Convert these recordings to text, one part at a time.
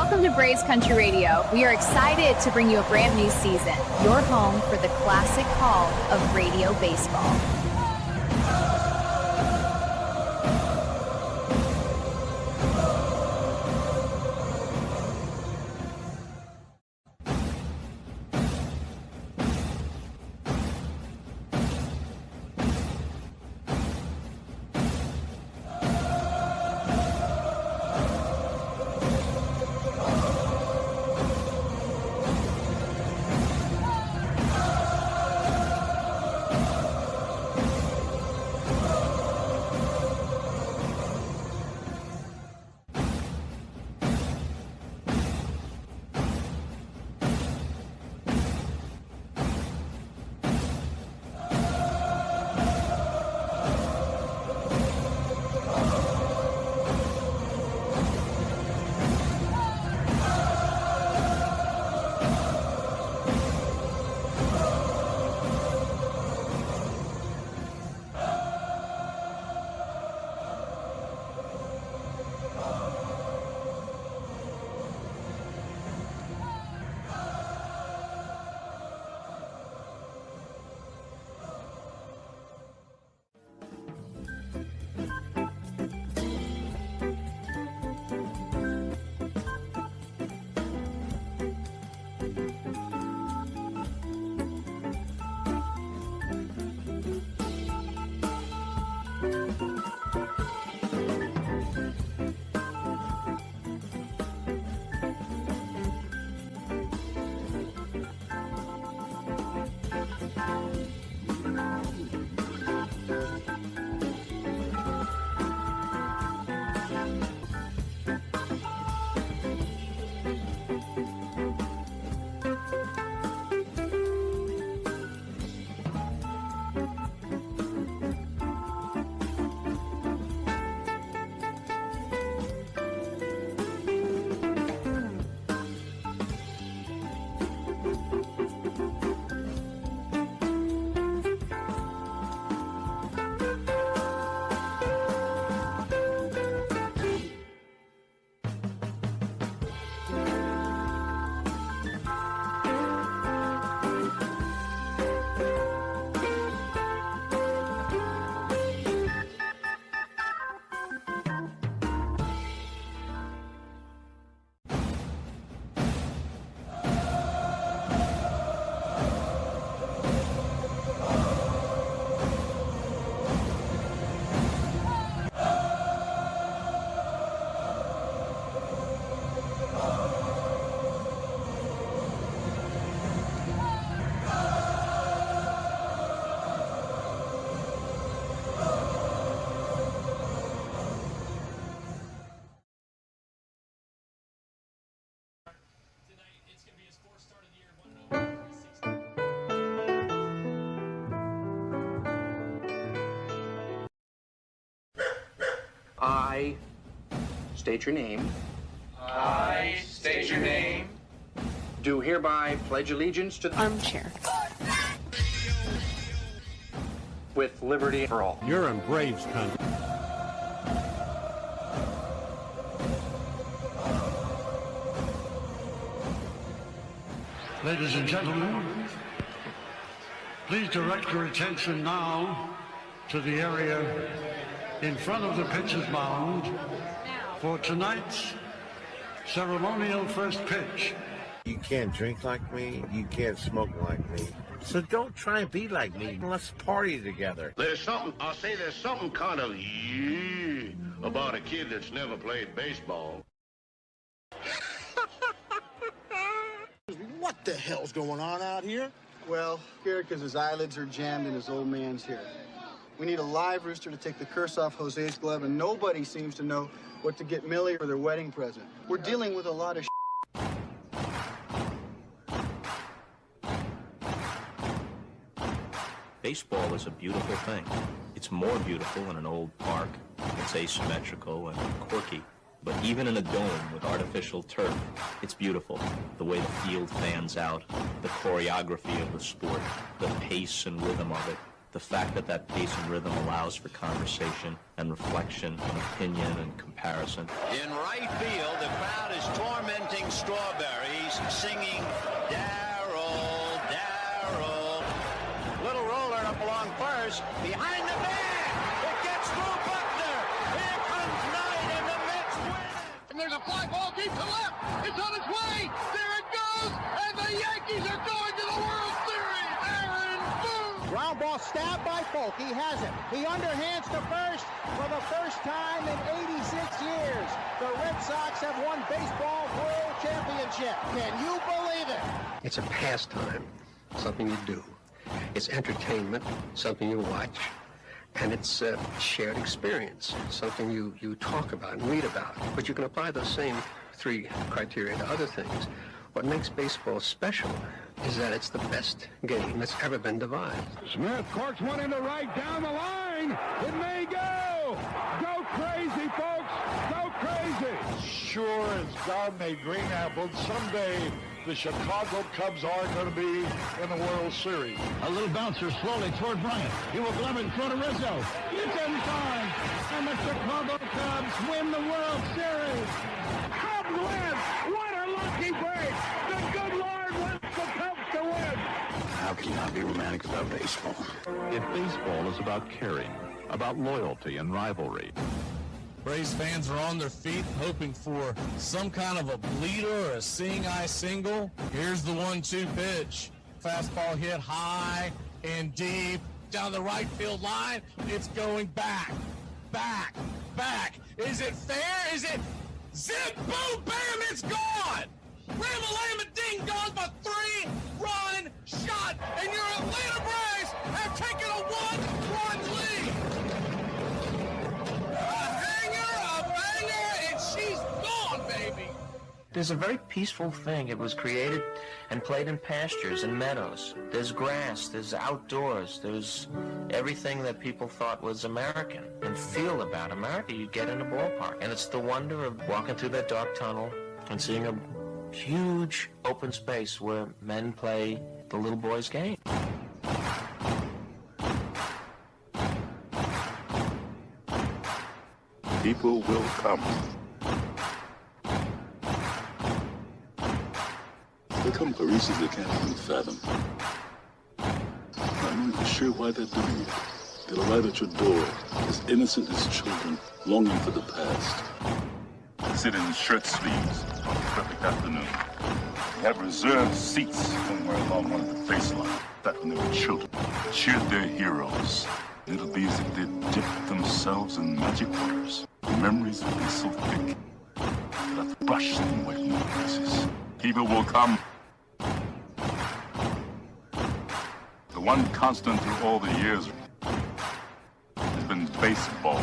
Welcome to Braves Country Radio. We are excited to bring you a brand new season, your home for the classic call of radio baseball. I state your name. I state your name. Do hereby pledge allegiance to the Armchair. with liberty for all. You're in Braves country. Ladies and gentlemen, please direct your attention now to the area in front of the pitcher's mound for tonight's ceremonial first pitch. You can't drink like me, you can't smoke like me. So don't try and be like me. Let's party together. There's something kind of about a kid that's never played baseball. What the hell's going on out here? Well, scared because his eyelids are jammed and his old man's here. We need a live rooster to take the curse off Jose's glove, and nobody seems to know what to get Millie for their wedding present. We're dealing with a lot of Baseball is a beautiful thing. It's more beautiful in an old park. It's asymmetrical and quirky. But even in a dome with artificial turf, it's beautiful. The way the field fans out, the choreography of the sport, the pace and rhythm of it. The fact that that pace and rhythm allows for conversation and reflection and opinion and comparison. In right field, the crowd is tormenting Strawberries, singing Darryl, Darryl. Little roller up along first, behind the bag. It gets through Buckner. Here comes Knight, and the Mets win. And there's a fly ball deep to left. It's on its way. There it goes. And the Yankees are going to the World Series. Aaron Boone. Ground ball stabbed by Polk. He has it. He underhands to first for the first time in 86 years. The Red Sox have won baseball world championship. Can you believe it? It's a pastime, something you do. It's entertainment, something you watch. And it's a shared experience, something you talk about and read about. But you can apply those same three criteria to other things. What makes baseball special is that it's the best game that's ever been devised. Smith corks one into right down the line. It may go. Go crazy, folks. Go crazy. Sure as God made green apples, someday the Chicago Cubs are going to be in the World Series. A little bouncer slowly toward Bryant. He will glove it in front of Rizzo. It's in time. And the Chicago Cubs win the World Series. Cubs win. What a lucky break. The good Lord wants the Cubs to win. How can you not be romantic about baseball? If baseball is about caring, about loyalty and rivalry. Braves fans are on their feet hoping for some kind of a bleeder or a seeing-eye single. Here's the 1-2 pitch. Fastball hit high and deep down the right field line. It's going back, back, back. Is it fair? Is it zip, boom, bam, it's gone. Ram-a-lam-a-ding-dong, a 3-run shot, and your Atlanta Braves have taken a 1-run lead. She's gone, baby! There's a very peaceful thing. It was created and played in pastures and meadows. There's grass, there's outdoors, there's everything that people thought was American and feel about America. You get in a ballpark. And it's the wonder of walking through that dark tunnel and seeing a huge open space where men play the little boy's game. People will come. They come for reasons they can't even fathom. I'm not even sure why they're doing it. They'll arrive at your door as innocent as children longing for the past. They sit in shirt sleeves on a perfect afternoon. They have reserved seats somewhere along one of the baselines. Back when they were children. Cheered their heroes. It'll be as if they dipped themselves in magic waters. The memories will be so thick that I've brushed them away from their faces. People will come. The one constant through all the years has been baseball.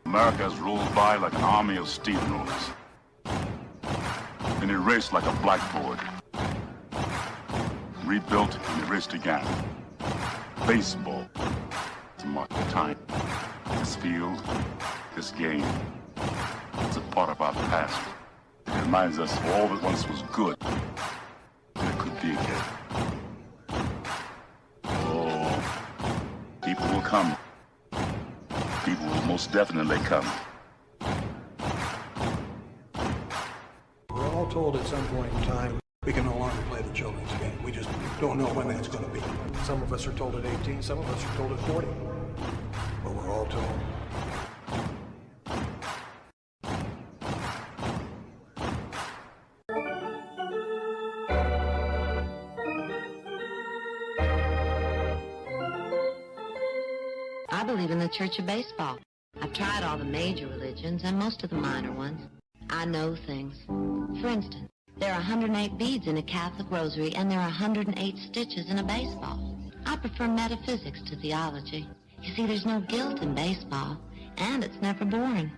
America has rolled by like an army of steamrollers. Been erased like a blackboard. Rebuilt and erased again. Baseball to mark the time. This field, this game, it's a part of our past. It reminds us of all that once was good. There could be again. Oh, people will come. People will most definitely come. We're all told at some point in time we can no longer play the children's game. We just don't know when that's going to be. Some of us are told at 18, some of us are told at 40. But we're all told. I believe in the Church of Baseball. I've tried all the major religions and most of the minor ones. I know things. For instance, there are 108 beads in a Catholic rosary, and there are 108 stitches in a baseball. I prefer metaphysics to theology. You see, there's no guilt in baseball, and it's never boring.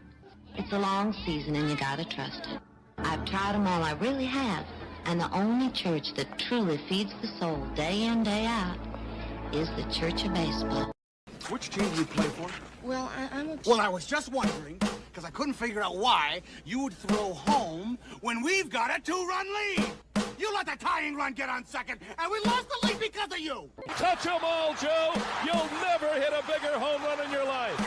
It's a long season, and you gotta trust it. I've tried them all, I really have. And the only church that truly feeds the soul day in, day out is the Church of Baseball. Which team do you play for? Well, I'm a... Well, I was just wondering, because I couldn't figure out why you would throw home when we've got a 2-run lead. You let the tying run get on second, and we lost the lead because of you. Touch 'em all, Joe. You'll never hit a bigger home run in your life.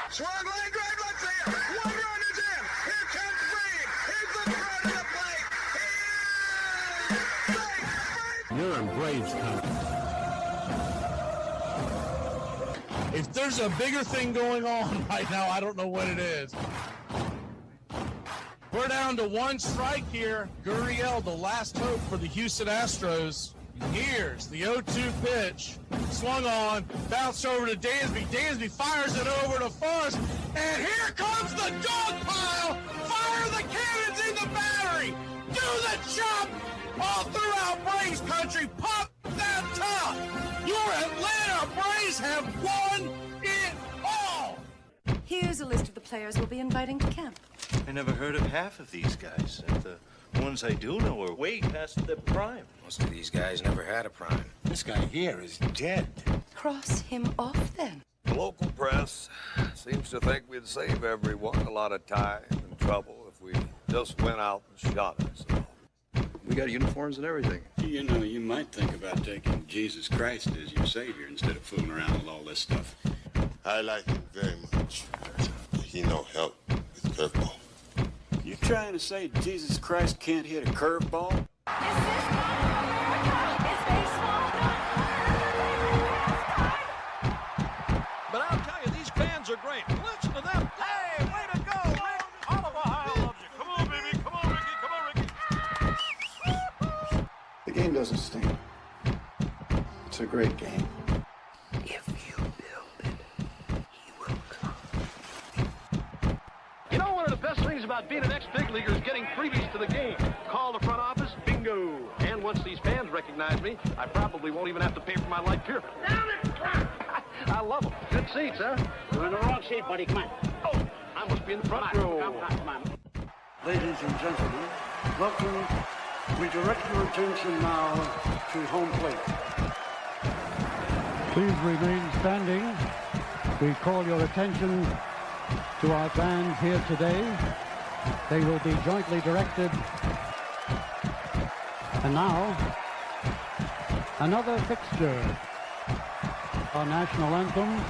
Swung line drive left field. One run is in. Here comes Reed. He's the front of the plate. You're in Braves country. If there's a bigger thing going on right now, I don't know what it is. We're down to one strike here. Gurriel, the last hope for the Houston Astros. Here's the 0-2 pitch. Swung on, bounced over to Dansby. Dansby fires it over to Forrest. And here comes the dog pile. Fire the cannons in the battery. Do the chop all throughout Braves country. Pop that top. Your Atlanta Braves have won it all. Here's a list of the players we'll be inviting to camp. I never heard of half of these guys. And the ones I do know are way past their prime. Most of these guys never had a prime. This guy here is dead. Cross him off then. The local press seems to think we'd save everyone a lot of time and trouble if we just went out and shot ourselves. We got uniforms and everything. You know, you might think about taking Jesus Christ as your savior instead of fooling around with all this stuff. I like him very much. He no help with curveball. You trying to say Jesus Christ can't hit a curveball? But I'll tell you, these fans are great. Listen to them. Hey, way to go, Rick. Oliver Heil loves you. Come on, baby. Come on, Ricky. Come on, Ricky. The game doesn't stink. It's a great game. If you build it, he will come. You know, one of the best things about being an ex-big leaguer is getting freebies to the game. Call the front office, bingo. And once these fans recognize me, I probably won't even have to pay for my life here. Down it! I love them. Good seats, huh? You're in the wrong seat, buddy. Come on. Oh, I must be in the front row. Come on. Ladies and gentlemen, welcome. We direct your attention now to home plate. Please remain standing. We call your attention to our band here today. They will be jointly directed. And now, another fixture. Our national anthem.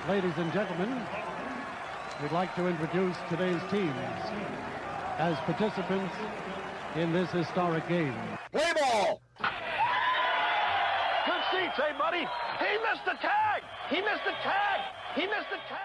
Ladies and gentlemen, we'd like to introduce today's teams as participants in this historic game. Play ball! Good seats, hey, buddy. He missed the tag! He missed the tag! He missed the tag!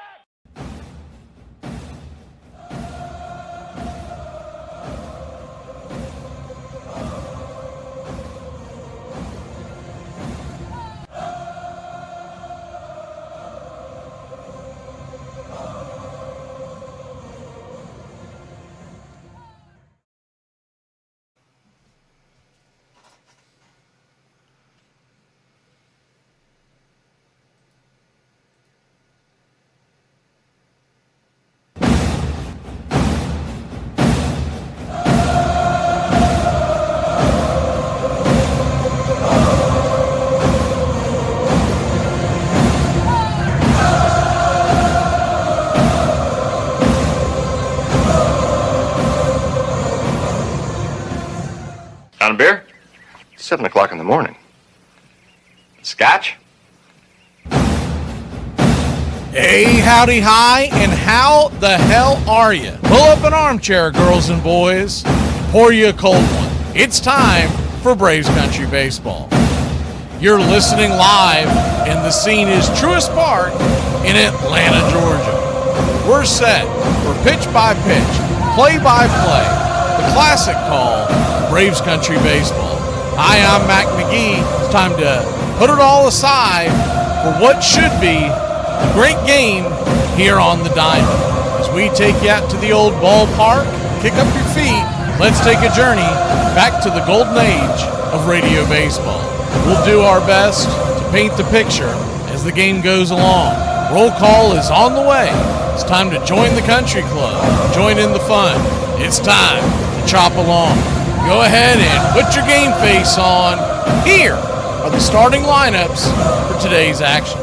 7 o'clock in the morning. Scotch? Hey, howdy, hi, and how the hell are you? Pull up an armchair, girls and boys. Pour you a cold one. It's time for Braves Country Baseball. You're listening live, and the scene is Truist Park in Atlanta, Georgia. We're set for pitch-by-pitch, play-by-play, the classic call, Braves Country Baseball. Hi, I'm Mac McGee. It's time to put it all aside for what should be a great game here on the diamond. As we take you out to the old ballpark, kick up your feet, let's take a journey back to the golden age of radio baseball. We'll do our best to paint the picture as the game goes along. Roll call is on the way. It's time to join the country club, join in the fun. It's time to chop along. Go ahead and put your game face on. Here are the starting lineups for today's action.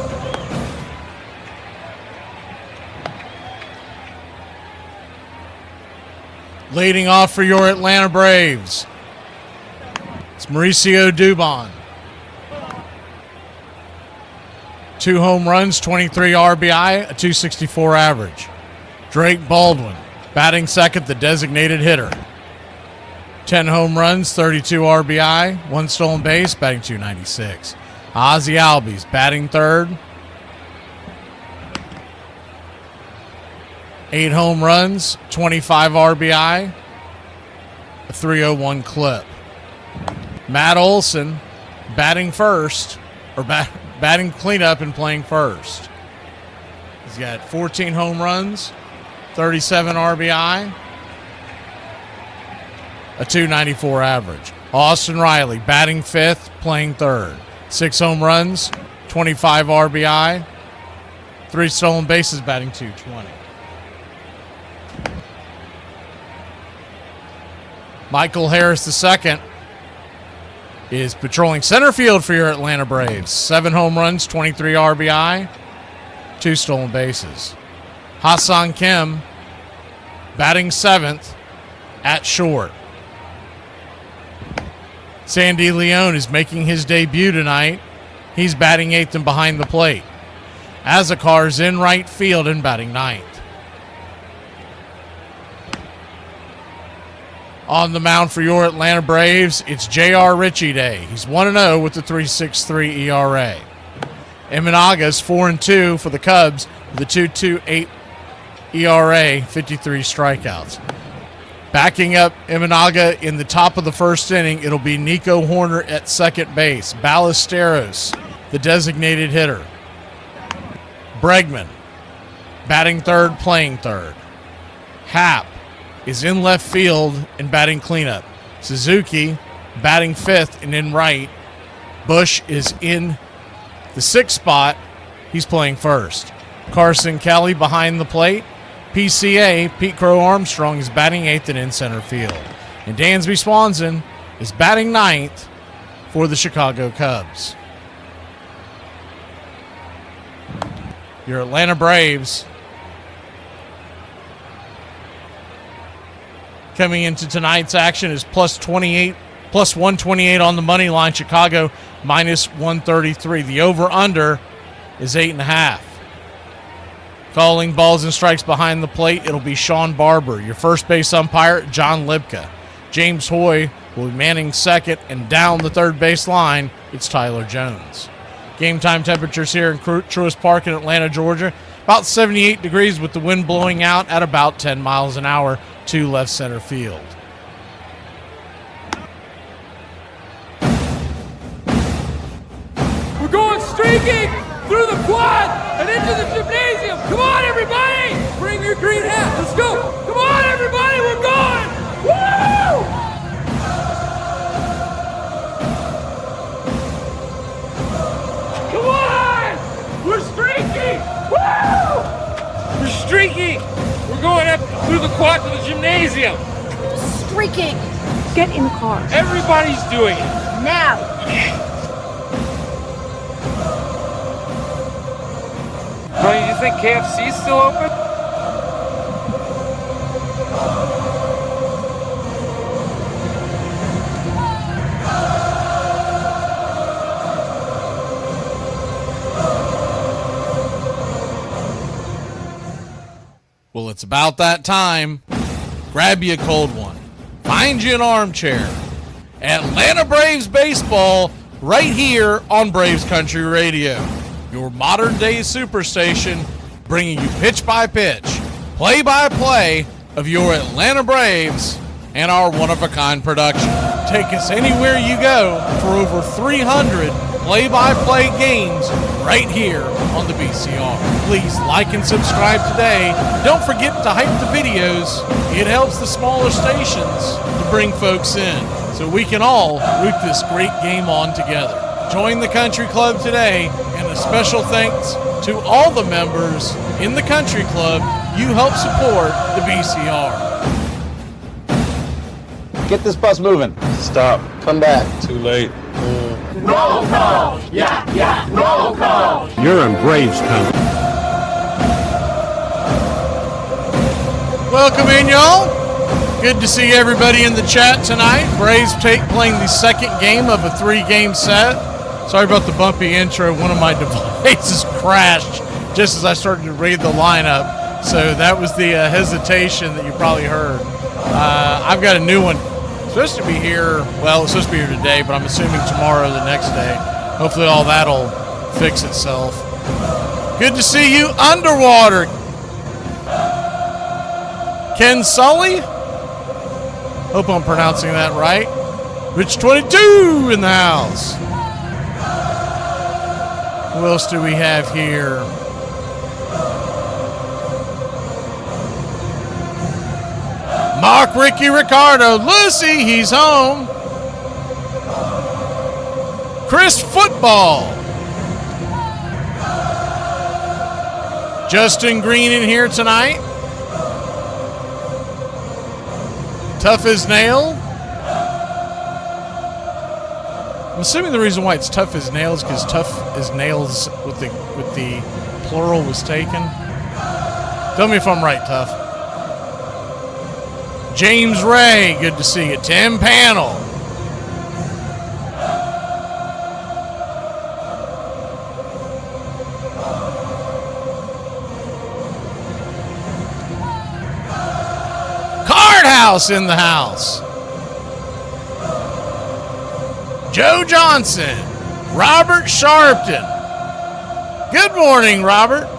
Leading off for your Atlanta Braves, it's Mauricio Dubon. 2 home runs, 23 RBI, a .264 average. Drake Baldwin, batting second, the designated hitter. 10 home runs, 32 RBI, 1 stolen base, batting .296. Ozzie Albies, batting third. 8 home runs, 25 RBI, a .301 clip. Matt Olson, batting first, or batting cleanup and playing first. He's got 14 home runs, 37 RBI, a .294 average. Austin Riley, batting fifth, playing third. 6 home runs, 25 RBI, 3 stolen bases, batting .220. Michael Harris II is patrolling center field for your Atlanta Braves. 7 home runs, 23 RBI, 2 stolen bases. Hassan Kim, batting seventh at short. Sandy Leone is making his debut tonight. He's batting eighth and behind the plate. Azakar's in right field and batting ninth. On the mound for your Atlanta Braves, it's J.R. Ritchie Day. He's 1-0 with a .363 ERA. Emanaga's 4-2 for the Cubs with a .228 ERA, 53 strikeouts. Backing up Emanaga in the top of the first inning, it'll be Nico Horner at second base. Ballesteros, the designated hitter. Bregman, batting third, playing third. Happ is in left field and batting cleanup. Suzuki, batting fifth and in right. Bush is in the sixth spot. He's playing first. Carson Kelly behind the plate. PCA, Pete Crow Armstrong, is batting eighth and in center field. And Dansby Swanson is batting ninth for the Chicago Cubs. Your Atlanta Braves coming into tonight's action is plus 128 on the money line. Chicago minus 133. The over-under is 8.5. Calling balls and strikes behind the plate, it'll be Sean Barber. Your first base umpire, John Libka. James Hoy will be manning second, and down the third base line, it's Tyler Jones. Game time temperatures here in Truist Park in Atlanta, Georgia, about 78 degrees with the wind blowing out at about 10 miles an hour to left center field. We're going streaking through the quad and into the gymnasium. Come on, everybody! Bring your green hat. Let's go. Come on, everybody. We're going. Woo! Come on! We're streaking. Woo! We're streaking. We're going up through the quad to the gymnasium. Streaking. Get in the car. Everybody's doing it. Now. Tony, do you think KFC's still open? Well, it's about that time. Grab you a cold one. Find you an armchair. Atlanta Braves baseball right here on Braves Country Radio. Your modern-day superstation bringing you pitch-by-pitch, play-by-play of your Atlanta Braves and our one-of-a-kind production. Take us anywhere you go for over 300 play-by-play games right here on the BCR. Please like and subscribe today. Don't forget to hype the videos. It helps the smaller stations to bring folks in so we can all root this great game on together. Join the country club today, and a special thanks to all the members in the country club. You help support the BCR. Get this bus moving. Stop. Come back. Too late. Roll call! Yeah, roll call! You're in Braves country. Welcome in, y'all. Good to see everybody in the chat tonight. Braves playing the second game of a 3-game set. Sorry about the bumpy intro. One of my devices crashed just as I started to read the lineup. So that was the hesitation that you probably heard. I've got a new one. Supposed to be here, well, it's supposed to be here today, but I'm assuming tomorrow or the next day. Hopefully all that'll fix itself. Good to see you underwater. Ken Sully? Hope I'm pronouncing that right. Rich 22 in the house. Who else do we have here? Mark Ricky Ricardo. Lucy, he's home. Chris Football. Justin Green in here tonight. Tough as nail. I'm assuming the reason why it's tough as nails because tough as nails with the plural was taken. Tell me if I'm right, Tough. James Ray, good to see you. Tim Panel. Card House in the house. Joe Johnson. Robert Sharpton. Good morning, Robert.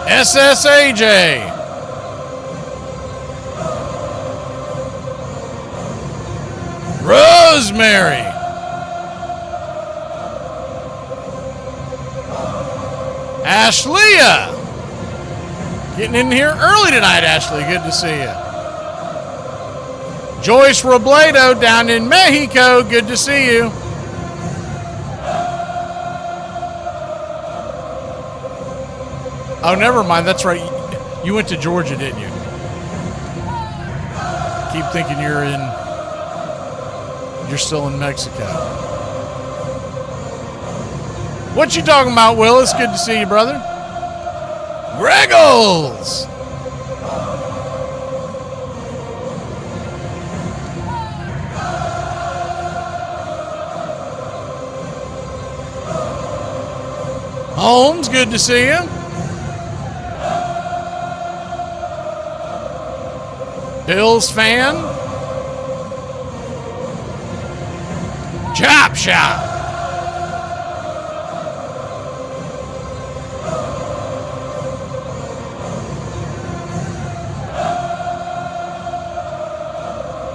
SSAJ. Rosemary. Ashleah. Getting in here early tonight, Ashley. Good to see you. Joyce Robledo down in Mexico. Good to see you. Oh, never mind. That's right. You went to Georgia, didn't you? Keep thinking you're still in Mexico. What you talking about, Willis? Good to see you, brother. Greggles. Holmes, good to see you. Bills fan. Chop Shop.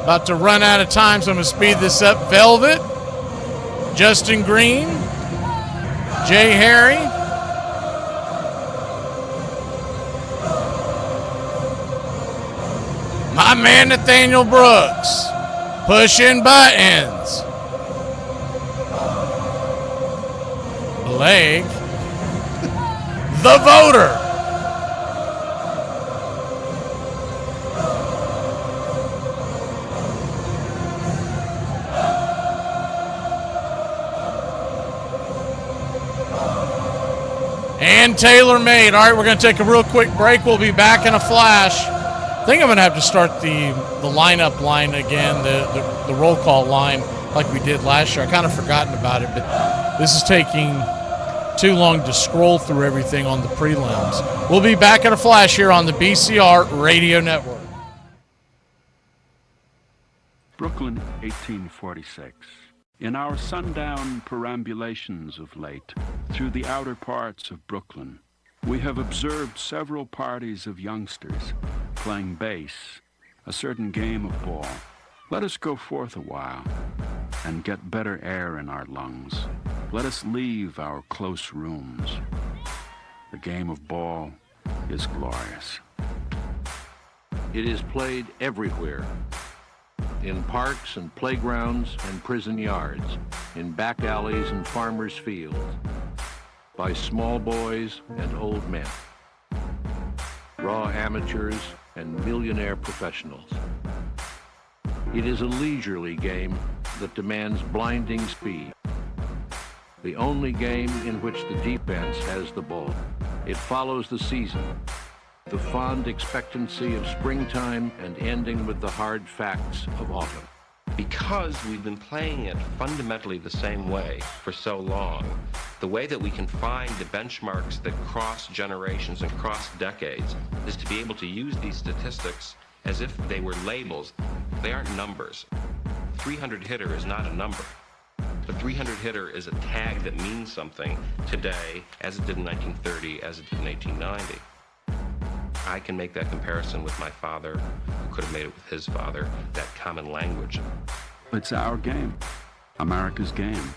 About to run out of time, so I'm going to speed this up. Velvet. Justin Green. Jay Harry. My man Nathaniel Brooks. Pushing buttons. Blake. The voter. And Taylor Made. All right, we're going to take a real quick break. We'll be back in a flash. I think I'm going to have to start the lineup line again, the roll call line like we did last year. I kind of forgotten about it, but This is taking too long to scroll through everything on the prelims. We'll be back in a flash here on the BCR Radio Network. Brooklyn, 1846. In our sundown perambulations of late, through the outer parts of Brooklyn, we have observed several parties of youngsters playing base, a certain game of ball. Let us go forth a while and get better air in our lungs. Let us leave our close rooms. The game of ball is glorious. It is played everywhere. In parks and playgrounds and prison yards, in back alleys and farmers' fields, by small boys and old men, raw amateurs and millionaire professionals. It is a leisurely game that demands blinding speed. The only game in which the defense has the ball. It follows the season, the fond expectancy of springtime and ending with the hard facts of autumn. Because we've been playing it fundamentally the same way for so long, the way that we can find the benchmarks that cross generations and cross decades is to be able to use these statistics as if they were labels. They aren't numbers. 300 hitter is not a number. The 300 hitter is a tag that means something today, as it did in 1930, as it did in 1890. I can make that comparison with my father, who could have made it with his father, that common language. It's our game, America's game.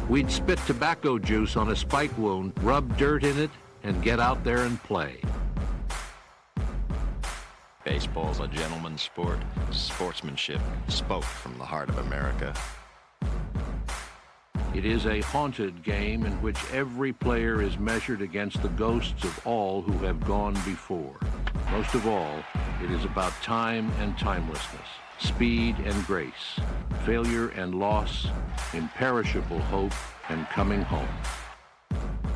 We'd spit tobacco juice on a spike wound, rub dirt in it, and get out there and play. Baseball's a gentleman's sport. Sportsmanship spoke from the heart of America. It is a haunted game in which every player is measured against the ghosts of all who have gone before. Most of all, it is about time and timelessness, speed and grace, failure and loss, imperishable hope and coming home.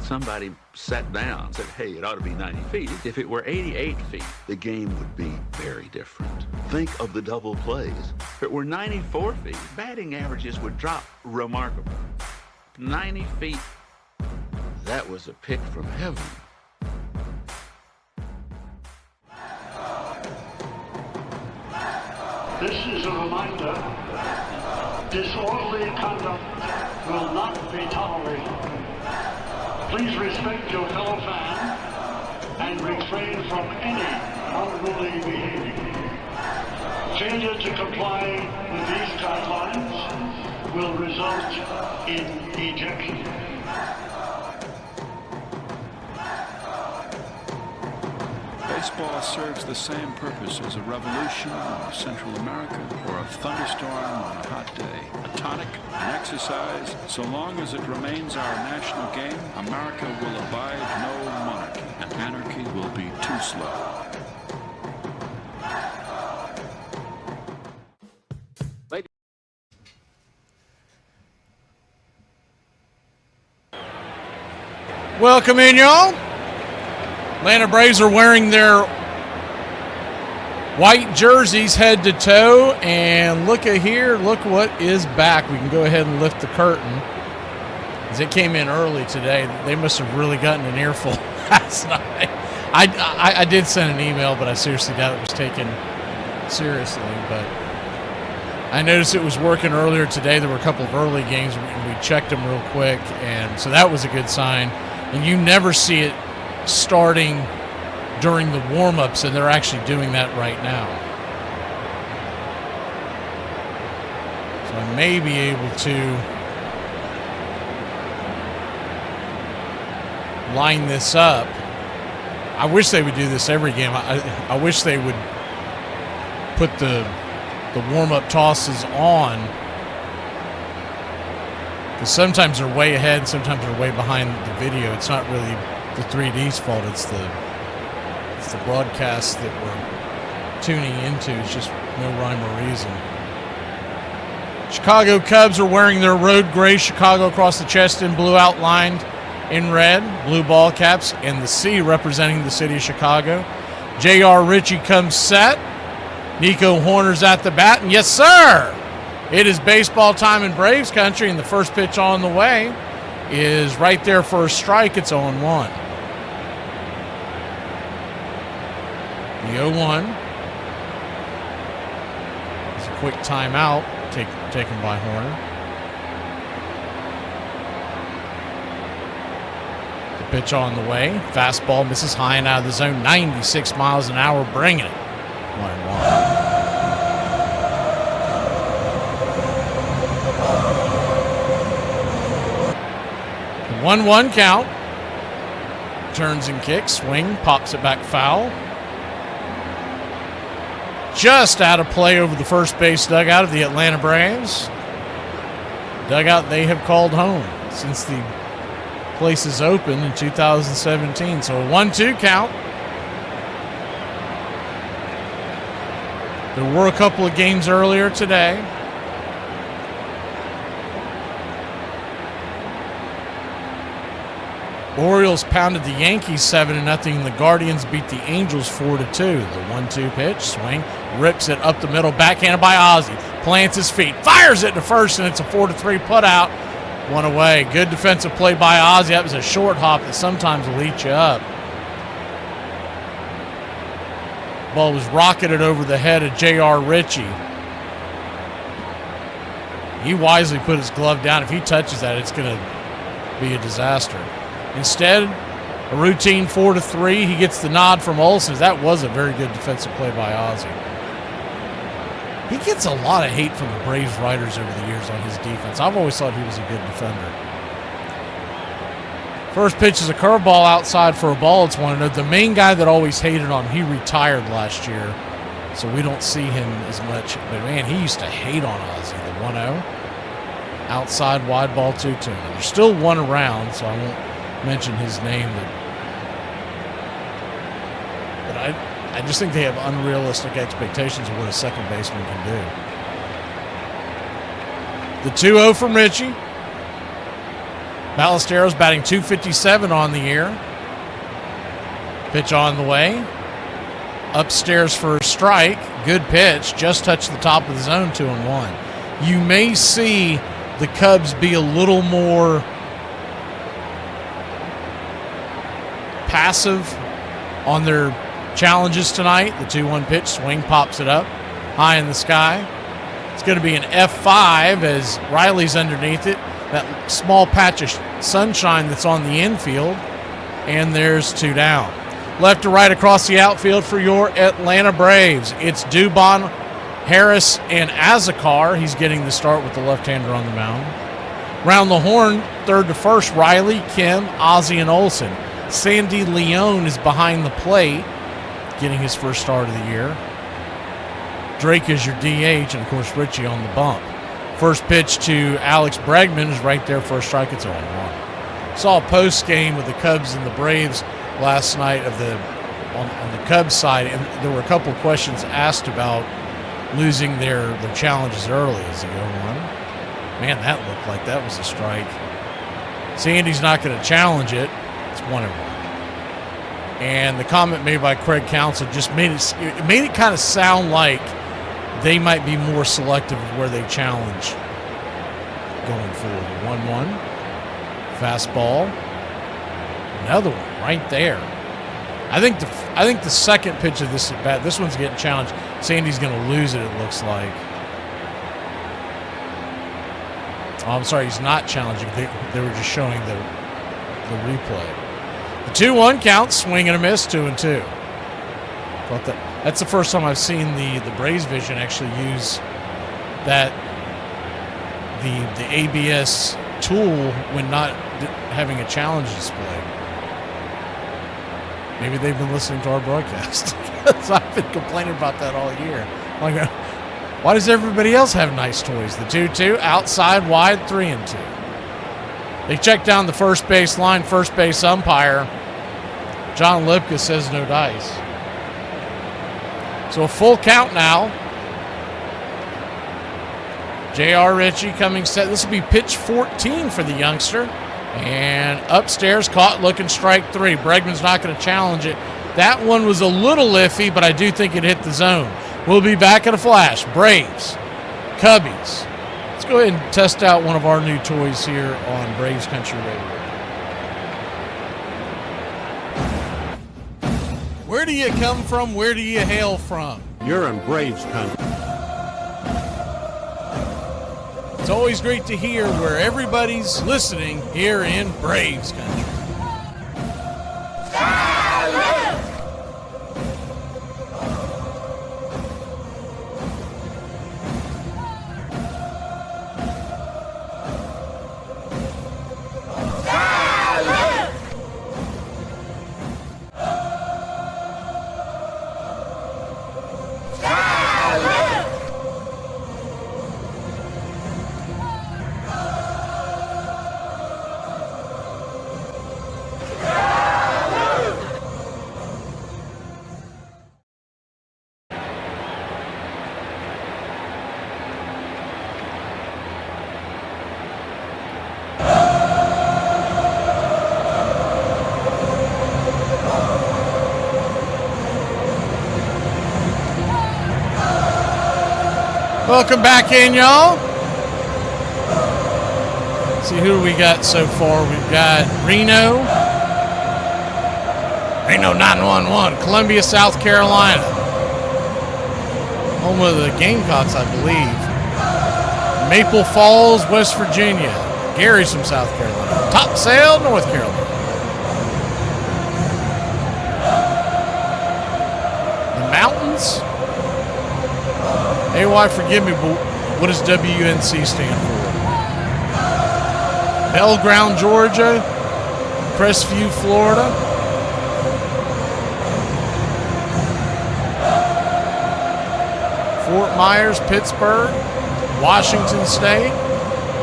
Somebody sat down and said, hey, it ought to be 90 feet. If it were 88 feet, the game would be very different. Think of the double plays. If it were 94 feet, batting averages would drop remarkably. 90 feet, that was a pick from heaven. This is a reminder. Disorderly conduct will not be tolerated. Please respect your fellow fan and refrain from any unruly behavior. Failure to comply with these guidelines will result in ejection. Baseball serves the same purpose as a revolution in Central America or a thunderstorm on a hot day. A tonic, an exercise. So long as it remains our national game, America will abide no monarchy, and anarchy will be too slow. Welcome in, y'all. Atlanta Braves are wearing their white jerseys head to toe, and look at here, look what is back. We can go ahead and lift the curtain, as it came in early today. They must have really gotten an earful last night. I did send an email, but I seriously doubt it was taken seriously. But I noticed it was working earlier today. There were a couple of early games, and we checked them real quick, and so that was a good sign. And you never see it starting during the warm-ups, and they're actually doing that right now. So I may be able to line this up. I wish they would do this every game. I wish they would put the warm-up tosses on, because sometimes they're way ahead and sometimes they're way behind the video. It's not really the 3D's fault. It's the broadcast that we're tuning into. It's just no rhyme or reason. Chicago Cubs are wearing their road gray, Chicago across the chest in blue outlined in red, blue ball caps, and the C representing the city of Chicago. J.R. Ritchie comes set. Nico Horner's at the bat, and yes, sir, it is baseball time in Braves country, and the first pitch on the way. is right there for a strike. It's 0-1. The 0-1. It's a quick timeout taken by Horner. The pitch on the way. Fastball misses high and out of the zone. 96 miles an hour, bringing it. 1-1. 1-1 count. Turns and kicks. Swing. Pops it back foul. Just out of play over the first base dugout of the Atlanta Braves. Dugout they have called home since the place is open in 2017. So a 1-2 count. There were a couple of games earlier today. Orioles pounded the Yankees 7-0. The Guardians beat the Angels 4-2. The 1-2 pitch, swing, rips it up the middle, backhanded by Ozzie. Plants his feet, fires it to first, and it's a 4-3 putout. One away. Good defensive play by Ozzie. That was a short hop that sometimes will eat you up. Ball was rocketed over the head of J.R. Ritchie. He wisely put his glove down. If he touches that, it's going to be a disaster. Instead, a routine 4-3. He gets the nod from Olsen. That was a very good defensive play by Ozzie. He gets a lot of hate from the Braves writers over the years on his defense. I've always thought he was a good defender. First pitch is a curveball outside for a ball. It's 1-0. The main guy that always hated on him, he retired last year, so we don't see him as much. But, man, he used to hate on Ozzie. The 1-0. Outside, wide ball, 2-2. There's still one around, so I won't mention his name, but I just think they have unrealistic expectations of what a second baseman can do. The 2-0 from Ritchie. Ballesteros batting .257 on the year. Pitch on the way. Upstairs for a strike. Good pitch. Just touched the top of the zone. 2-1. You may see the Cubs be a little more passive on their challenges tonight. The 2-1 pitch, swing, pops it up high in the sky. It's going to be an F5 as Riley's underneath it. That small patch of sunshine that's on the infield, and there's 2 down. Left to right across the outfield for your Atlanta Braves. It's Dubon, Harris, and Azekar. He's getting the start with the left-hander on the mound. Round the horn, third to first, Riley, Kim, Ozzie, and Olsen. Sandy Leone is behind the plate, getting his first start of the year. Drake is your DH, and, of course, Ritchie on the bump. First pitch to Alex Bregman is right there for a strike. It's 0-1. Saw a post game with the Cubs and the Braves last night on the Cubs side, and there were a couple of questions asked about losing their challenges early. Is he 0-1? Man, that looked like that was a strike. Sandy's not going to challenge it. It's 1-1. And the comment made by Craig Counsell just made it kind of sound like they might be more selective of where they challenge going forward. 1-1. Fastball. Another one right there. I think the second pitch of this at bat, this one's getting challenged. Sandy's going to lose it, it looks like. Oh, I'm sorry, he's not challenging. They were just showing the replay. The 2-1 count, swing and a miss, 2-2. That's the first time I've seen the Braves Vision actually use that the ABS tool when not having a challenge display. Maybe they've been listening to our broadcast because I've been complaining about that all year. Like, why does everybody else have nice toys? The 2-2, outside, wide, 3-2. They check down the first base line, first base umpire. John Lipka says no dice. So a full count now. J.R. Ritchie coming set. This will be pitch 14 for the youngster. And upstairs, caught looking, strike 3. Bregman's not going to challenge it. That one was a little iffy, but I do think it hit the zone. We'll be back in a flash. Braves, Cubbies, Let's go ahead and test out one of our new toys here on Braves Country Radio. Where do you come from? Where do you hail from? You're in Braves country. It's always great to hear where everybody's listening here in Braves Country. Welcome back in, y'all. See who we got so far. We've got Reno 911, Columbia, South Carolina. Home of the Gamecocks, I believe. Maple Falls, West Virginia. Gary's from South Carolina. Topsail, North Carolina. The Mountains. AY, forgive me, but what does WNC stand for? Belground, Georgia. Crestview, Florida. Fort Myers, Pittsburgh. Washington State.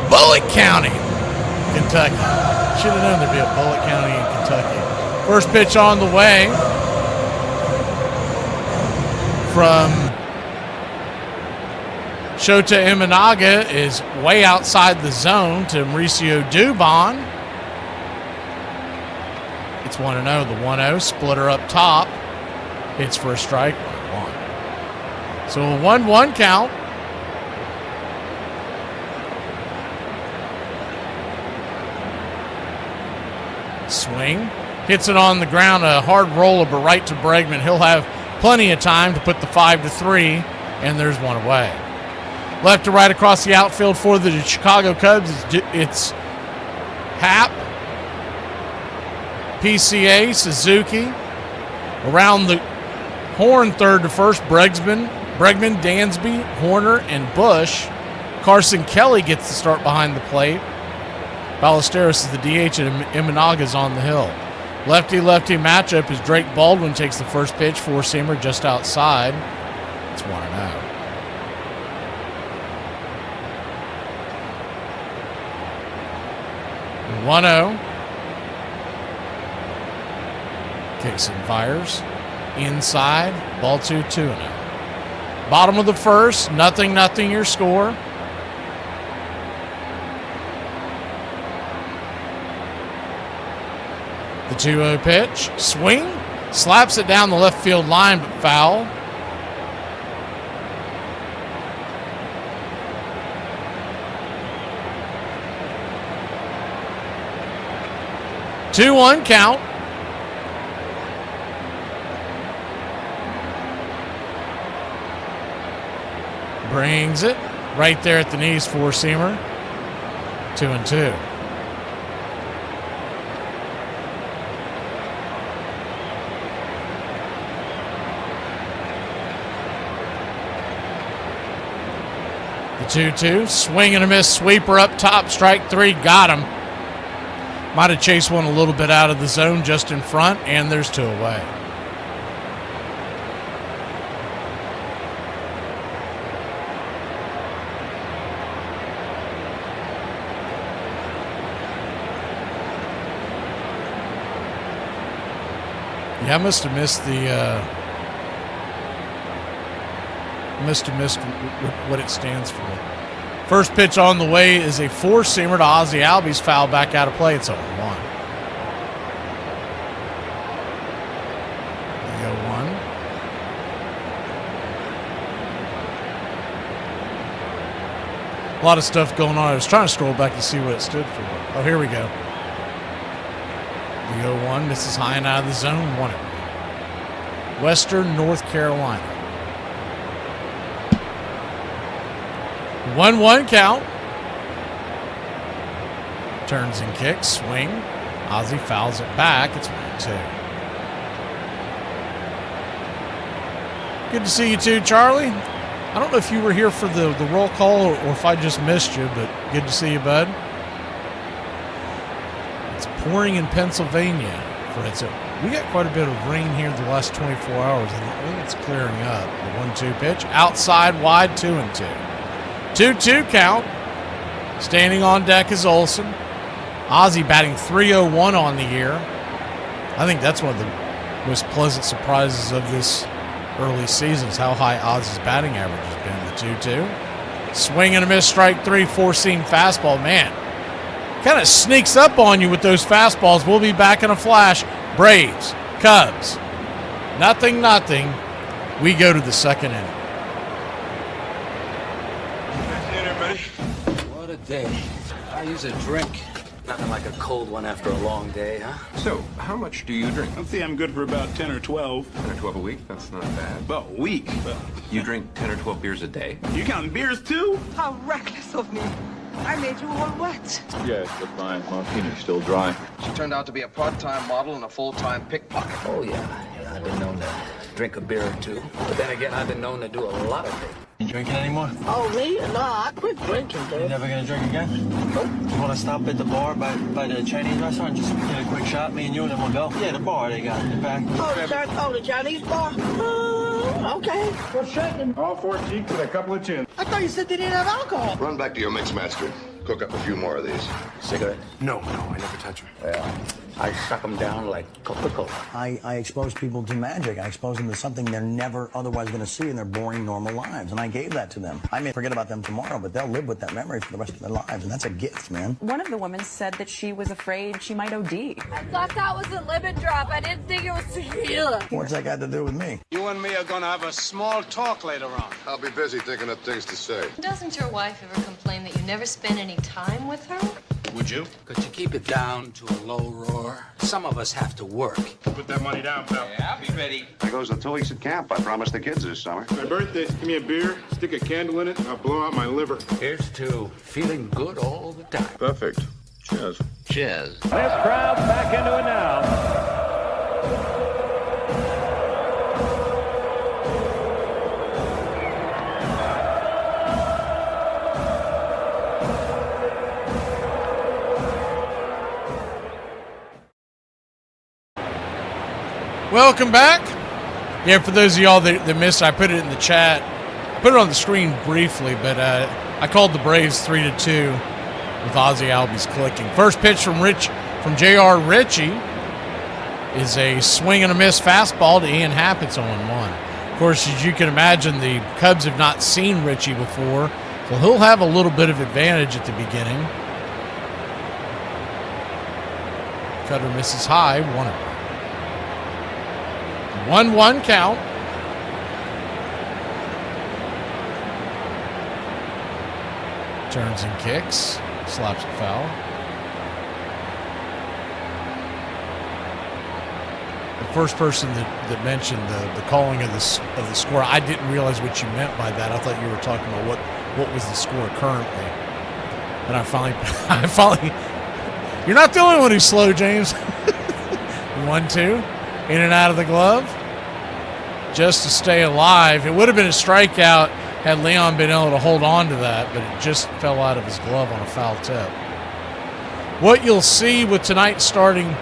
Bullitt County, Kentucky. Should have known there'd be a Bullitt County in Kentucky. First pitch on the way from Shota Imanaga is way outside the zone to Mauricio Dubon. It's 1-0. The 1-0 splitter up top. Hits for a strike. 1. So a 1-1 count. Swing. Hits it on the ground. A hard roller, but right to Bregman. He'll have plenty of time to put the 5-3, and there's one away. Left to right across the outfield for the Chicago Cubs. It's Happ, PCA, Suzuki. Around the horn, third to first, Bregman, Dansby, Horner, and Bush. Carson Kelly gets the start behind the plate. Ballesteros is the DH, and Imanaga's on the hill. Lefty-lefty matchup as Drake Baldwin takes the first pitch, four-seamer just outside. It's 1-0. And 1-0. Kicks and fires. Inside. Ball 2-0. Bottom of the first. 0-0 your score. The 2-0 pitch. Swing. Slaps it down the left field line, but foul. Two-one count. Brings it right there at the knees, four-seamer. 2-2. The 2-2. Swing and a miss. Sweeper up top. Strike three. Got him. Might have chased one a little bit out of the zone just in front, and there's two away. Yeah, I must have missed missed what it stands for. First pitch on the way is a four-seamer to Ozzie Albies. Foul back out of play. It's 0-1. The 0-1. A lot of stuff going on. I was trying to scroll back to see what it stood for. Oh, here we go. The 0-1 misses high and out of the zone. 1-0. Western North Carolina. 1-1 count. Turns and kicks. Swing. Ozzie fouls it back. It's 1-2. Good to see you too, Charlie. I don't know if you were here for the roll call or if I just missed you, but good to see you, bud. It's pouring in Pennsylvania, Fred. So we got quite a bit of rain here the last 24 hours, and I think it's clearing up. The 1-2 pitch. Outside, wide, 2-2. 2-2 count. Standing on deck is Olsen. Ozzie batting .301 on the year. I think that's one of the most pleasant surprises of this early season is how high Ozzie's batting average has been. The 2-2. Swing and a miss, strike 3, four-seam fastball. Man, kind of sneaks up on you with those fastballs. We'll be back in a flash. Braves, Cubs. 0-0. We go to the second inning. What a day. I use a drink. Nothing like a cold one after a long day, huh? So, how much do you drink? I'd say I'm good for about 10 or 12. 10 or 12 a week? That's not bad. About a week. You drink 10 or 12 beers a day? You counting beers too? How reckless of me. I made you all wet. Yes, but my martini's still dry. She turned out to be a part-time model and a full-time pickpocket. Oh, yeah. I've been known to drink a beer or two. But then again, I've been known to do a lot of things. You drinking anymore? Oh, me? No, I quit drinking, dude. You never gonna drink again? Nope. You wanna stop at the bar by the Chinese restaurant? Just get a quick shot, me and you, and then we'll go? Yeah, the bar they got in the back. Oh, the Chinese bar? Okay. What's shaking? All 4 cheeks and a couple of chins. I thought you said they didn't have alcohol. Run back to your mix master. Cook up a few more of these. Cigarette? No, I never touch them. Well, I suck them down like Coca-Cola. I expose people to magic. I expose them to something they're never otherwise going to see in their boring, normal lives. And I gave that to them. I may forget about them tomorrow, but they'll live with that memory for the rest of their lives. And that's a gift, man. One of the women said that she was afraid she might OD. I thought that was a lemon drop. I didn't think it was tequila. What's that got to do with me? You and me are going to have a small talk later on. I'll be busy thinking of things to say. Doesn't your wife ever complain that you never spend any time with her? Would you? Could you keep it down to a low roar? Some of us have to work. Put that money down, pal. Yeah, I'll be ready. There goes the 2 weeks at camp. I promised the kids this summer. My birthday, give me a beer, stick a candle in it, and I'll blow out my liver. Here's to feeling good all the time. Perfect. Cheers. Cheers. This crowd back into it now. Welcome back. Yeah, for those of y'all that missed it, I put it in the chat. I put it on the screen briefly, but I called the Braves 3-2 with Ozzie Albies clicking. First pitch from J.R. Ritchie is a swing and a miss fastball to Ian Happ. It's 0-1. Of course, as you can imagine, the Cubs have not seen Ritchie before, so he'll have a little bit of advantage at the beginning. Cutter misses high, 1-0. 1-1 count. Turns and kicks. Slaps it foul. The first person that mentioned the calling of the score, I didn't realize what you meant by that. I thought you were talking about what was the score currently. And I finally you're not the only one who's slow, James. 1-2. In and out of the glove, just to stay alive. It would have been a strikeout had Leon been able to hold on to that, but it just fell out of his glove on a foul tip. What you'll see with tonight's starting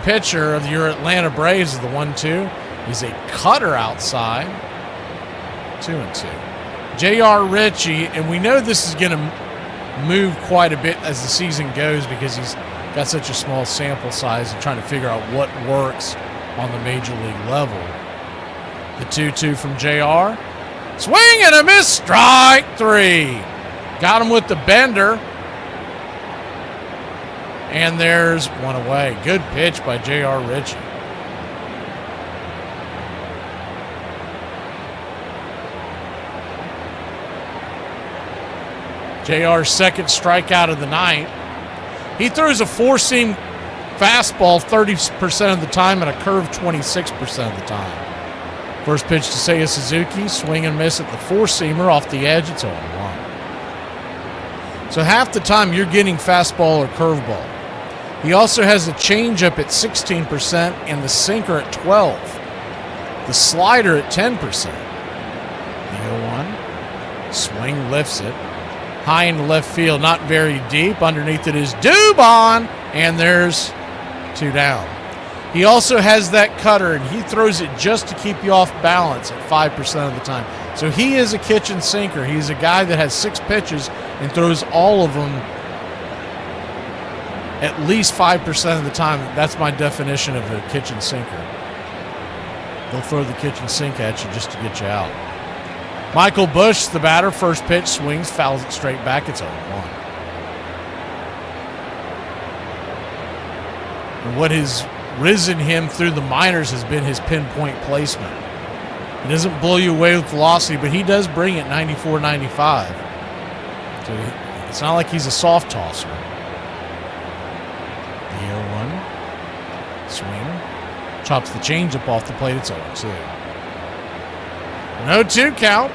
pitcher of your Atlanta Braves is the 1-2. He's a cutter outside. 2-2. J.R. Ritchie, and we know this is going to move quite a bit as the season goes because he's got such a small sample size and trying to figure out what works on the major league level. The 2-2 from JR. Swing and a miss, strike 3. Got him with the bender. And there's one away. Good pitch by J.R. Ritchie. JR's second strikeout of the night. He throws a four-seam fastball 30% of the time and a curve 26% of the time. First pitch to Seiya Suzuki, swing and miss at the four-seamer off the edge. It's 0-1. So half the time you're getting fastball or curveball. He also has a changeup at 16% and the sinker at 12%. The slider at 10%. The 0-1. Swing, lifts it. High into left field, not very deep. Underneath it is Dubon, and there's 2 down. He also has that cutter, and he throws it just to keep you off balance at 5% of the time. So he is a kitchen sinker. He's a guy that has 6 pitches and throws all of them at least 5% of the time. That's my definition of a kitchen sinker. They'll throw the kitchen sink at you just to get you out. Michael Busch, the batter, first pitch, swings, fouls it straight back. It's 0-1. And what has risen him through the minors has been his pinpoint placement. He doesn't blow you away with velocity, but he does bring it 94, 95. So it's not like he's a soft tosser. The 0-1. Swing. Chops the changeup off the plate. It's 0-2. An 0-2 count.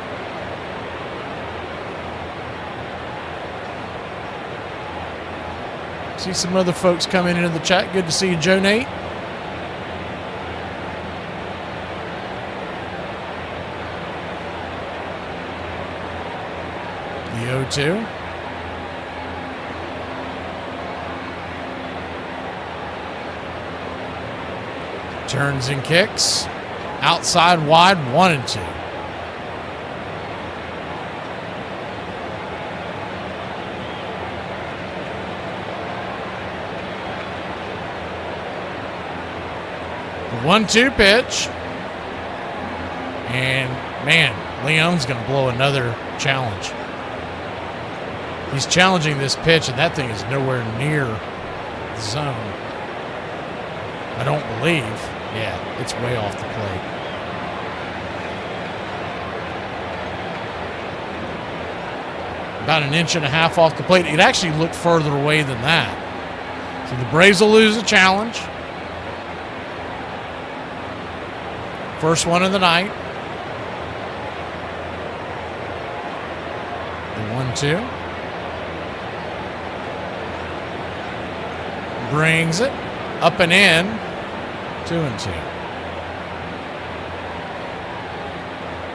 See some other folks coming into the chat. Good to see you, Joe Nate. The 0-2. Turns and kicks. Outside wide, 1-2. The 1-2 pitch. And, man, Leon's going to blow another challenge. He's challenging this pitch, and that thing is nowhere near the zone. I don't believe. Yeah, it's way off the plate. About 1.5 inches off the plate. It actually looked further away than that. So the Braves will lose a challenge. First one of the night. The 1-2. Brings it up and in. 2-2.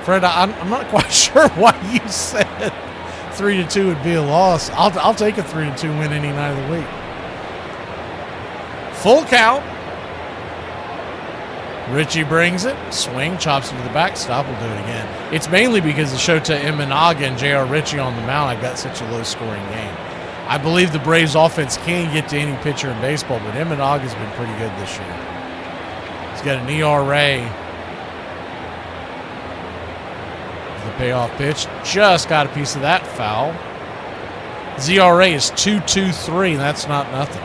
Fred, I'm not quite sure why you said 3-2 would be a loss. I'll take a 3-2 win any night of the week. Full count. Richie brings it. Swing, chops it to the backstop. We'll do it again. It's mainly because of Shota Imanaga and J.R. Richie on the mound. I got such a low-scoring game. I believe the Braves offense can get to any pitcher in baseball, but Imanaga's been pretty good this year. He's got an ERA. The payoff pitch. Just got a piece of that foul. His ERA is 2.23, and that's not nothing.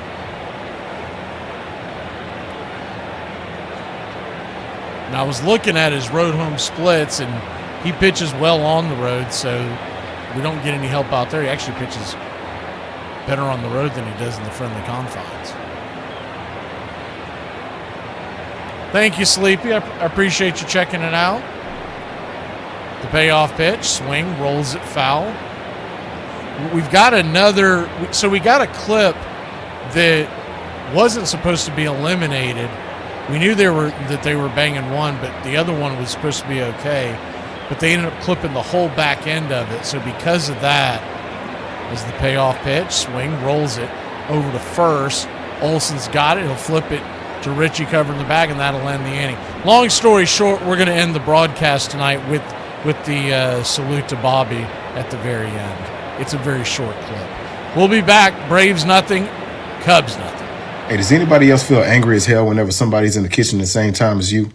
And I was looking at his road home splits, and he pitches well on the road, so we don't get any help out there. He actually pitches better on the road than he does in the friendly confines. Thank you, Sleepy. I appreciate you checking it out. The payoff pitch, swing, rolls it foul. We've got another, so we got a clip that wasn't supposed to be eliminated. We knew that they were banging one, but the other one was supposed to be okay. But they ended up clipping the whole back end of it. So because of that, is the payoff pitch, swing, rolls it over to first. Olson's got it. He'll flip it to Richie covering the bag, and that'll end the inning. Long story short, we're going to end the broadcast tonight with the salute to Bobby at the very end. It's a very short clip. We'll be back. Braves nothing, Cubs nothing. Hey, does anybody else feel angry as hell whenever somebody's in the kitchen at the same time as you?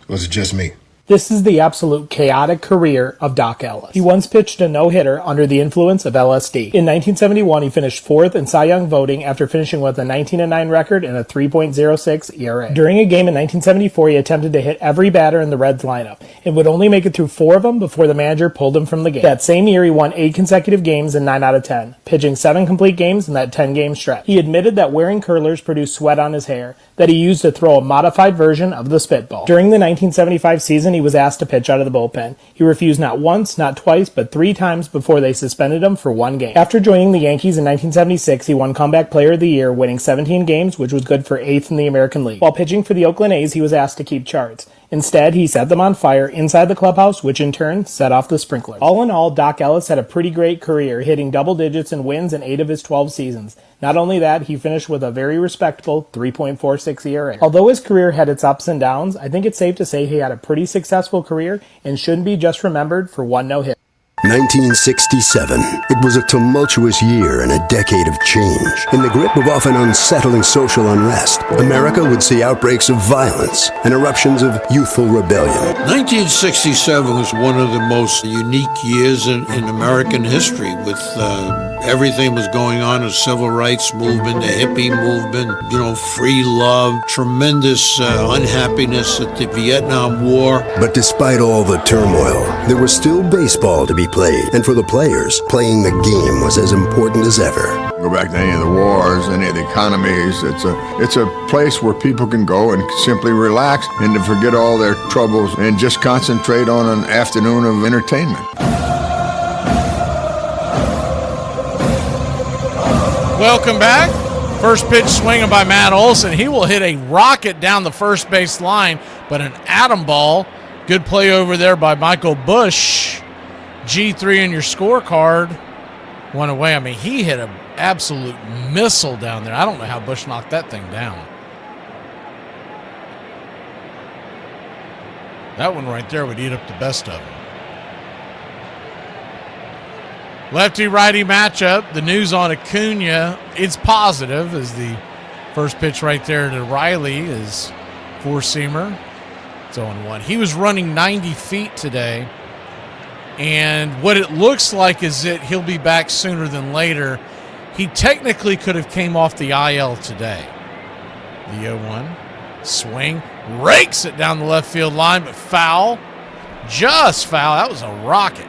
Or is it just me? This is the absolute chaotic career of Doc Ellis. He once pitched a no-hitter under the influence of LSD. In 1971, he finished 4th in Cy Young voting after finishing with a 19-9 record and a 3.06 ERA. During a game in 1974, he attempted to hit every batter in the Reds lineup and would only make it through 4 of them before the manager pulled him from the game. That same year, he won 8 consecutive games in 9 out of 10, pitching 7 complete games in that 10-game stretch. He admitted that wearing curlers produced sweat on his hair that he used to throw a modified version of the spitball. During the 1975 season, he was asked to pitch out of the bullpen. He refused not once, not twice, but 3 times before they suspended him for 1 game. After joining the Yankees in 1976, he won Comeback Player of the Year, winning 17 games, which was good for 8th in the American League. While pitching for the Oakland A's, he was asked to keep charts. Instead, he set them on fire inside the clubhouse, which in turn set off the sprinklers. All in all, Doc Ellis had a pretty great career, hitting double digits in wins in 8 of his 12 seasons. Not only that, he finished with a very respectable 3.46 ERA. Although his career had its ups and downs, I think it's safe to say he had a pretty successful career and shouldn't be just remembered for 1 no-hit. 1967. It was a tumultuous year and a decade of change. In the grip of often unsettling social unrest, America would see outbreaks of violence and eruptions of youthful rebellion. 1967 was one of the most unique years in American history, with everything was going on, a civil rights movement, a hippie movement, free love, tremendous unhappiness at the Vietnam War. But despite all the turmoil, there was still baseball to be played, and for the players, playing the game was as important as ever. Go back to any of the wars, any of the economies. It's a place where people can go and simply relax and to forget all their troubles and just concentrate on an afternoon of entertainment. Welcome back. First pitch swinging by Matt Olson. He will hit a rocket down the first base line, but an atom ball. Good play over there by Michael Bush. G3 in your scorecard. 1 away. I mean, he hit an absolute missile down there. I don't know how Bush knocked that thing down. That one right there would eat up the best of them. Lefty-righty matchup. The news on Acuna, it's positive, as the first pitch right there to Riley is 4-seamer. It's 0-1. He was running 90 feet today, and what it looks like is that he'll be back sooner than later. He technically could have came off the IL today. The 0-1. Swing. Rakes it down the left field line, but foul. Just foul. That was a rocket.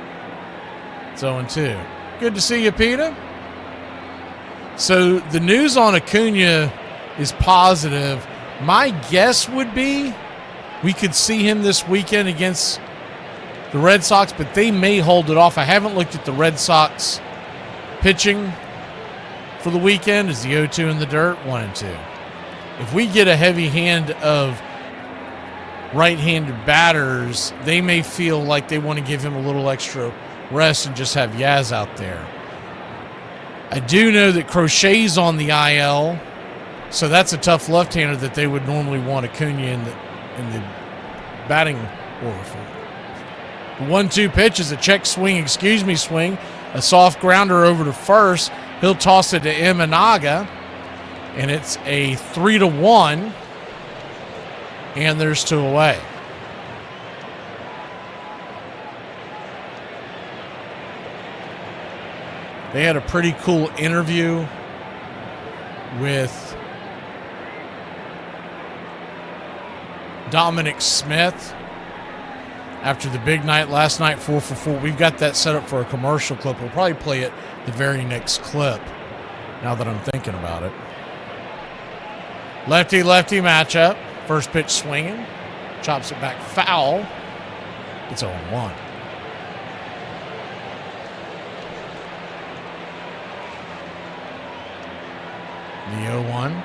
It's 0-2. Good to see you, Peter. So the news on Acuna is positive. My guess would be we could see him this weekend against the Red Sox, but they may hold it off. I haven't looked at the Red Sox pitching for the weekend. Is the 0-2 in the dirt? 1-2. If we get a heavy hand of right-handed batters, they may feel like they want to give him a little extra rest and just have Yaz out there. I do know that Crochet's on the IL, so that's a tough left-hander that they would normally want Acuna in the batting order for. The 1-2 pitch is a check swing, swing. A soft grounder over to first. He'll toss it to Imanaga, and it's a 3-1, and there's 2 away. They had a pretty cool interview with Dominic Smith after the big night last night, 4 for 4. We've got that set up for a commercial clip. We'll probably play it the very next clip, now that I'm thinking about it. Lefty-lefty matchup. First pitch swinging. Chops it back foul. It's 0-1. The 0-1.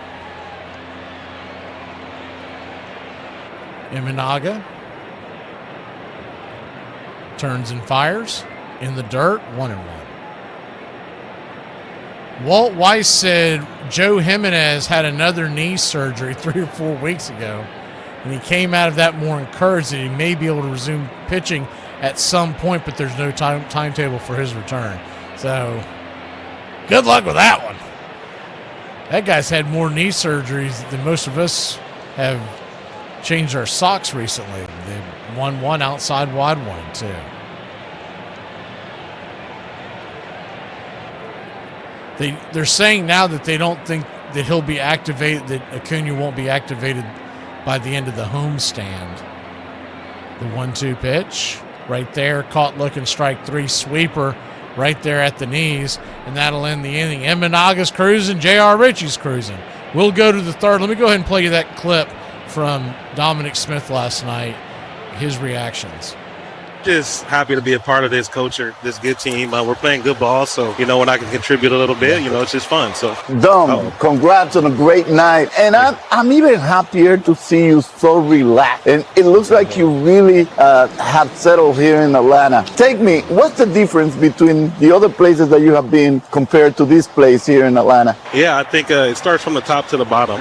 Imanaga turns and fires in the dirt. 1-1. Walt Weiss said Joe Jimenez had another knee surgery 3 or 4 weeks ago, and he came out of that more encouraged that he may be able to resume pitching at some point, but there's no timetable for his return. So good luck with that one. That guy's had more knee surgeries than most of us have changed our socks recently. The 1-1 outside wide one, too. They're saying now that they don't think that he'll be activated, that Acuna won't be activated by the end of the homestand. The 1-2 pitch right there, caught looking, strike three, sweeper right there at the knees, and that'll end the inning. Emanaga's cruising, J.R. Ritchie's cruising. We'll go to the third. Let me go ahead and play you that clip from Dominic Smith last night, his reactions. Just happy to be a part of this culture, this good team. We're playing good ball, so, when I can contribute a little bit, it's just fun. So, Dom, congrats on a great night. And I'm even happier to see you so relaxed. And it looks like you really have settled here in Atlanta. Take me, what's the difference between the other places that you have been compared to this place here in Atlanta? Yeah, I think it starts from the top to the bottom.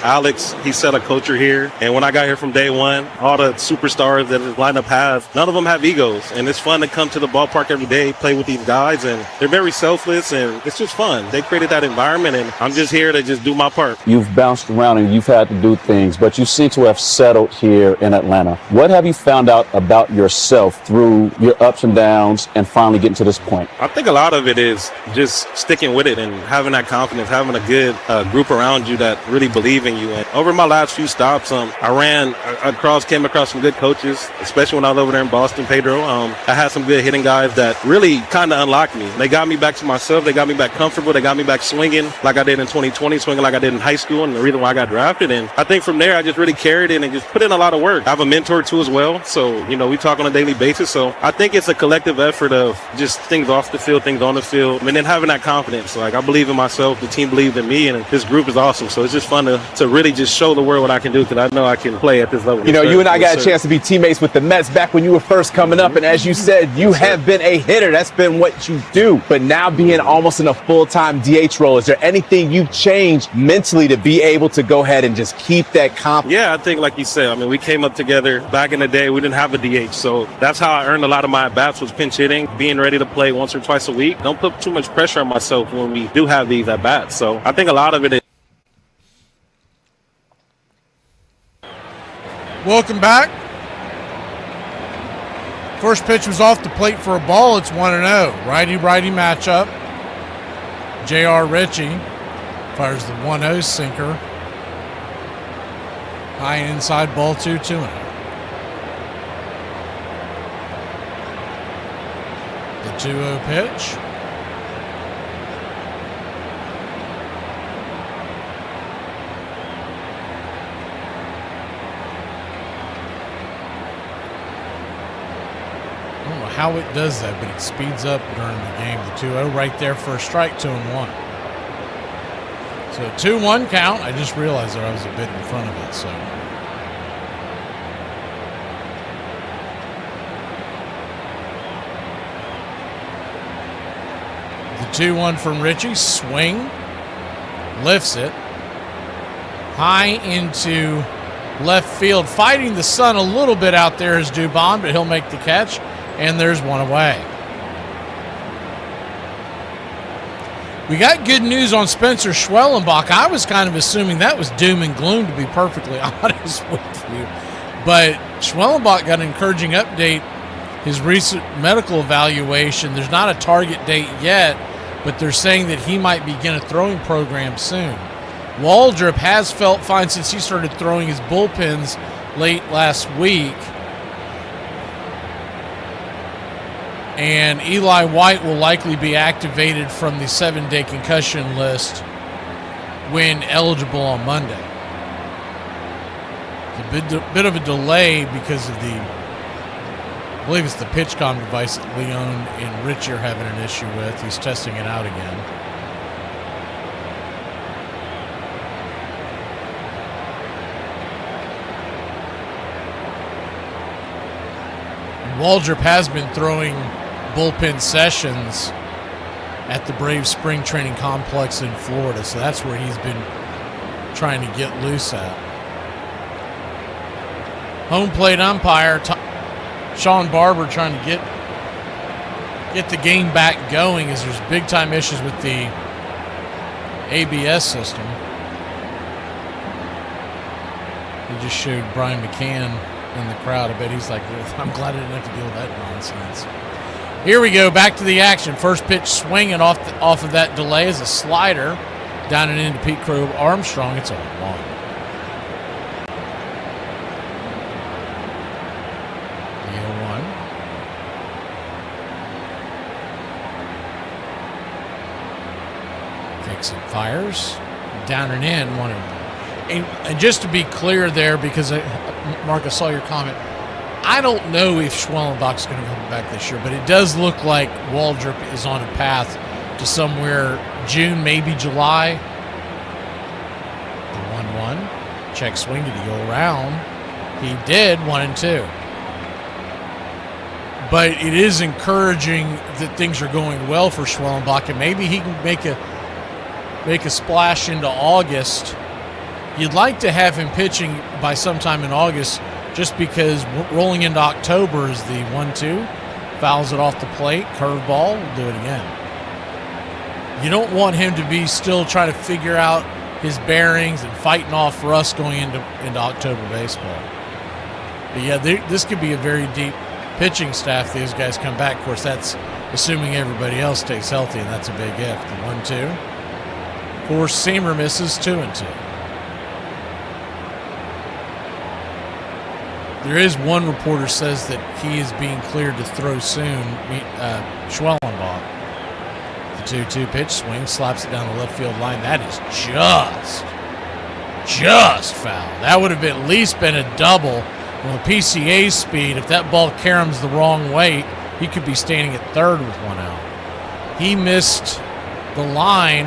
Alex, he set a culture here. And when I got here from day one, all the superstars that his lineup has, none of them have egos, and it's fun to come to the ballpark every day, play with these guys, and they're very selfless, and it's just fun. They created that environment, and I'm just here to just do my part. You've bounced around and you've had to do things, but you seem to have settled here in Atlanta. What have you found out about yourself through your ups and downs and finally getting to this point? I think a lot of it is just sticking with it and having that confidence, having a good group around you that really believe in you. And over my last few stops, came across some good coaches, especially when I was over there in Boston, Pedro. I had some good hitting guys that really kind of unlocked me. They got me back to myself. They got me back comfortable. They got me back swinging like I did in 2020, swinging like I did in high school, and the reason why I got drafted. And I think from there, I just really carried it and just put in a lot of work. I have a mentor too as well, so we talk on a daily basis. So I think it's a collective effort of just things off the field, things on the field, and then having that confidence. Like, I believe in myself, the team believed in me, and this group is awesome. So it's just fun to really just show the world what I can do, because I know I can play at this level. You and I got a chance to be teammates with the Mets back when you were first coming up, and as you said, you have been a hitter. That's been what you do. But now being almost in a full-time DH role, is there anything you've changed mentally to be able to go ahead and just keep that confidence? Yeah, I think like you said, we came up together back in the day. We didn't have a DH, so that's how I earned a lot of my at-bats, was pinch hitting, being ready to play once or twice a week. Don't put too much pressure on myself when we do have these at-bats. So I think a lot of it is. Welcome back. First pitch was off the plate for a ball. It's 1-0. Righty-righty matchup. J.R. Ritchie fires the 1-0 sinker. High inside, ball 2-0. The 2-0 pitch. How it does that, but it speeds up during the game. The 2-0 right there for a strike, 2-1. So 2-1 count. I just realized that I was a bit in front of it. So the 2-1 from Ritchie, swing, lifts it high into left field, fighting the sun a little bit out there is Dubon, but he'll make the catch. And there's one away. We got good news on Spencer Schwellenbach. I was kind of assuming that was doom and gloom, to be perfectly honest with you. But Schwellenbach got an encouraging update. His recent medical evaluation, there's not a target date yet, but they're saying that he might begin a throwing program soon. Waldrop has felt fine since he started throwing his bullpens late last week. And Eli White will likely be activated from the 7-day concussion list when eligible on Monday. It's a bit of a delay because of I believe it's the PitchCom device that Leon and Ritchie are having an issue with. He's testing it out again. And Waldrop has been throwing bullpen sessions at the Braves Spring Training Complex in Florida, so that's where he's been trying to get loose at. Home plate umpire Sean Barber trying to get the game back going, as there's big time issues with the ABS system. He just showed Brian McCann in the crowd. I bet he's like, I'm glad I didn't have to deal with that nonsense. Here we go, back to the action. First pitch swinging off of that delay is a slider down and into Pete Crow Armstrong. It's 0-1. The 0-1. Takes and fires. Down and in. And just to be clear there, because Mark, I saw your comment, I don't know if Schwellenbach's going to come back this year, but it does look like Waldrop is on a path to somewhere June, maybe July. The 1-1. Check swing. Did he go around? He did. 1-2. But it is encouraging that things are going well for Schwellenbach, and maybe he can make a splash into August. You'd like to have him pitching by sometime in August, just because rolling into October is the 1-2. Fouls it off the plate. Curveball. We'll do it again. You don't want him to be still trying to figure out his bearings and fighting off rust going into October baseball. But yeah, this could be a very deep pitching staff. These guys come back. Of course, that's assuming everybody else stays healthy, and that's a big if. The 1-2. Four-seamer misses. 2-2. There is one reporter says that he is being cleared to throw soon. Schwellenbach. The 2-2 pitch swing, slaps it down the left field line. That is just foul. That would have at least been a double. Well, the PCA speed, if that ball caroms the wrong way, he could be standing at third with one out. He missed the line,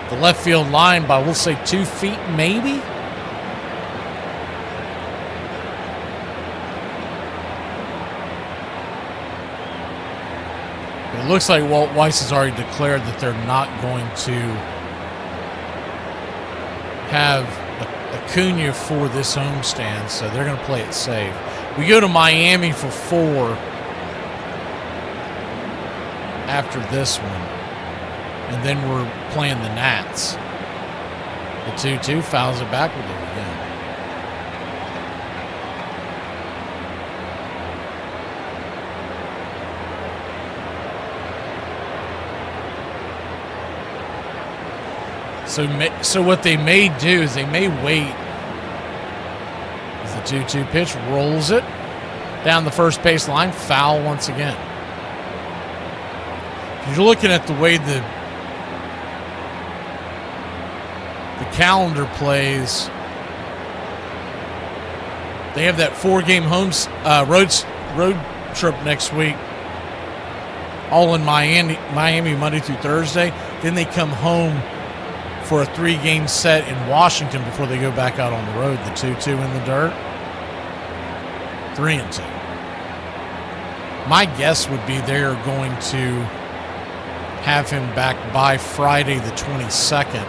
the left field line, by, we'll say, 2 feet maybe. It looks like Walt Weiss has already declared that they're not going to have Acuna for this homestand, so they're going to play it safe. We go to Miami for 4 after this one, and then we're playing the Nats. The 2-2 fouls it back with it again. So what they may do is they may wait as the 2-2 pitch rolls it down the first base line, foul once again. If you're looking at the way the calendar plays, they have that 4-game road trip next week, all in Miami Monday through Thursday. Then they come home for a 3-game set in Washington before they go back out on the road. The 2-2 in the dirt. 3-2. My guess would be they're going to have him back by Friday the 22nd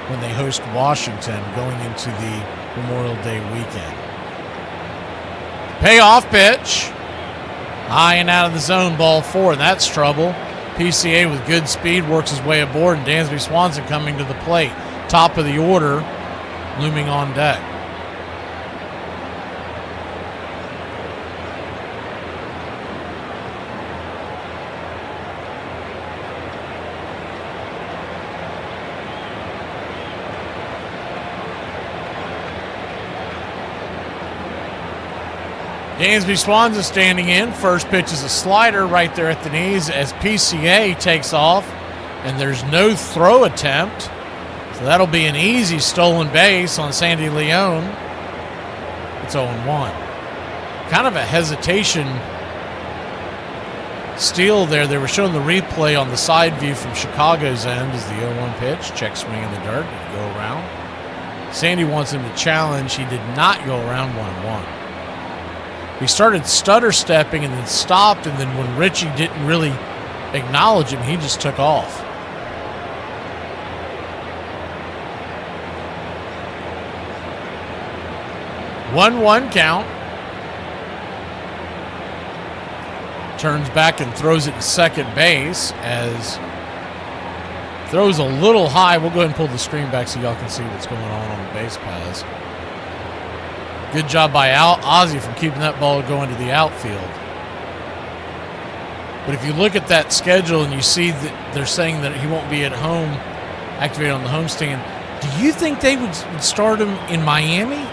when they host Washington going into the Memorial Day weekend. Payoff pitch. High and out of the zone, ball 4, and that's trouble. PCA with good speed works his way aboard, and Dansby Swanson coming to the plate. Top of the order, looming on deck. Dansby Swanson standing in. First pitch is a slider right there at the knees as PCA takes off, and there's no throw attempt. So that'll be an easy stolen base on Sandy Leon. It's 0-1. Kind of a hesitation steal there. They were showing the replay on the side view from Chicago's end as the 0-1 pitch. Check swing in the dirt. Did he go around? Sandy wants him to challenge. He did not go around. 1-1. He started stutter stepping and then stopped, and then when Richie didn't really acknowledge him, he just took off. One count. Turns back and throws it to second base as throws a little high. We'll go ahead and pull the screen back so y'all can see what's going on the base paths. Good job by Ozzie from keeping that ball going to the outfield. But if you look at that schedule and you see that they're saying that he won't be at home, activated on the homestand, do you think they would start him in Miami?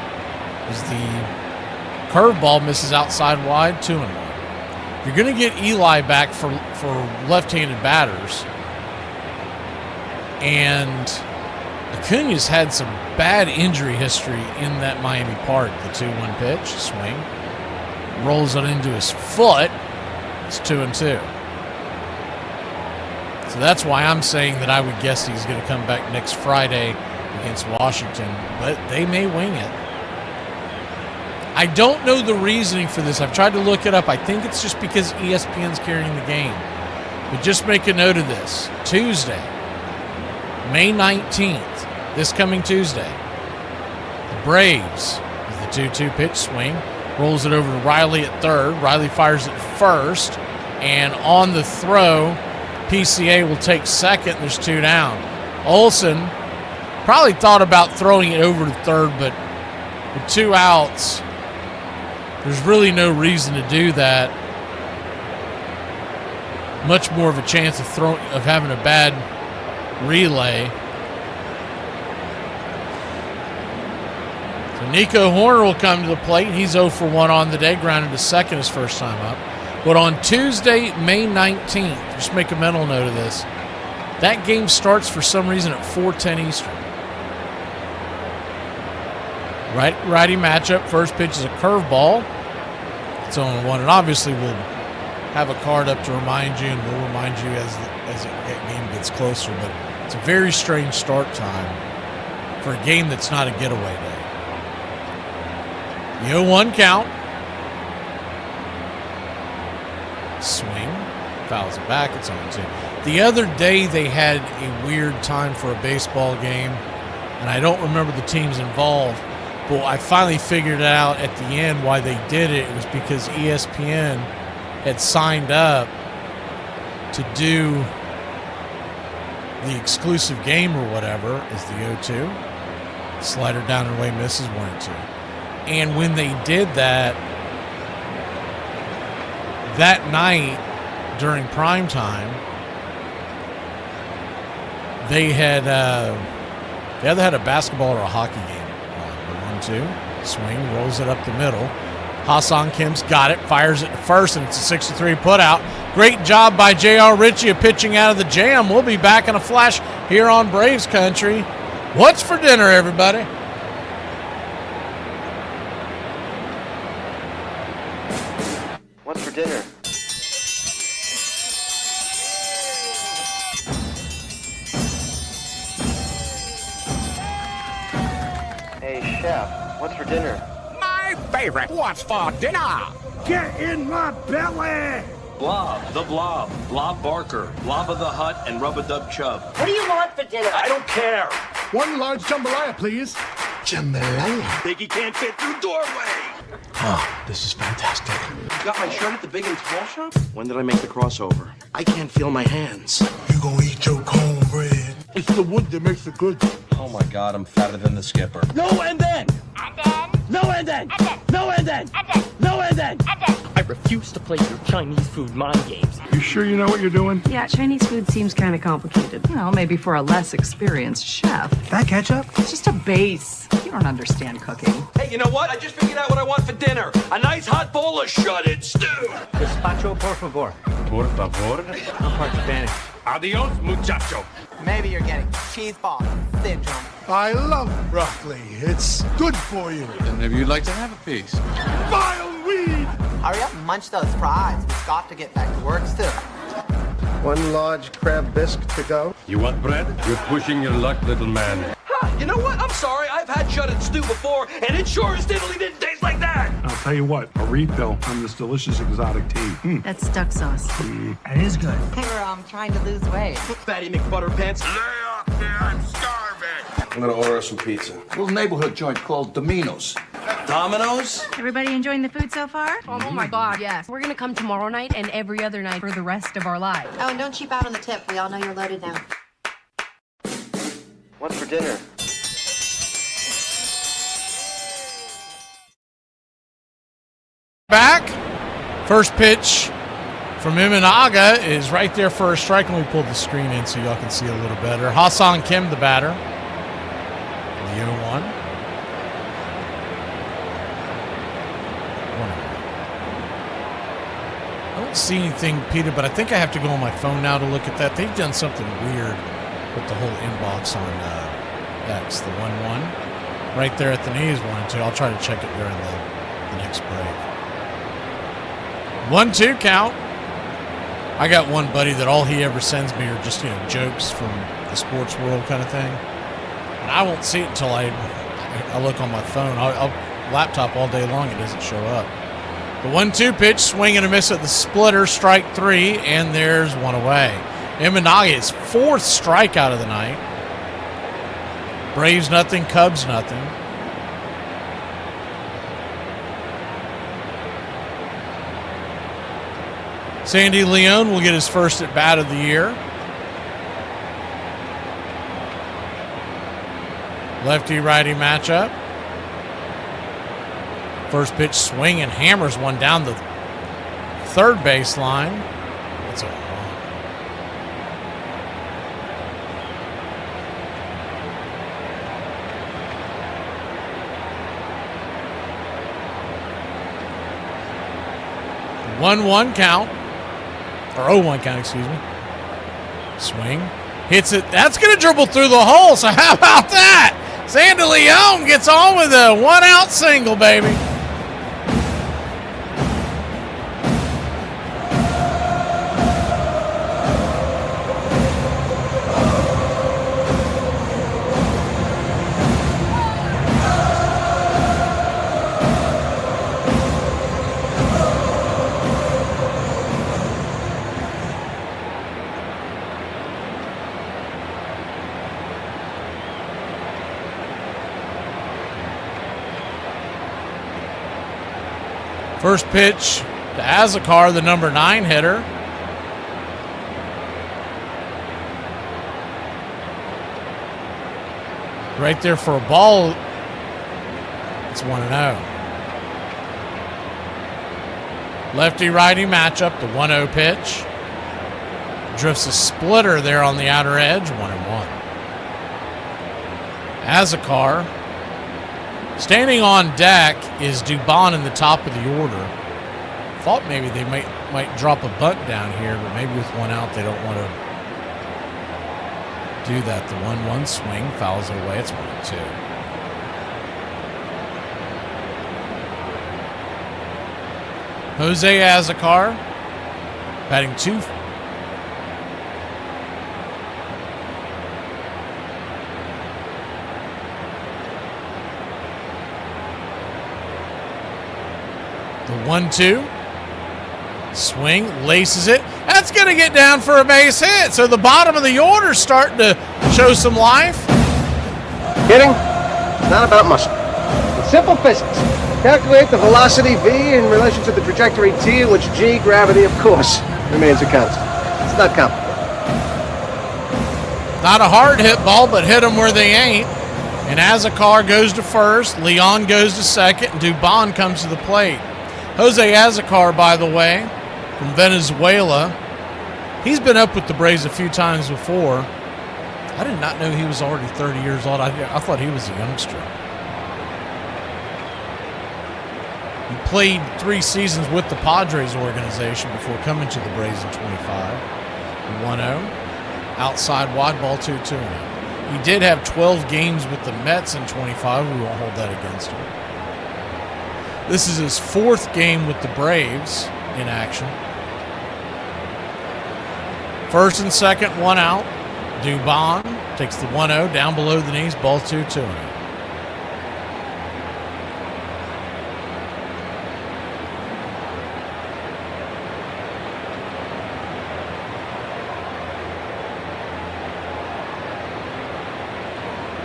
As the curveball misses outside wide, 2-1. You're going to get Eli back for left-handed batters. And Acuna's had some bad injury history in that Miami park. The 2-1 pitch, swing. Rolls it into his foot. It's 2-2. So that's why I'm saying that I would guess he's going to come back next Friday against Washington. But they may wing it. I don't know the reasoning for this. I've tried to look it up. I think it's just because ESPN's carrying the game. But just make a note of this. Tuesday, May 19th, this coming Tuesday, the Braves, with the 2-2 pitch swing, rolls it over to Riley at third. Riley fires it first. And on the throw, PCA will take second. There's 2 down. Olsen probably thought about throwing it over to third, but with 2 outs, there's really no reason to do that. Much more of a chance of having a bad relay. So Nico Horner will come to the plate. He's 0 for 1 on the day, grounded to second his first time up. But on Tuesday, May 19th, just make a mental note of this, that game starts for some reason at 4:10 Eastern. Righty matchup. First pitch is a curveball. It's 0-1, and obviously we'll have a card up to remind you, and we'll remind you as that game gets closer. But it's a very strange start time for a game that's not a getaway day. The 0-1 count. Swing. Fouls it back. It's 0-2. The other day they had a weird time for a baseball game, and I don't remember the teams involved. But I finally figured out at the end why they did it. It was because ESPN had signed up to do the exclusive game or whatever is the 0-2. Slider down and away misses 1-2. And when they did that night during prime time, they had either had a basketball or a hockey game. 1-2, swing, rolls it up the middle. Hassan Kim's got it, fires it to first, and it's a 6-3 putout. Great job by J.R. Ritchie of pitching out of the jam. We'll be back in a flash here on Braves Country. What's for dinner, everybody? What's for dinner? Hey, Chef, what's for dinner? My favorite. What's for dinner? Get in my belly! Blob, the Blob, Blob Barker, Blob of the Hut, and Rub-a-Dub Chub. What do you want for dinner? I don't care. One large jambalaya, please. Jambalaya? Biggie can't fit through doorway. Oh, this is fantastic. You got my shirt at the Big and Tall shop? When did I make the crossover? I can't feel my hands. You gonna eat your cornbread? It's the wood that makes it good. Oh my God, I'm fatter than the skipper. No and then! And then? No and then! No and then! No and then! I refuse to play your Chinese food mind games. You sure you know what you're doing? Yeah, Chinese food seems kind of complicated. Well, maybe for a less experienced chef. That ketchup? It's just a base. You don't understand cooking. Hey, you know what? I just figured out what I want for dinner. A nice hot bowl of shredded stew. Gazpacho, por favor. Por favor? I'm part Spanish. Adios, muchacho. Maybe you're getting cheese ball syndrome. I love broccoli. It's good for you. And maybe you'd like to have a piece. Vile weed! Hurry up and munch those fries. We've got to get back to work soon. One large crab bisque to go. You want bread? You're pushing your luck, little man. Huh, you know what? I'm sorry. I've had shredded stew before, and it sure as diddly didn't taste like that. I'll tell you what, a refill on this delicious exotic tea. That's duck sauce. That is good. We're trying to lose weight. Fatty McButterpants. Lay off there, I'm starving. I'm gonna order some pizza. A little neighborhood joint called Domino's. Domino's? Everybody enjoying the food so far? Oh my God, yes. We're gonna come tomorrow night and every other night for the rest of our lives. Oh, and don't cheap out on the tip. We all know you're loaded now. What's for dinner? back. First pitch from Imanaga is right there for a strike. Let me pull the screen in so y'all can see a little better. Hassan Kim, the batter. The 0-1. I don't see anything, Peter, but I think I have to go on my phone now to look at that. They've done something weird with the whole inbox on X, the 1-1. Right there at the knees, 1-2. I'll try to check it during the next break. 1-2 count. I got one buddy that all he ever sends me are just, jokes from the sports world kind of thing. And I won't see it until I look on my phone. I'll laptop all day long. It doesn't show up. The 1-2 pitch, swing and a miss at the splitter, strike 3, and there's one away. Imanaga's 4th strikeout of the night. Braves nothing, Cubs nothing. Sandy Leon will get his first at bat of the year. Lefty-righty matchup. First pitch, swing and hammers one down the third baseline. That's a one count. Or 0-1 count, excuse me. Swing. Hits it. That's going to dribble through the hole. So how about that? Sandy Leon gets on with a 1-out single, baby. First pitch to Azakar, the number 9 hitter. Right there for a ball. It's 1-0. Lefty-righty matchup, the 1-0 pitch. Drifts a splitter there on the outer edge, 1-1. Azakar. Standing on deck is Dubon in the top of the order. Thought maybe they might drop a bunt down here, but maybe with 1 out they don't want to do that. The 1-1 swing fouls it away. It's 1-2. Jose Azakar batting 2. The 1-2. Swing, laces it. That's going to get down for a base hit. So the bottom of the order's starting to show some life. Hitting, it's not about muscle. It's simple physics. Calculate the velocity V in relation to the trajectory T, in which G, gravity, of course, remains a constant. It's not complicated. Not a hard hit ball, but hit them where they ain't. And Azakar goes to first, Leon goes to second, and Dubon comes to the plate. Jose Azakar, by the way, from Venezuela. He's been up with the Braves a few times before. I did not know he was already 30 years old. I thought he was a youngster. He played 3 seasons with the Padres organization before coming to the Braves in 25. 1-0. Outside wide ball 2-2. He did have 12 games with the Mets in 25. We won't hold that against him. This is his 4th game with the Braves in action. First and second, 1 out. Dubon takes the 1-0 down below the knees, ball 2-2.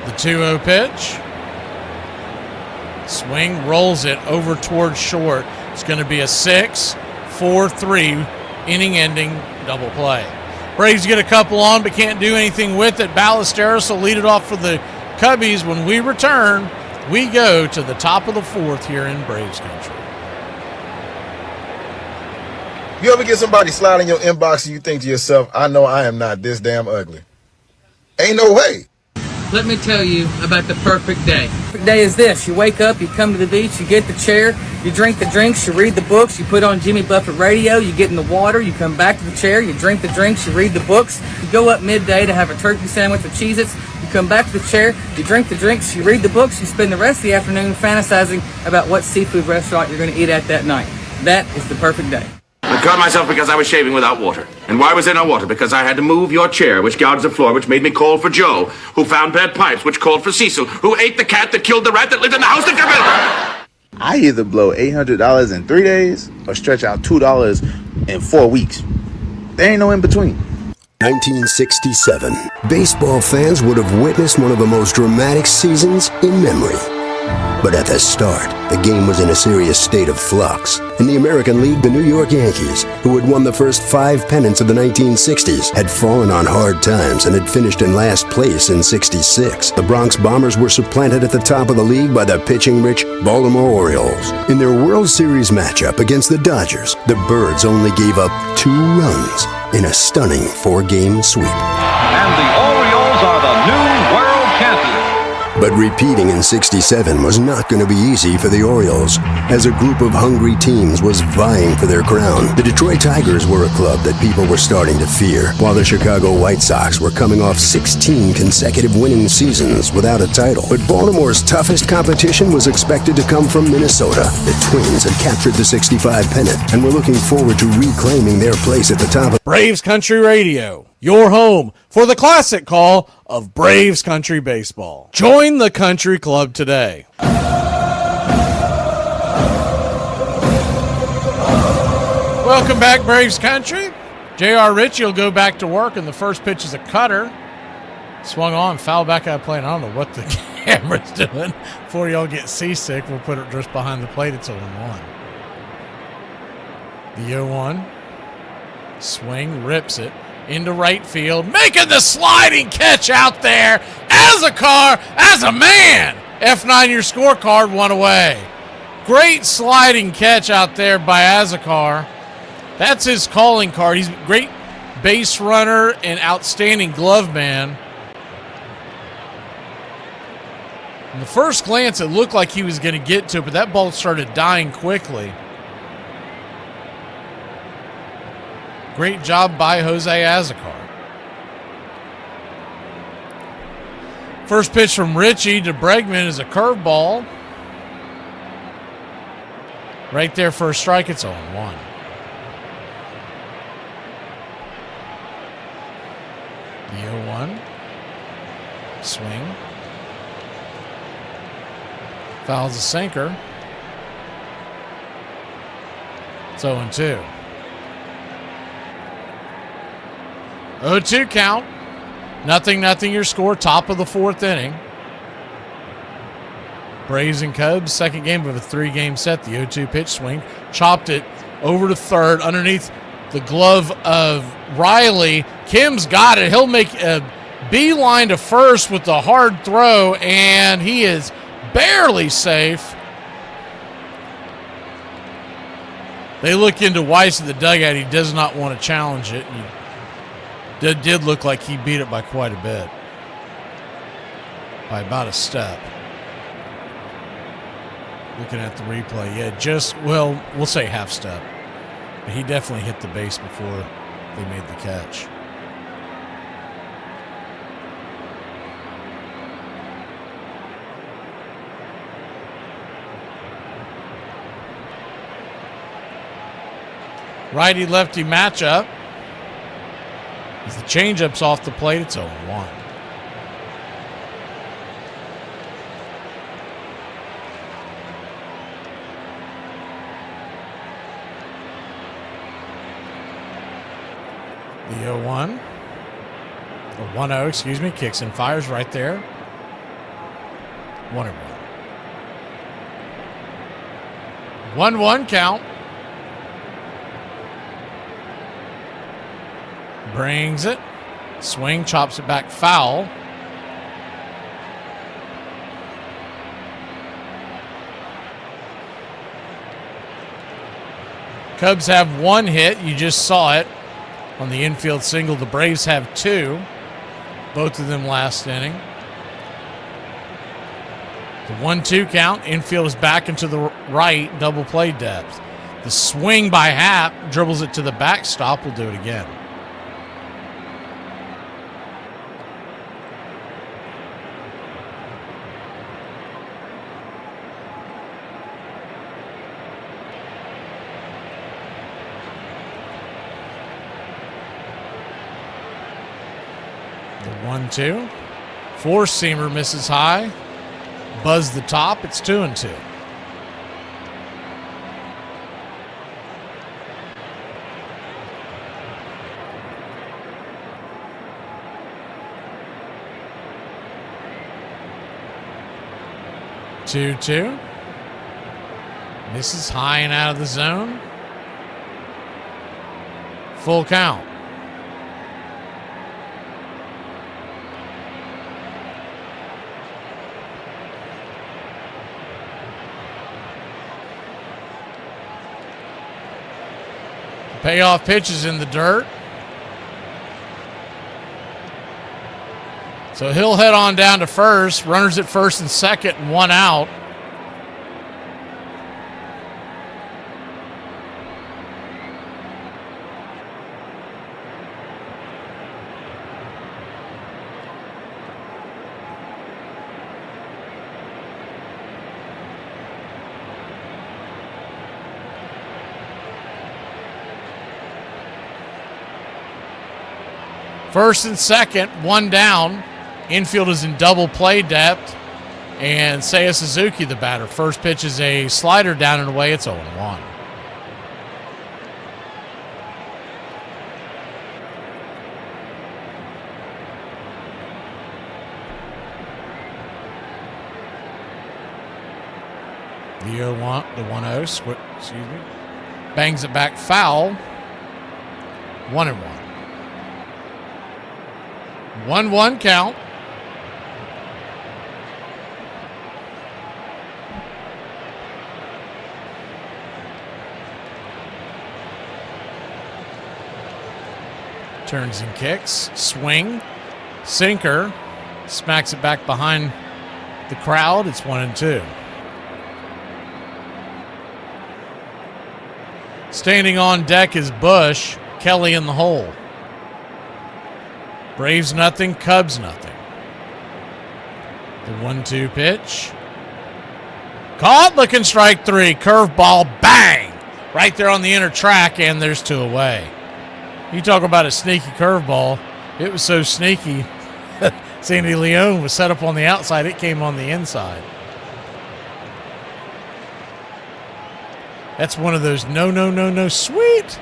The 2-0 pitch. Swing, rolls it over towards short. It's going to be a 6-4-3 inning-ending double play. Braves get a couple on, but can't do anything with it. Ballesteros will lead it off for the Cubbies. When we return, we go to the top of the 4th here in Braves country. You ever get somebody slide in your inbox and you think to yourself, I know I am not this damn ugly? Ain't no way. Let me tell you about the perfect day. The perfect day is this. You wake up, you come to the beach, you get the chair, you drink the drinks, you read the books, you put on Jimmy Buffett radio, you get in the water, you come back to the chair, you drink the drinks, you read the books, you go up midday to have a turkey sandwich with Cheez-Its, you come back to the chair, you drink the drinks, you read the books, you spend the rest of the afternoon fantasizing about what seafood restaurant you're going to eat at that night. That is the perfect day. I cut myself because I was shaving without water. And why was there no water? Because I had to move your chair, which guards the floor, which made me call for Joe, who found bad pipes, which called for Cecil, who ate the cat that killed the rat that lived in the house that I either blow $800 in 3 days or stretch out $2 in 4 weeks. There ain't no in between. 1967. Baseball fans would have witnessed one of the most dramatic seasons in memory. But at the start, the game was in a serious state of flux. In the American League, the New York Yankees, who had won the first 5 pennants of the 1960s, had fallen on hard times and had finished in last place in '66. The Bronx Bombers were supplanted at the top of the league by the pitching-rich Baltimore Orioles. In their World Series matchup against the Dodgers, the Birds only gave up 2 runs in a stunning 4-game sweep. And the Orioles are the new world champions. But repeating in '67 was not going to be easy for the Orioles, as a group of hungry teams was vying for their crown. The Detroit Tigers were a club that people were starting to fear, while the Chicago White Sox were coming off 16 consecutive winning seasons without a title. But Baltimore's toughest competition was expected to come from Minnesota. The Twins had captured the '65 pennant and were looking forward to reclaiming their place at the top of Braves Country Radio, your home for the classic call of Braves Country Baseball. Join the country club today. Welcome back, Braves Country. J.R. Ritchie will go back to work, and the first pitch is a cutter. Swung on, foul back out of play, and I don't know what the camera's doing. Before y'all get seasick, we'll put it just behind the plate. It's 0-1. The 0-1. Swing, rips it into right field, making the sliding catch out there as a car, as a man. F9 your scorecard, 1 away. Great sliding catch out there by Azakar. That's his calling card. He's a great base runner and outstanding glove man. In the first glance, it looked like he was going to get to it, but that ball started dying quickly. Great job by Jose Azakar. First pitch from Ritchie to Bregman is a curveball. Right there for a strike, it's 0-1. The 0-1. Swing. Fouls a sinker. It's 0-2. 0-2 count. 0-0 your score. Top of the 4th inning. Braves and Cubs, second game of a 3-game set. The 0-2 pitch swing. Chopped it over to third underneath the glove of Riley. Kim's got it. He'll make a beeline to first with the hard throw, and he is barely safe. They look into Weiss at the dugout. He does not want to challenge it. It did look like he beat it by quite a bit. By about a step. Looking at the replay. Yeah, we'll say half step. But he definitely hit the base before they made the catch. Righty-lefty matchup. As the changeup's off the plate, it's 0-1. The 0-1. Or 1-0, excuse me. Kicks and fires right there. 1-1. 1-1 count. Brings it. Swing, chops it back foul. Cubs have 1 hit. You just saw it on the infield single. The Braves have 2, both of them last inning. The 1-2 count. Infield is back into the right, double play depth. The swing by Happ, dribbles it to the backstop. We'll do it again. The 1-2. Four-seamer misses high. Buzz the top. It's 2-2. Two. Misses high and out of the zone. Full count. Payoff pitch is in the dirt. So he'll head on down to first. Runners at first and second, and 1 out. First and second, 1 down. Infield is in double play depth. And Seiya Suzuki, the batter. First pitch is a slider down and away. It's 0-1. The 1-0, excuse me. Bangs it back foul. 1-1. 1-1 count. Turns and kicks. Swing. Sinker. Smacks it back behind the crowd. It's 1-2. Standing on deck is Bush. Kelly in the hole. Braves nothing, Cubs nothing. The 1-2 pitch. Caught, looking strike 3. Curveball, bang! Right there on the inner track, and there's 2 away. You talk about a sneaky curveball. It was so sneaky. Sandy Leone was set up on the outside. It came on the inside. That's one of those no, sweet.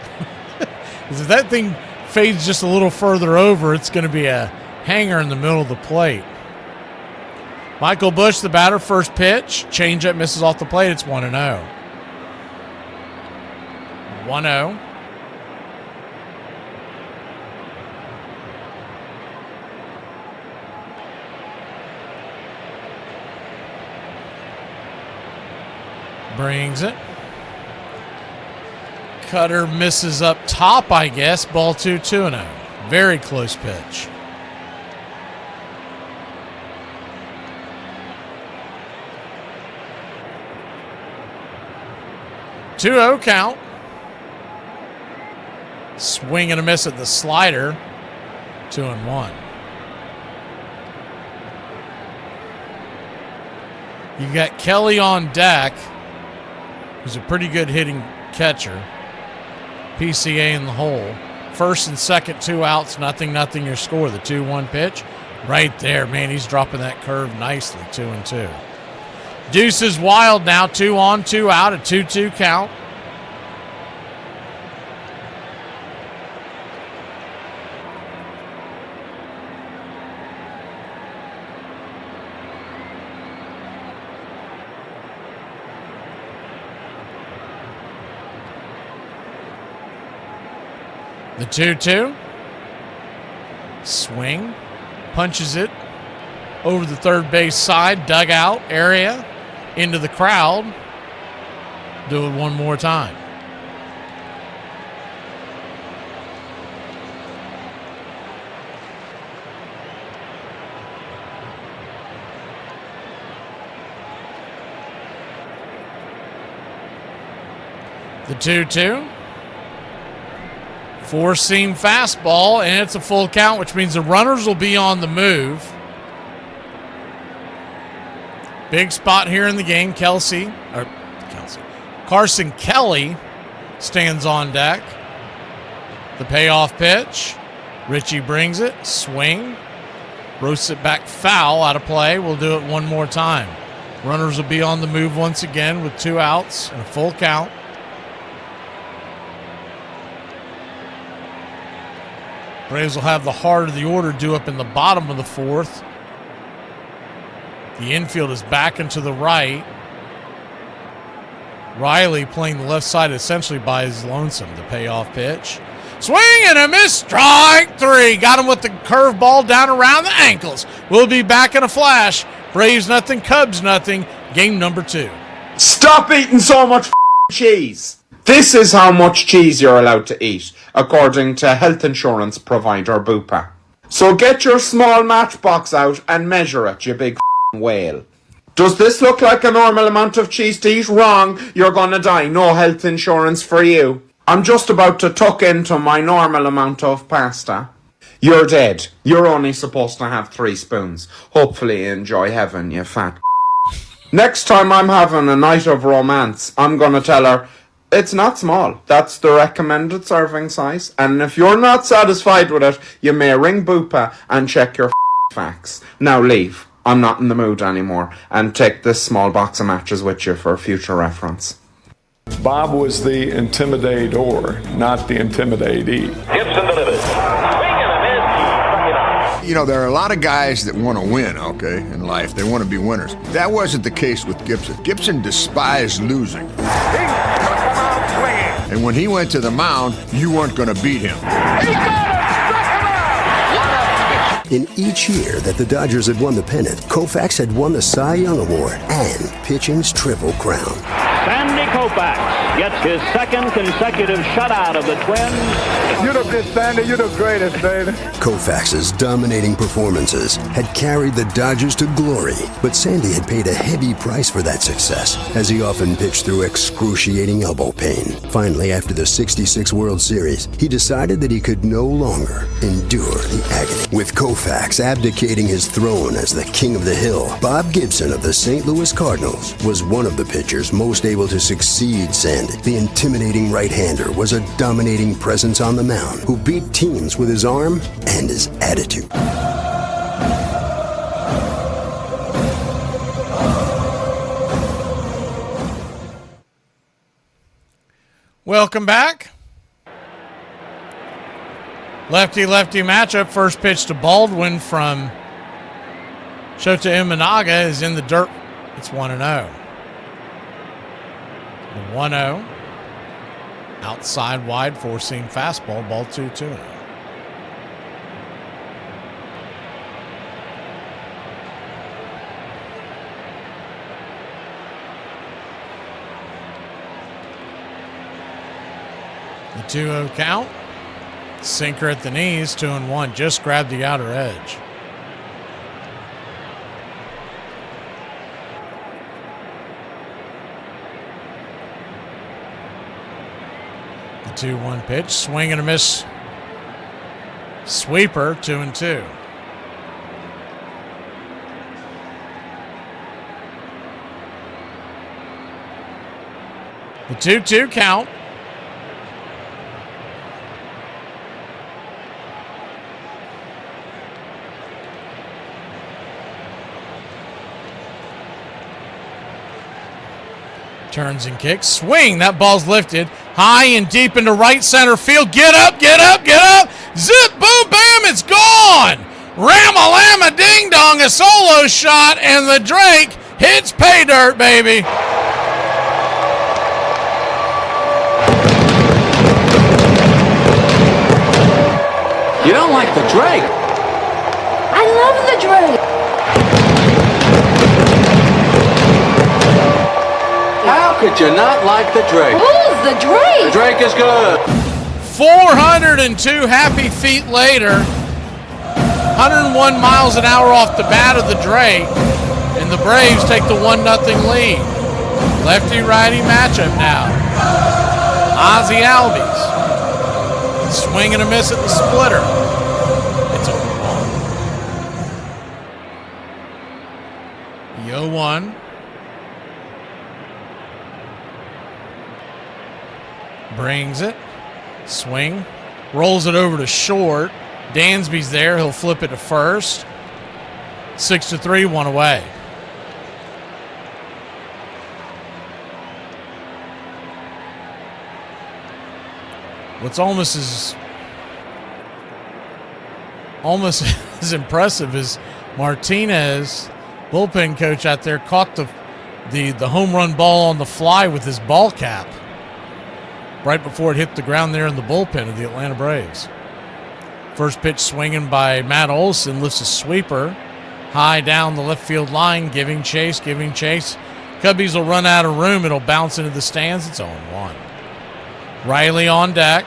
If that thing fades just a little further over, it's going to be a hanger in the middle of the plate. Michael Bush, the batter, first pitch. Changeup misses off the plate. It's 1-0. 1-0. Brings it. Cutter misses up top, I guess. Ball 2-0. Very close pitch. Two-0 count. Swing and a miss at the slider. 2-1. You've got Kelly on deck, who's a pretty good hitting catcher. PCA in the hole. First and second, 2 outs, nothing, your score. The 2-1 pitch right there. Man, he's dropping that curve nicely. 2-2. Deuce is wild now. 2 on, 2 out. A 2-2 count. The 2-2. Swing. Punches it over the third base side, dugout area, into the crowd. Do it one more time. The 2-2. Four-seam fastball, and it's a full count, which means the runners will be on the move. Big spot here in the game. Carson Kelly stands on deck. The payoff pitch. Richie brings it. Swing. Roasts it back foul, out of play. We'll do it one more time. Runners will be on the move once again with 2 outs and a full count. Braves will have the heart of the order due up in the bottom of the 4th. The infield is back and to the right. Riley playing the left side essentially by his lonesome. The payoff pitch. Swing and a miss. Strike 3. Got him with the curveball down around the ankles. We'll be back in a flash. Braves nothing, Cubs nothing. Game number 2. Stop eating so much cheese. This is how much cheese you're allowed to eat, according to health insurance provider Bupa. So get your small matchbox out and measure it, you big whale. Does this look like a normal amount of cheese to eat? Wrong, you're gonna die. No health insurance for you. I'm just about to tuck into my normal amount of pasta. You're dead. You're only supposed to have 3 spoons. Hopefully you enjoy heaven, you fat. Next time I'm having a night of romance, I'm gonna tell her, it's not small. That's the recommended serving size. And if you're not satisfied with it, you may ring Bupa and check your facts. Now leave. I'm not in the mood anymore. And take this small box of matches with you for future reference. Bob was the intimidator, not the intimidatee. Gibson delivers. You know, there are a lot of guys that want to win, okay, in life. They want to be winners. That wasn't the case with Gibson. Gibson despised losing. And when he went to the mound, you weren't going to beat him. In each year that the Dodgers had won the pennant, Koufax had won the Cy Young Award and pitching's Triple Crown. Sandy Koufax gets his 2nd consecutive shutout of the Twins. You're the best, Sandy. You're the greatest, baby. Koufax's dominating performances had carried the Dodgers to glory, but Sandy had paid a heavy price for that success, as he often pitched through excruciating elbow pain. Finally, after the '66 World Series, he decided that he could no longer endure the agony. With Koufax abdicating his throne as the king of the hill, Bob Gibson of the St. Louis Cardinals was one of the pitchers most able to succeed Sandy. The intimidating right-hander was a dominating presence on the mound who beat teams with his arm and his attitude. Welcome back. Lefty-lefty matchup. First pitch to Baldwin from Shota Imanaga is in the dirt. It's 1-0. The 1-0. Outside wide, four-seam fastball, ball 2-2. The 2-0 count. Sinker at the knees, 2-1. Just grabbed the outer edge. The 2-1 pitch. Swing and a miss. Sweeper, 2-2. The 2-2 count. Turns and kicks. Swing. That ball's lifted high and deep into right center field. Get up, get up, get up. Zip, boom, bam, it's gone. Ram-a-lam-a ding-dong, a solo shot, and the Drake hits pay dirt, baby. You don't like the Drake? I love the Drake. How could you not like the Drake? Who's the Drake? The Drake is good. 402 happy feet later, 101 miles an hour off the bat of the Drake, and the Braves take the 1-0 lead. Lefty-righty matchup now. Ozzie Albies. Swing and a miss at the splitter. It's 0-1. The 0-1. Brings it. Swing. Rolls it over to short. Dansby's there. He'll flip it to first. 6-3, one away. What's almost as impressive as Martinez, bullpen coach out there, caught the home run ball on the fly with his ball cap right before it hit the ground there in the bullpen of the Atlanta Braves. First pitch swinging by Matt Olson, lifts a sweeper high down the left field line, giving chase. Cubbies will run out of room. It'll bounce into the stands. It's 0-1. Riley on deck.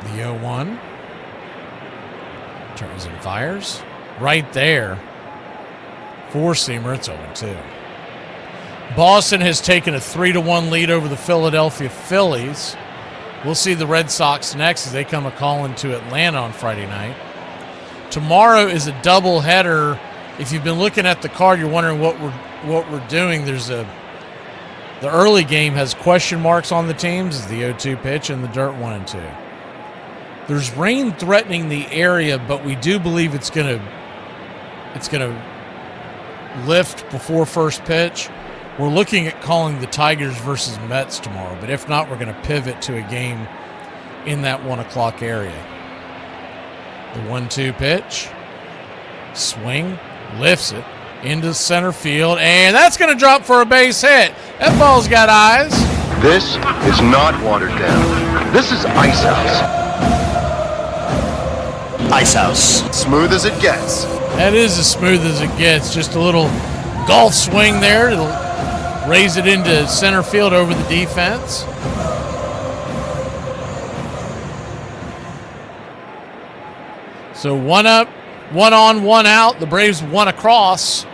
The 0-1. Turns and fires. Right there. Four-seamer. It's 0-2. Boston has taken a 3-1 lead over the Philadelphia Phillies. We'll see the Red Sox next as they come a-calling to Atlanta on Friday night. Tomorrow is a doubleheader. If you've been looking at the card, you're wondering what we're doing. The early game has question marks on the teams. It's the 0-2 pitch and the dirt 1-2. There's rain threatening the area, but we do believe it's gonna lift before first pitch. We're looking at calling the Tigers versus Mets tomorrow, but if not, we're going to pivot to a game in that 1 o'clock area. The 1-2 pitch. Swing. Lifts it into center field, and that's going to drop for a base hit. That ball's got eyes. This is not watered down. This is Ice House. Ice House. Smooth as it gets. That is as smooth as it gets. Just a little golf swing there. It'll raise it into center field over the defense. So 1 up, 1 on, 1 out. The Braves 1 across.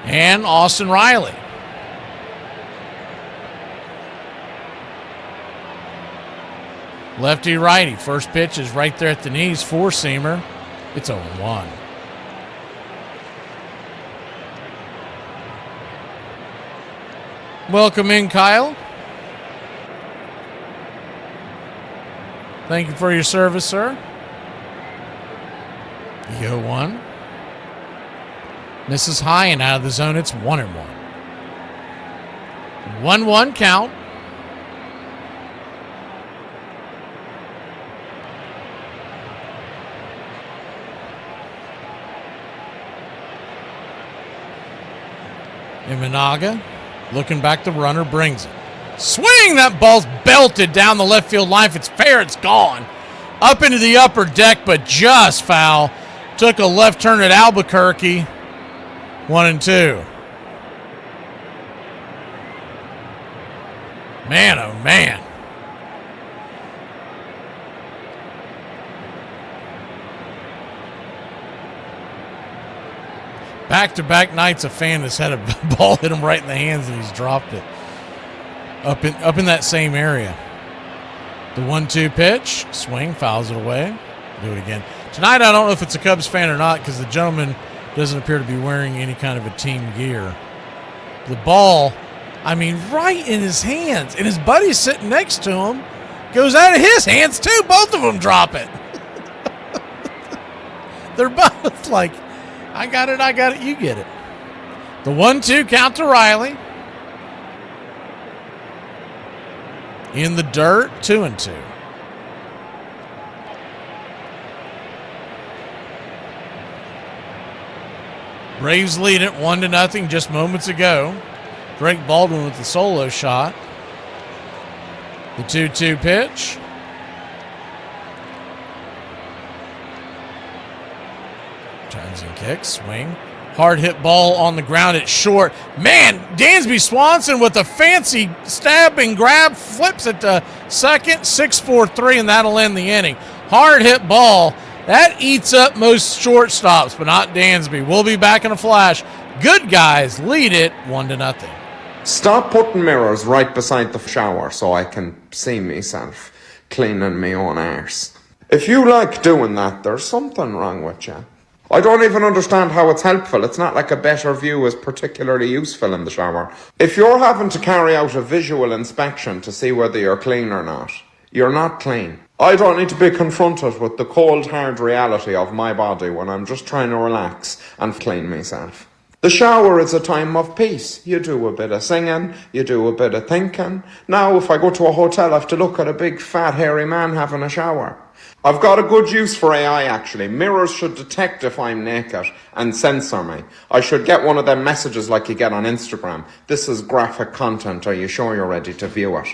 And Austin Riley. Lefty righty. First pitch is right there at the knees. Four-seamer. It's 0-1. Welcome in, Kyle. Thank you for your service, sir. The 0-1. Misses high and out of the zone. It's 1-1. 1-1 count. Imanaga. Looking back, the runner brings it. Swing! That ball's belted down the left field line. If it's fair, it's gone. Up into the upper deck, but just foul. Took a left turn at Albuquerque. 1-2. Man, oh man. Back-to-back nights, a fan has had a ball hit him right in the hands and he's dropped it up in that same area. The 1-2 pitch, swing, fouls it away. Do it again. Tonight, I don't know if it's a Cubs fan or not because the gentleman doesn't appear to be wearing any kind of a team gear. The ball, right in his hands, and his buddy's sitting next to him, goes out of his hands too. Both of them drop it. They're both like, I got it, you get it. The 1-2 count to Riley. In the dirt, 2-2. Braves lead it 1-0 just moments ago. Drake Baldwin with the solo shot. The 2-2 pitch. Turns and kicks, swing. Hard hit ball on the ground. It's short. Man, Dansby Swanson with a fancy stab and grab. Flips it to second. 6-4-3, and that'll end the inning. Hard hit ball. That eats up most shortstops, but not Dansby. We'll be back in a flash. Good guys lead it 1-0. Stop putting mirrors right beside the shower so I can see myself cleaning my own arse. If you like doing that, there's something wrong with you. I don't even understand how it's helpful. It's not like a better view is particularly useful in the shower. If you're having to carry out a visual inspection to see whether you're clean or not, you're not clean. I don't need to be confronted with the cold, hard reality of my body when I'm just trying to relax and clean myself. The shower is a time of peace. You do a bit of singing, you do a bit of thinking. Now, if I go to a hotel, I have to look at a big, fat, hairy man having a shower. I've got a good use for AI, actually. Mirrors should detect if I'm naked and censor me. I should get one of them messages like you get on Instagram. This is graphic content. Are you sure you're ready to view it?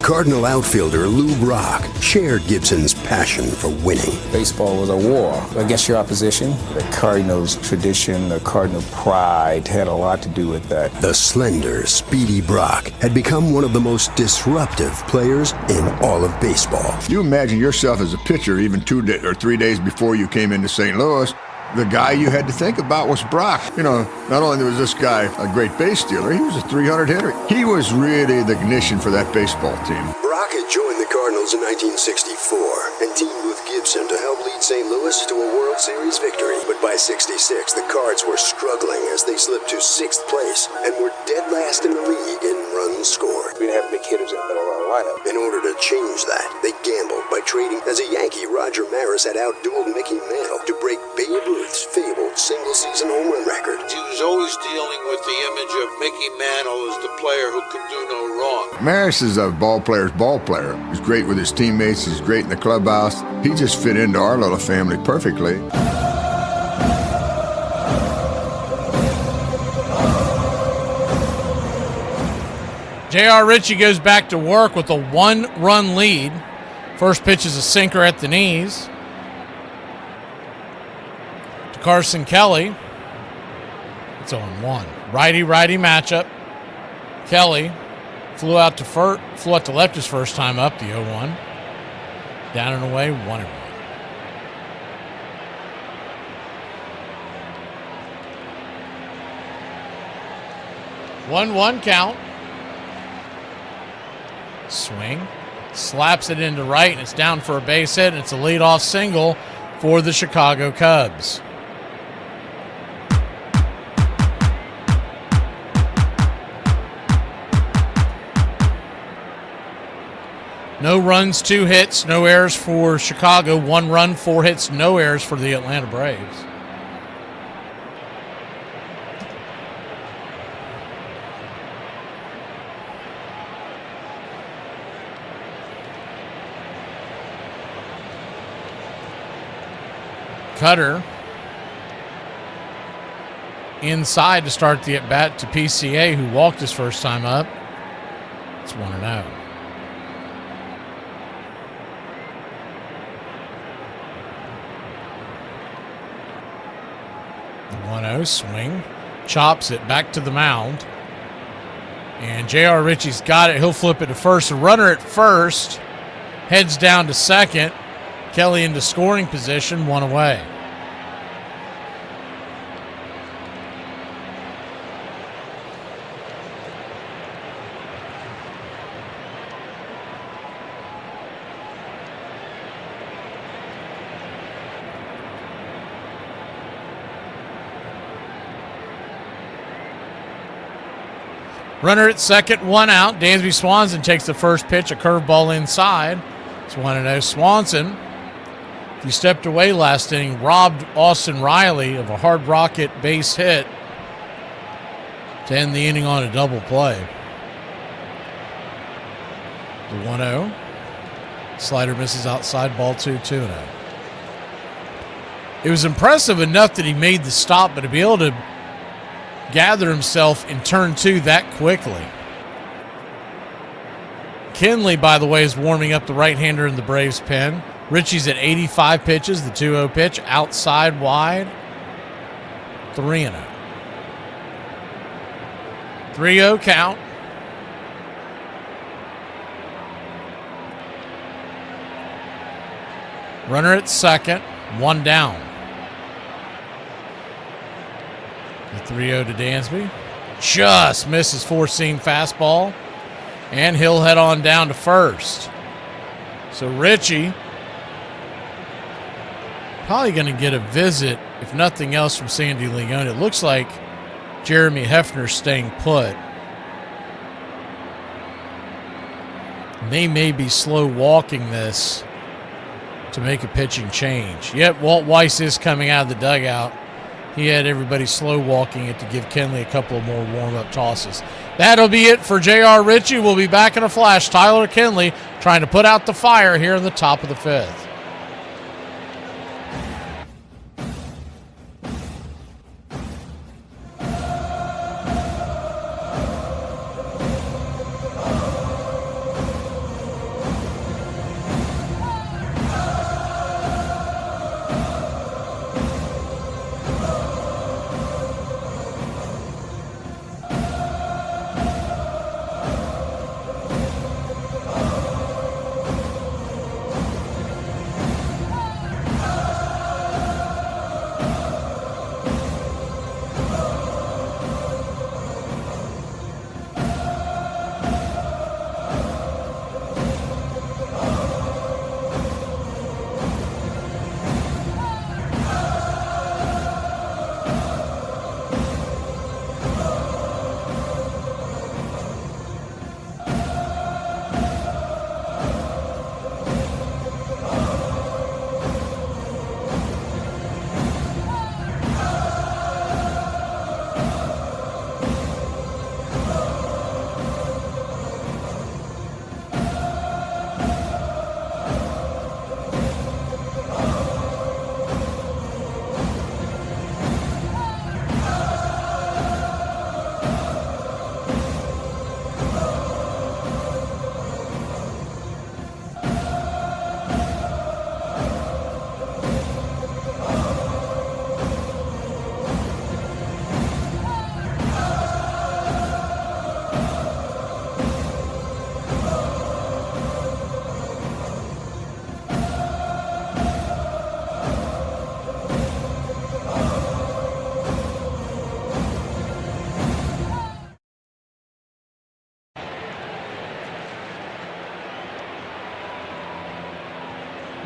Cardinal outfielder Lou Brock shared Gibson's passion for winning. Baseball was a war against your opposition. The Cardinals' tradition, the Cardinal pride had a lot to do with that. The slender, speedy Brock had become one of the most disruptive players in all of baseball. You imagine yourself as a pitcher even 2 or 3 days before you came into St. Louis. The guy you had to think about was Brock. You know, not only was this guy a great base stealer, he was a 300 hitter. He was really the ignition for that baseball team. Brock had joined the Cardinals in 1964 and teamed with Gibson to help lead St. Louis to a World Series victory. But by '66, the Cards were struggling as they slipped to 6th place and were dead last in the league in runs scored. We didn't have big hitters in the middle of our lineup. In order to change that, they gambled by trading as a Yankee. Roger Maris had outdueled Mickey Mantle to break Babe Ruth's fabled single-season home run record. He was always dealing with the image of Mickey Mantle as the player who could do no wrong. Maris is a ball player's ball player. He's great with his teammates. He's great in the clubhouse. He just fit into our little family perfectly. J.R. Ritchie goes back to work with a 1-run lead. First pitch is a sinker at the knees to Carson Kelly. It's 0-1. Righty-righty matchup. Kelly flew out to left his first time up, the 0-1. Down and away, 1-1. One count. Swing. Slaps it into right, and it's down for a base hit, and it's a leadoff single for the Chicago Cubs. No runs, 2 hits, no errors for Chicago. 1 run, 4 hits, no errors for the Atlanta Braves. Cutter inside to start the at-bat to PCA, who walked his first time up. It's 1-0. The 1-0 swing. Chops it back to the mound. And J.R. Ritchie's got it. He'll flip it to first. A runner at first. Heads down to second. Kelly into scoring position, 1 away. Runner at second, 1 out. Dansby Swanson takes the first pitch, a curveball inside. It's 1-0. Swanson, if he stepped away last inning, robbed Austin Riley of a hard rocket base hit to end the inning on a double play. The 1-0. Slider misses outside, ball 2-0. It was impressive enough that he made the stop, but to be able to gather himself in turn 2 that quickly. Kinley, by the way, is warming up the right-hander in the Braves pen. Ritchie's at 85 pitches, the 2-0 pitch, outside wide, 3-0. 3-0 count. Runner at second, one down. The 3-0 to Dansby. Just misses four-seam fastball. And he'll head on down to first. So Richie probably going to get a visit, if nothing else, from Sandy Leone. It looks like Jeremy Hefner's staying put. They may be slow walking this to make a pitching change. Yep, Walt Weiss is coming out of the dugout. He had everybody slow walking it to give Kenley a couple of more warm-up tosses. That'll be it for J.R. Ritchie. We'll be back in a flash. Tyler Kenley trying to put out the fire here in the top of the fifth.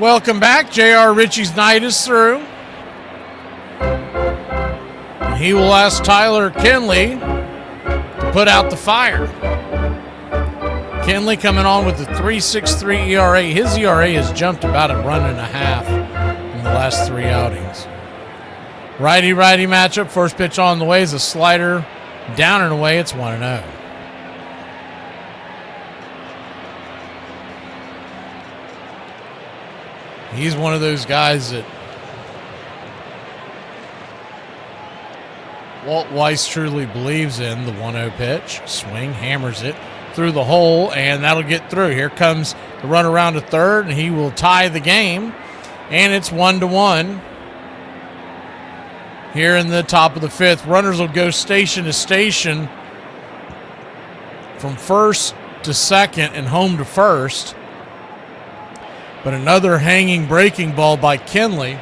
Welcome back. J.R. Ritchie's night is through. And he will ask Tyler Kenley to put out the fire. Kenley coming on with a 3.63 ERA. His ERA has jumped about a run and a half in the last three outings. Righty-righty matchup. First pitch on the way is a slider down and away. It's 1-0. He's one of those guys that Walt Weiss truly believes in. The 1-0 pitch. Swing, hammers it through the hole, and that'll get through. Here comes the run around to third, and he will tie the game. And it's 1-1. Here in the top of the fifth. Runners will go station to station from first to second and home to first. But another hanging breaking ball by Kenley.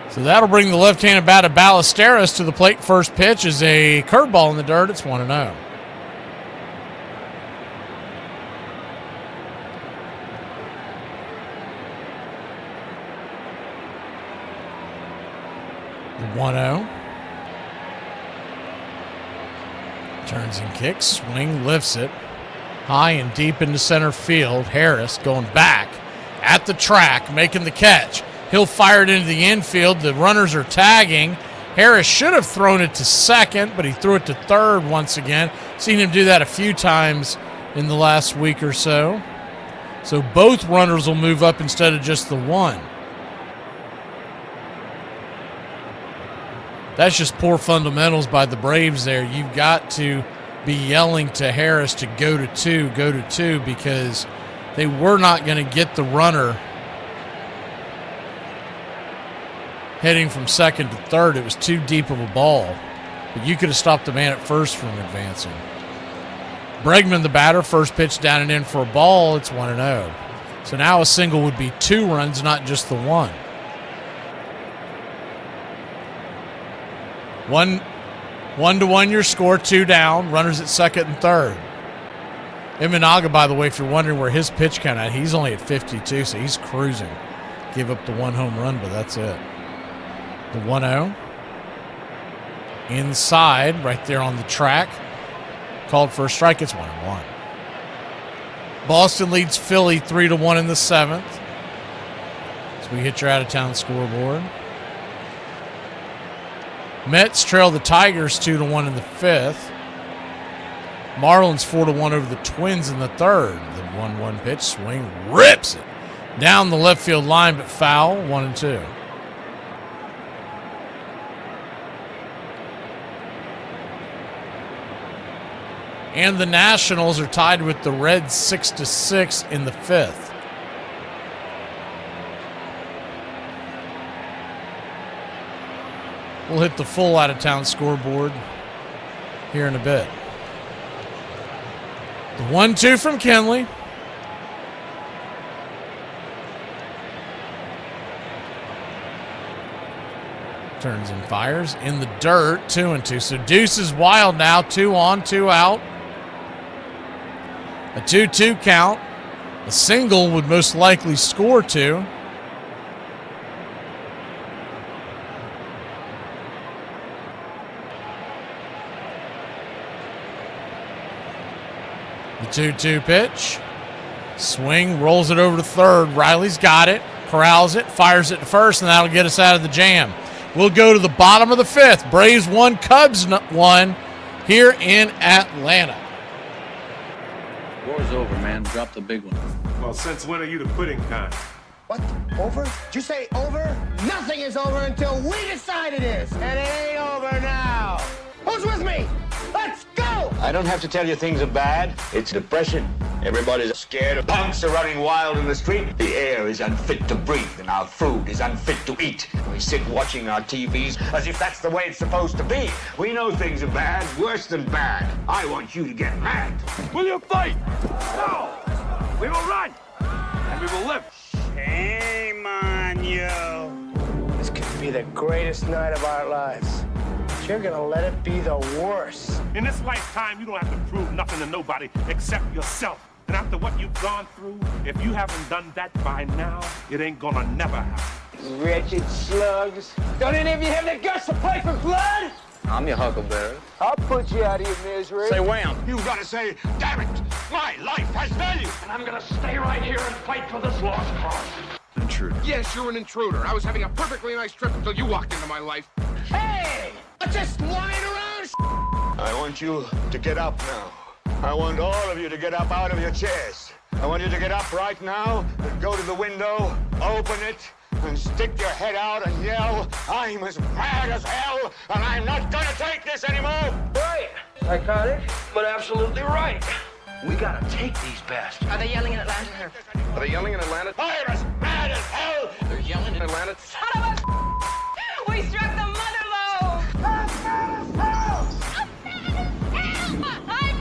So that'll bring the left-handed bat of Ballesteros to the plate. First pitch is a curveball in the dirt. It's 1-0. The 1-0. Turns and kicks. Swing, lifts it. High and deep into center field. Harris going back at the track, making the catch. He'll fire it into the infield. The runners are tagging. Harris should have thrown it to second, but he threw it to third once again. Seen him do that a few times in the last week or so. So both runners will move up instead of just the one. That's just poor fundamentals by the Braves there. You've got to be yelling to Harris to go to two, because they were not going to get the runner heading from second to third. It was too deep of a ball. But you could have stopped the man at first from advancing. Bregman, the batter, first pitch down and in for a ball. It's 1-0. So now a single would be 2 runs, not just the 1. 1-1 your score, 2 down. Runners at second and third. Imanaga, by the way, if you're wondering where his pitch count at, he's only at 52, so he's cruising. Give up the 1 home run, but that's it. The 1-0. Inside, right there on the track. Called for a strike. It's 1-1. Boston leads Philly 3-1 in the 7th. So we hit your out-of-town scoreboard. Mets trail the Tigers 2-1 in the 5th. Marlins 4-1 over the Twins in the 3rd. The 1-1 pitch, swing, rips it down the left field line, but foul, 1-2. And the Nationals are tied with the Reds 6-6 in the 5th. We'll hit the full out-of-town scoreboard here in a bit. The 1-2 from Kenley. Turns and fires in the dirt, 2-2. So Deuce is wild now, 2 on, 2 out. A 2-2 count. A single would most likely score 2. The 2-2 pitch. Swing, rolls it over to third. Riley's got it, corrals it, fires it to first, and that'll get us out of the jam. We'll go to the bottom of the 5th. Braves 1, Cubs 1 here in Atlanta. War's over, man. Drop the big one. Well, since when are you the quitting kind? What? Over? Did you say over? Nothing is over until we decide it is. And it ain't over now. Who's with me? Let's go! I don't have to tell you things are bad. It's depression. Everybody's scared. Punks are running wild in the street. The air is unfit to breathe, and our food is unfit to eat. We sit watching our TVs as if that's the way it's supposed to be. We know things are bad, worse than bad. I want you to get mad. Will you fight? No! We will run! And we will live. Shame on you. This could be the greatest night of our lives. You're gonna let it be the worst. In this lifetime, you don't have to prove nothing to nobody except yourself. And after what you've gone through, if you haven't done that by now, it ain't gonna never happen. Wretched slugs. Don't any of you have the guts to play for blood? I'm your huckleberry. I'll put you out of your misery. Say wham. You gotta say, damn it, my life has value. And I'm gonna stay right here and fight for this lost cause. Intruder. Yes, you're an intruder. I was having a perfectly nice trip until you walked into my life. Hey! I'm just lying around. I want you to get up now. I want all of you to get up out of your chairs. I want you to get up right now and go to the window, open it, and stick your head out and yell, I'm as mad as hell, and I'm not gonna take this anymore! Right. Psychotic, but absolutely right. We gotta take these bastards. Are they yelling in Atlanta? Are they yelling in Atlanta? I'm as mad as hell! They're yelling in Atlanta? Son of a... We struck the mother load! I'm mad as hell! I'm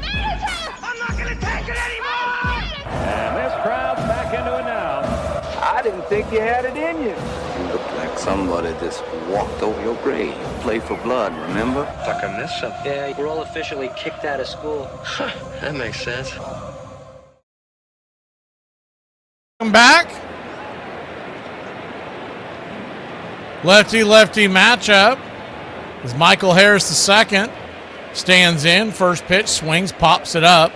mad as hell! I'm not gonna take it anymore! And this crowd's back into it now. I didn't think you had it in you. You look like somebody just walked over your grave. Play for blood, remember? Fuck, I missed something. Yeah, we're all officially kicked out of school. That makes sense. Come back. Lefty-lefty matchup. As Michael Harris II stands in. First pitch, swings, pops it up.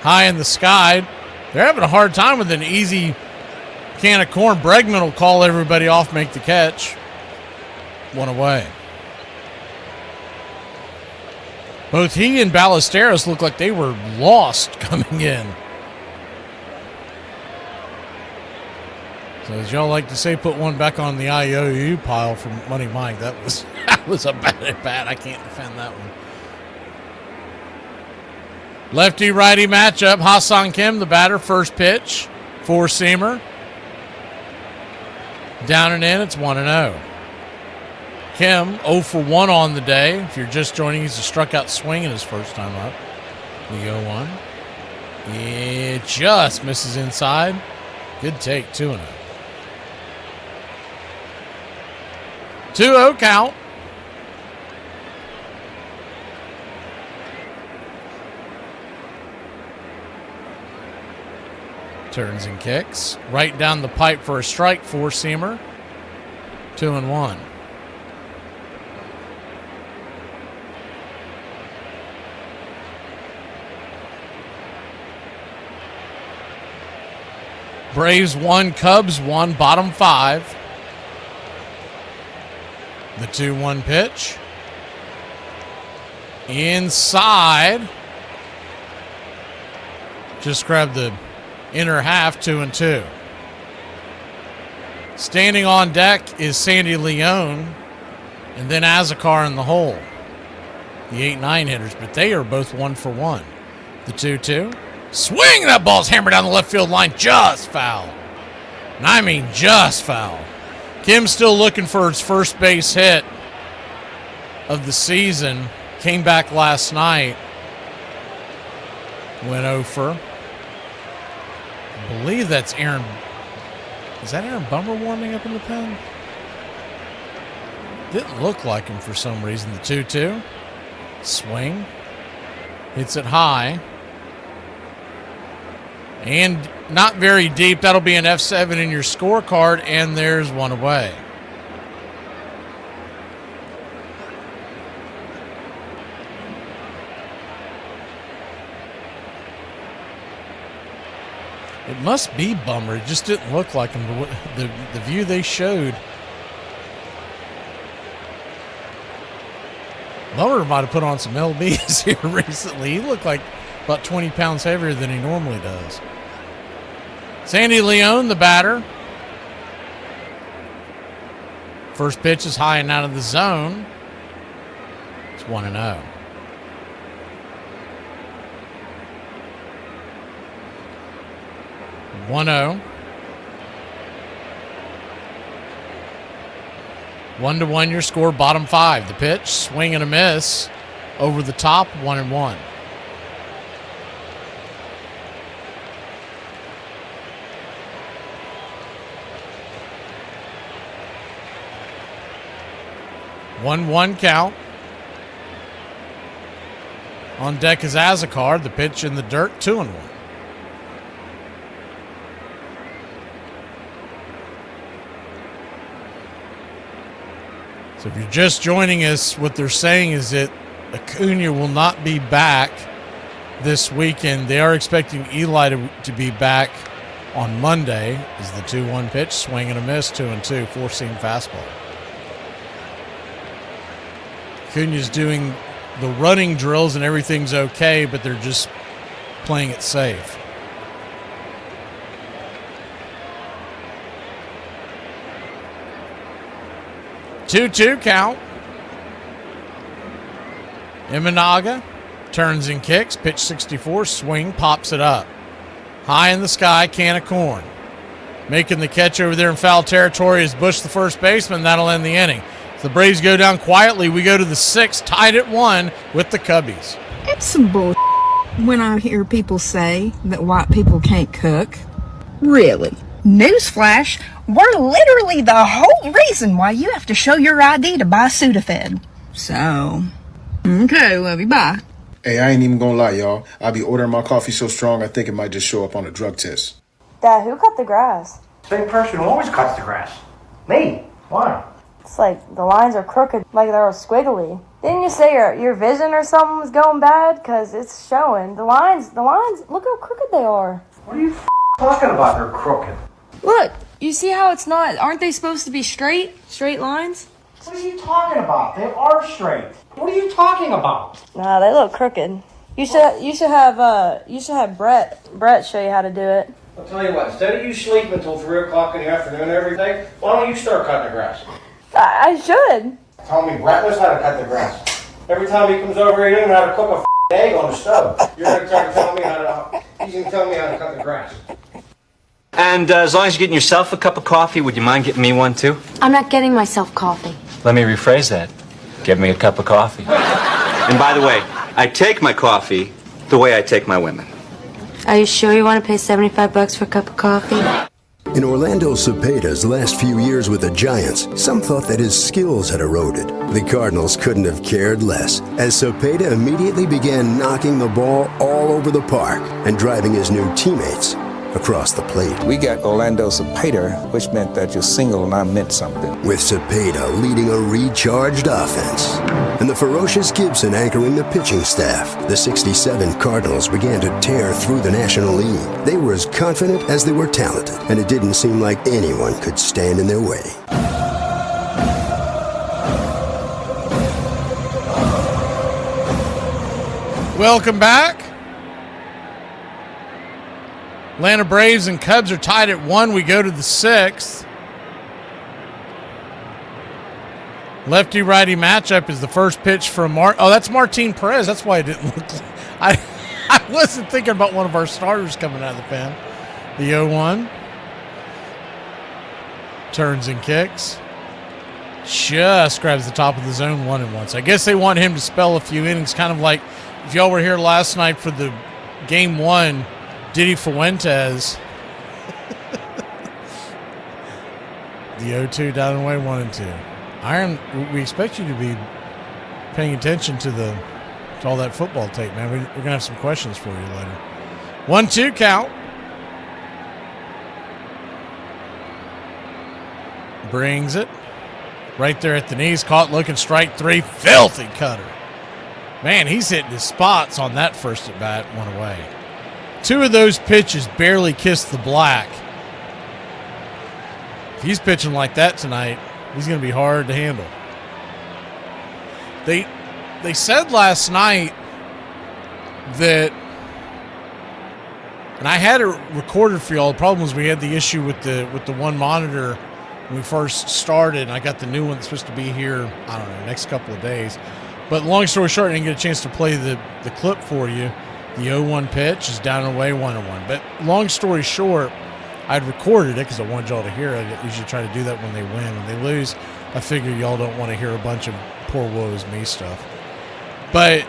High in the sky. They're having a hard time with an easy can of corn. Bregman will call everybody off, make the catch. 1 away. Both he and Ballesteros looked like they were lost coming in. So as y'all like to say, put one back on the IOU pile from Money Mike. That was That was a bad at bat. I can't defend that one. Lefty-righty matchup. Ha-Seong Kim, the batter, first pitch. Four-seamer. Down and in, it's 1-0. Kim, 0 for 1 on the day. If you're just joining, he's a struck-out swing in his first time up. The 0-1. It just misses inside. Good take, 2-0. 2-0 count. Turns and kicks. Right down the pipe for a strike, four-seamer. 2-1. Braves 1, Cubs 1, bottom 5. The 2-1 pitch. Inside. Just grab the inner half, 2-2. Standing on deck is Sandy Leone and then Azakar in the hole. The 8-9 hitters, but they are both 1 for 1. The 2-2. Swing! That ball's hammered down the left field line. Just foul. And I mean just foul. Kim's still looking for his first base hit of the season. Came back last night. Went over. I believe that's Aaron. Is that Aaron Bummer warming up in the pen? Didn't look like him for some reason. The 2-2. Swing. Hits it high. And not very deep. That'll be an F7 in your scorecard, and there's one away. It must be Bummer. It just didn't look like him. But the view they showed, Bummer might have put on some LBs here recently. He looked like about 20 pounds heavier than he normally does. Sandy Leone, the batter. First pitch is high and out of the zone. It's 1-0. One-0. 1-1 your score, bottom 5. The pitch, swing and a miss. Over the top, 1-1. One count. On deck is Azakar. The pitch in the dirt, 2-1. So if you're just joining us, what they're saying is that Acuna will not be back this weekend. They are expecting Eli to be back on Monday. Is the 2-1 pitch, swing and a miss, 2-2, four-seam fastball. Acuna's doing the running drills and everything's okay, but they're just playing it safe. Two count. Imanaga turns and kicks. Pitch 64. Swing. Pops it up. High in the sky. Can of corn. Making the catch over there in foul territory is Bush, the first baseman. That'll end the inning. The Braves go down quietly. We go to the 6th, tied at 1 with the Cubbies. It's some bull when I hear people say that white people can't cook. Really? Newsflash, we're literally the whole reason why you have to show your ID to buy Sudafed. So, okay, love you, bye. Hey, I ain't even gonna lie, y'all. I be ordering my coffee so strong I think it might just show up on a drug test. Dad, who cut the grass? Same person who always cuts the grass. Me. Why? It's like the lines are crooked, like they're squiggly. Didn't you say your vision or something was going bad? Because it's showing. The lines, look how crooked they are. What are you talking about? They're crooked. Look, you see how it's not, aren't they supposed to be straight lines? What are you talking about? They are straight. What are you talking about? Nah, they look crooked. You should have Brett show you how to do it. I'll tell you what, instead of you sleeping until 3 o'clock in the afternoon every day, why don't you start cutting the grass? I should. Tommy Brett knows how to cut the grass. Every time he comes over here, he doesn't know how to cook a egg on the stove. You're going to try to tell me he's going to tell me how to cut the grass. And as long as you're getting yourself a cup of coffee, would you mind getting me one too? I'm not getting myself coffee. Let me rephrase that. Get me a cup of coffee. And by the way, I take my coffee the way I take my women. Are you sure you want to pay $75 for a cup of coffee? In Orlando Cepeda's last few years with the Giants, some thought that his skills had eroded. The Cardinals couldn't have cared less, as Cepeda immediately began knocking the ball all over the park and driving his new teammates across the plate. We got Orlando Cepeda, which meant that your single and I meant something. With Cepeda leading a recharged offense and the ferocious Gibson anchoring the pitching staff, the 67 Cardinals began to tear through the National League. They were as confident as they were talented, and it didn't seem like anyone could stand in their way. Welcome back. Atlanta Braves and Cubs are tied at 1. We go to the 6th. Lefty-righty matchup is the first pitch from that's Martin Perez. That's why it didn't look like I wasn't thinking about one of our starters coming out of the pen. The 0-1. Turns and kicks. Just grabs the top of the zone 1-1. So I guess they want him to spell a few innings, kind of like if y'all were here last night for the game 1, Diddy Fuentes. The 0-2 down and away, 1-2. Iron, we expect you to be paying attention to all that football tape, man. We're going to have some questions for you later. 1-2 count. Brings it. Right there at the knees. Caught looking, strike 3. Filthy cutter. Man, he's hitting his spots on that first at bat, 1 away. 2 of those pitches barely kissed the black. If he's pitching like that tonight, he's going to be hard to handle. They said last night that, and I had it recorded for y'all. The problem was we had the issue with the one monitor when we first started, and I got the new one that's supposed to be here, I don't know, next couple of days. But long story short, I didn't get a chance to play the clip for you. The 0-1 pitch is down and away, 1-1. But long story short, I'd recorded it because I wanted y'all to hear it. I usually try to do that when they win. When they lose, I figure y'all don't want to hear a bunch of poor woes me stuff. But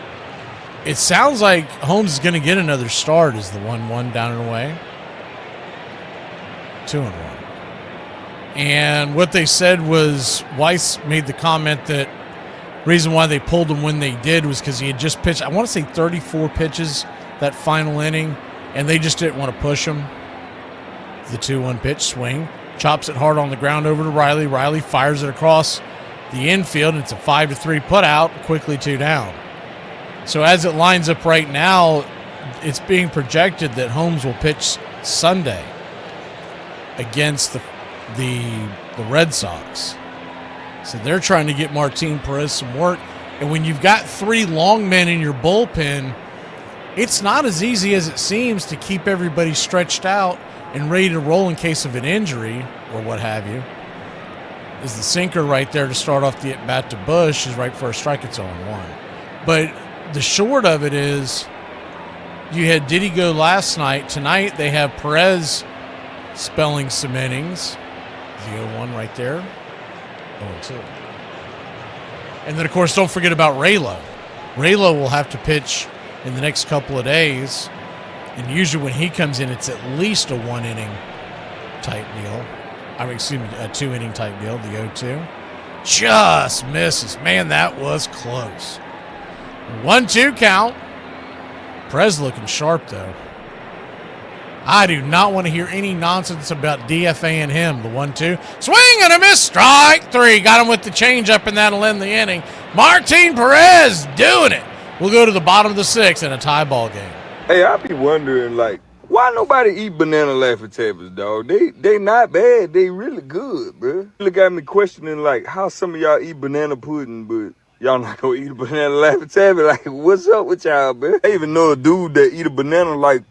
it sounds like Holmes is going to get another start as the 1-1 down and away. 2-1. And what they said was Weiss made the comment that reason why they pulled him when they did was because he had just pitched, I want to say 34 pitches that final inning, and they just didn't want to push him. The 2-1 pitch, swing, chops it hard on the ground over to Riley. Riley fires it across the infield, and it's a 5-3 put out, quickly 2 down. So as it lines up right now, it's being projected that Holmes will pitch Sunday against the Red Sox. So they're trying to get Martin Perez some work. And when you've got 3 long men in your bullpen, it's not as easy as it seems to keep everybody stretched out and ready to roll in case of an injury or what have you. Is the sinker right there to start off the at-bat to Bush is right for a strike. It's 0-1. But the short of it is you had Diddy go last night. Tonight they have Perez spelling some innings. The 0-1 right there. 0-2. And then, of course, don't forget about Raylo. Raylo will have to pitch in the next couple of days. And usually when he comes in, it's at least a 1-inning type deal. I mean, excuse me, a 2-inning type deal, the 0-2. Just misses. Man, that was close. 1-2 count. Perez looking sharp, though. I do not want to hear any nonsense about DFAing him. The 1-2. Swing and a miss. Strike 3. Got him with the changeup, and that'll end the inning. Martin Perez doing it. We'll go to the bottom of the 6th in a tie ball game. Hey, I be wondering, like, why nobody eat banana Laffy Taffys, dog? They not bad. They really good, bro. Look at me questioning, like, how some of y'all eat banana pudding, but y'all not gonna eat a banana Laffy Taffy. Like, what's up with y'all, bro? I even know a dude that eat a banana like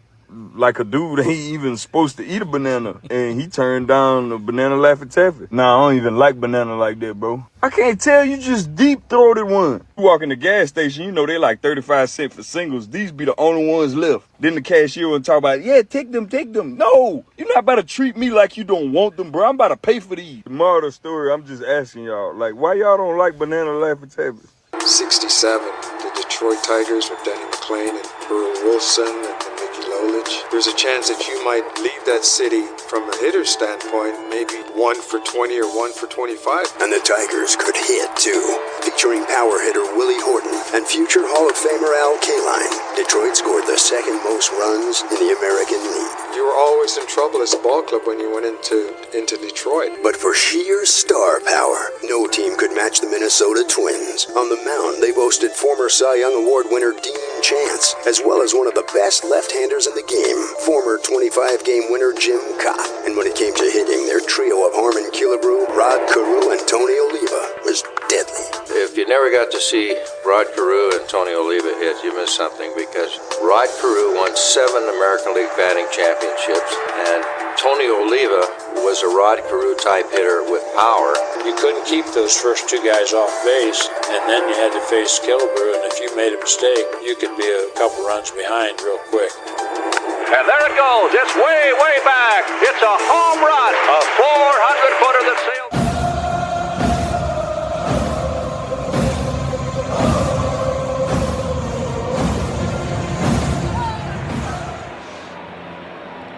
like a dude ain't even supposed to eat a banana. And he turned down a banana Laffy Taffy. Nah, I don't even like banana like that, bro. I can't tell, you just deep-throated one. You walk in the gas station, you know they like 35 cents for singles. These be the only ones left. Then the cashier will talk about, yeah, take them. No, you're not about to treat me like you don't want them, bro. I'm about to pay for these. The moral of the story, I'm just asking y'all, like, why y'all don't like banana Laffy Taffy? 67, the Detroit Tigers with Denny McClain and Burl Wilson and Mickey Lolich. There's a chance that you might leave that city from a hitter's standpoint, maybe 1 for 20 or 1 for 25. And the Tigers could hit, too. Featuring power hitter Willie Horton and future Hall of Famer Al Kaline, Detroit scored the second most runs in the American League. You were always in trouble as a ball club when you went into Detroit. But for sheer star power, no team could match the Minnesota Twins. On the mound, they boasted former Cy Young Award winner Dean Chance, as well as one of the best left-handers in the game, former 25-game winner Jim Cott. And when it came to hitting, their trio of Harmon Killebrew, Rod Carew, and Tony Oliva was deadly. If you never got to see Rod Carew and Tony Oliva hit, you missed something, because Rod Carew won 7 American League batting championships, and Tony Oliva was a Rod Carew type hitter with power. You couldn't keep those first 2 guys off base, and then you had to face Killebrew, and if you made a mistake, you could be a couple runs behind real quick. And there it goes. It's way, way back. It's a home run. A 400-footer that sails.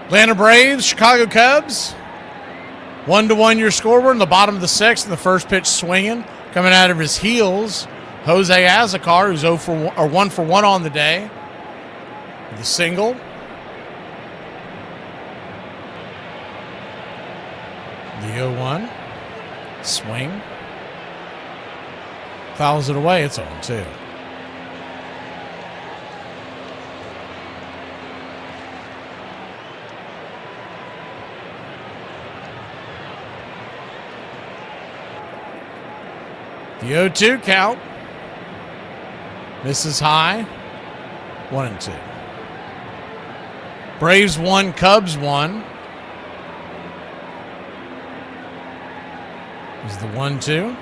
Atlanta Braves, Chicago Cubs. 1-1 your scoreboard in the bottom of the 6th, and the first pitch swinging. Coming out of his heels, Jose Azocar, who's 1 for 1 on the day. The single. The 0-1. Swing. Fouls it away. It's 0-2. The 0-2 count. Misses high. 1-2. Braves 1, Cubs 1. Is the 1-2.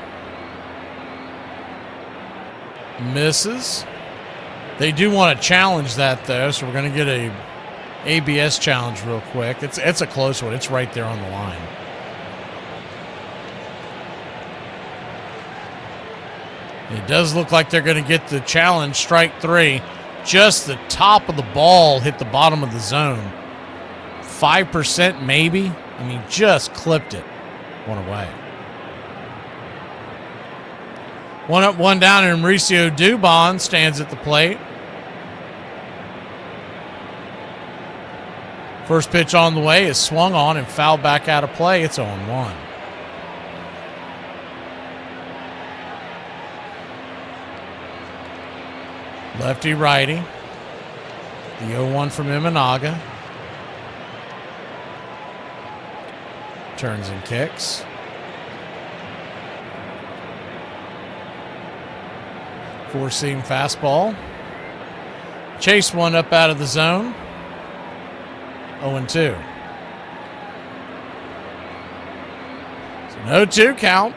Misses. They do want to challenge that, though, so we're going to get a ABS challenge real quick. It's a close one. It's right there on the line. It does look like they're going to get the challenge, strike 3. Just the top of the ball hit the bottom of the zone. 5% maybe. I mean, just clipped it. 1 away. 1 up, 1 down, and Mauricio Dubon stands at the plate. First pitch on the way is swung on and fouled back out of play. It's 0-1. Lefty righty. The 0-1 from Imanaga. Turns and kicks. Four-seam fastball. Chase one up out of the zone. 0-2. It's an 0-2 count.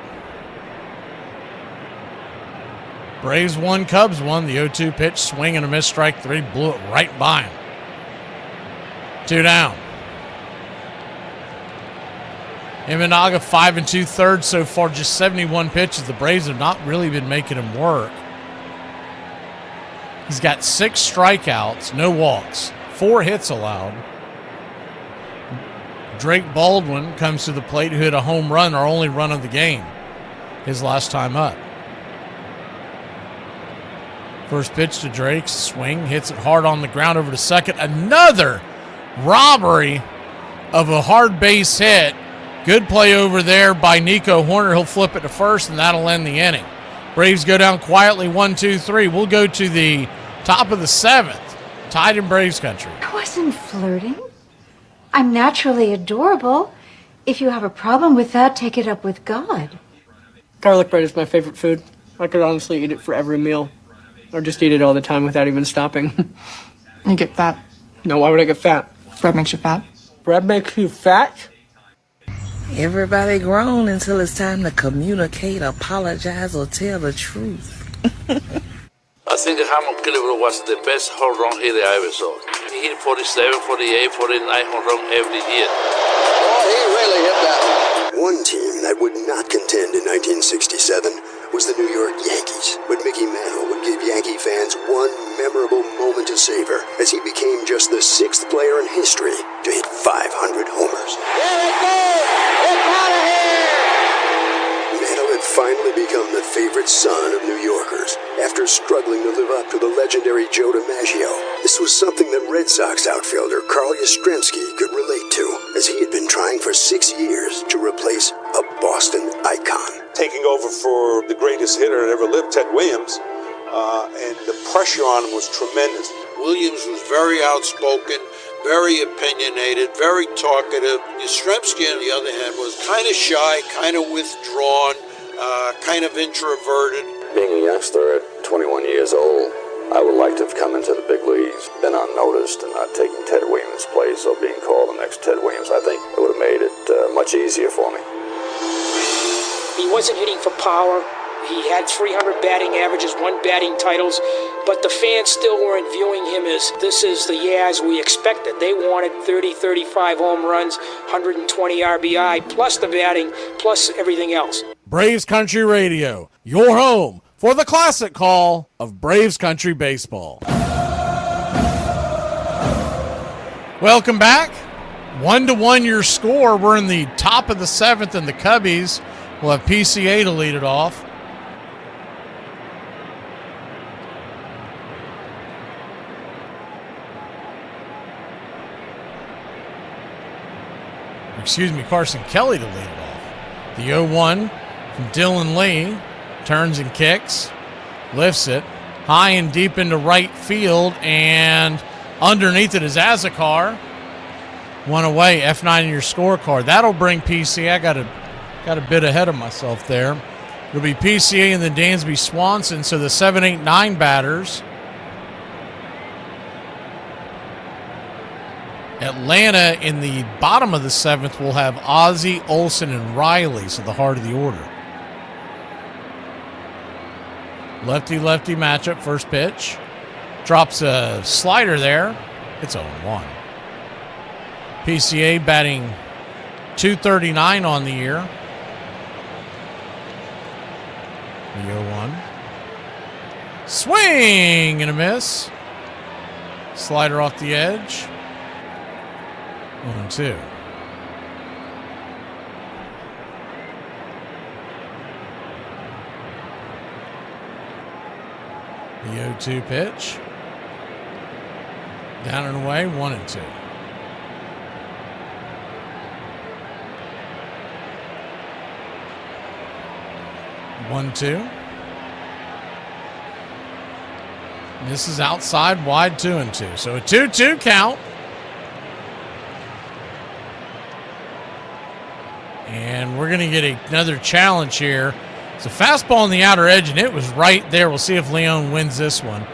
Braves 1, Cubs 1. The 0-2 pitch, swing and a miss, strike 3. Blew it right by him. 2 down. Imanaga 5 2/3 so far, just 71 pitches. The Braves have not really been making him work. He's got 6 strikeouts, no walks, 4 hits allowed. Drake Baldwin comes to the plate, who hit a home run, our only run of the game, his last time up. First pitch to Drake, swing, hits it hard on the ground over to second. Another robbery of a hard base hit. Good play over there by Nico Horner. He'll flip it to first, and that'll end the inning. Braves go down quietly, 1-2-3. We'll go to the top of the 7th. Tied in Braves country. I wasn't flirting. I'm naturally adorable. If you have a problem with that, take it up with God. Garlic bread is my favorite food. I could honestly eat it for every meal. Or just eat it all the time without even stopping. You get fat. No, why would I get fat? Bread makes you fat. Bread makes you fat? Everybody grown until it's time to communicate, apologize, or tell the truth. I think that Hamlin Killebrew was the best home run hitter I ever saw. He hit 47, 48, 49 home run every year. Oh, he really hit that one. One team that would not contend in 1967 was the New York Yankees, but Mickey Mantle would give Yankee fans one memorable moment to savor as he became just the 6th player in history to hit 500 homers. There it goes! It's out of here! Mantle had finally become the favorite son of New Yorkers after struggling to live up to the legendary Joe DiMaggio. This was something that Red Sox outfielder Carl Yastrzemski could relate to, as he had been trying for 6 years to replace a Boston icon. Taking over for the greatest hitter that ever lived, Ted Williams, and the pressure on him was tremendous. Williams was very outspoken, very opinionated, very talkative. Yastrzemski, on the other hand, was kind of shy, kind of withdrawn, kind of introverted. Being a youngster at 21 years old, I would like to have come into the big leagues, been unnoticed, and not taking Ted Williams' place or being called the next Ted Williams. I think it would have made it much easier for me. He wasn't hitting for power. He had 300 batting averages, 1 batting titles, but the fans still weren't viewing him as this is the Yaz we expected. They wanted 30, 35 home runs, 120 RBI, plus the batting, plus everything else. Braves Country Radio, your home for the classic call of Braves Country Baseball. Welcome back. 1-1 your score. We're in the top of the 7th, and the Cubbies will have PCA to lead it off. Carson Kelly to lead it off. The 0-1 from Dylan Lee. Turns and kicks. Lifts it. High and deep into right field. And underneath it is Azakar. One away. F9 in your scorecard. That'll bring PCA. I got a bit ahead of myself there. It'll be PCA and then Dansby Swanson. So the 7, 8, 9 batters. Atlanta in the bottom of the 7th will have Ozzie, Olsen, and Riley, so the heart of the order. Lefty-lefty matchup, first pitch. Drops a slider there. It's 0-1. PCA batting .239 on the year. The 0-1. Swing and a miss. Slider off the edge. 1-2. The 0-2 pitch. Down and away, 1-2. This is outside, wide, 2-2. So a 2-2 count. And we're going to get another challenge here. It's a fastball on the outer edge, and it was right there. We'll see if Leon wins this one.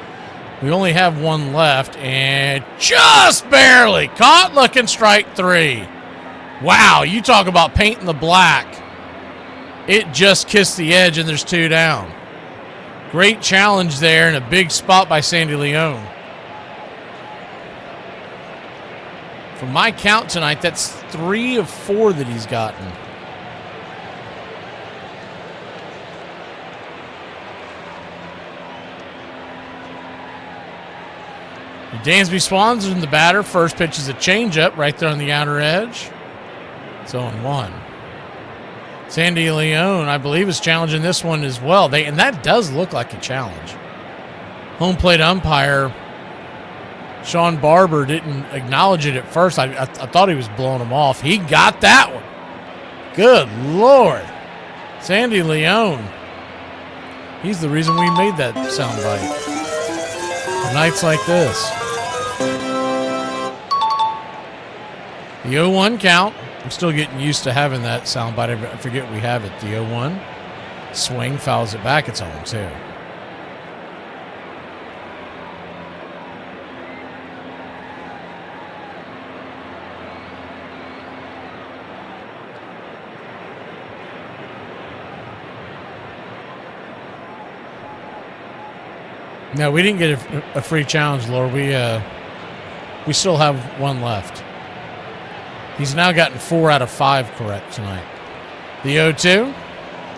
We only have one left, and just barely caught, looking strike 3. Wow, you talk about painting the black. It just kissed the edge, and there's 2 down. Great challenge there, and a big spot by Sandy Leon. From my count tonight, that's 3 of 4 that he's gotten. Dansby Swanson the batter. First pitch is a changeup right there on the outer edge. It's 0-1. Sandy Leon, I believe, is challenging this one as well. And that does look like a challenge. Home plate umpire Sean Barber didn't acknowledge it at first. I thought he was blowing him off. He got that one. Good Lord. Sandy Leon. He's the reason we made that soundbite. Nights like this. The 0-1 count. I'm still getting used to having that soundbite. I forget we have it. The 0-1. Swing, fouls it back. It's 0-2. No, we didn't get a free challenge, Laura. We still have one left. He's now gotten 4 out of 5 correct tonight. The 0-2.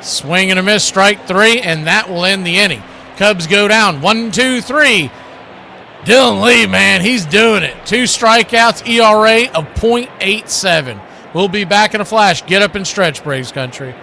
Swing and a miss, strike 3, and that will end the inning. Cubs go down 1-2-3. Dylan Lee, man, he's doing it. 2 strikeouts, ERA of .87. We'll be back in a flash. Get up and stretch, Braves country.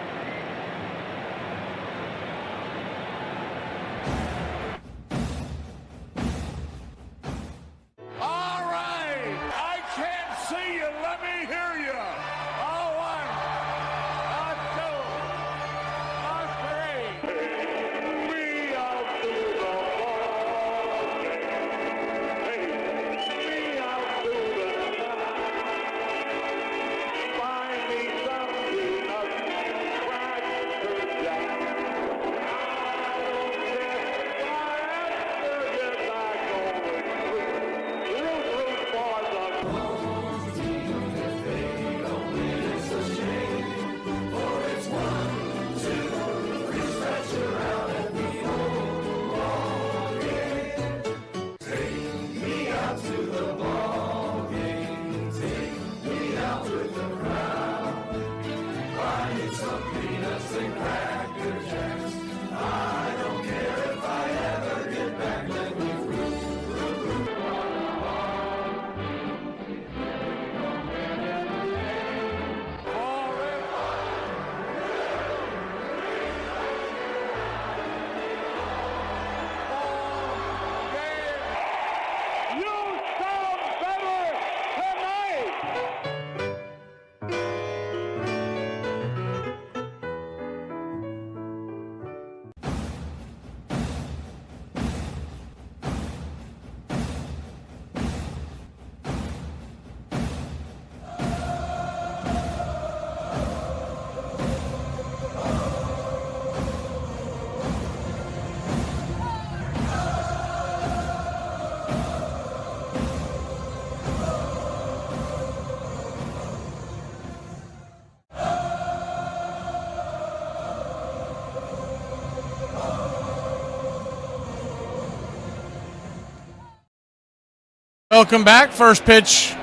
Welcome back. First pitch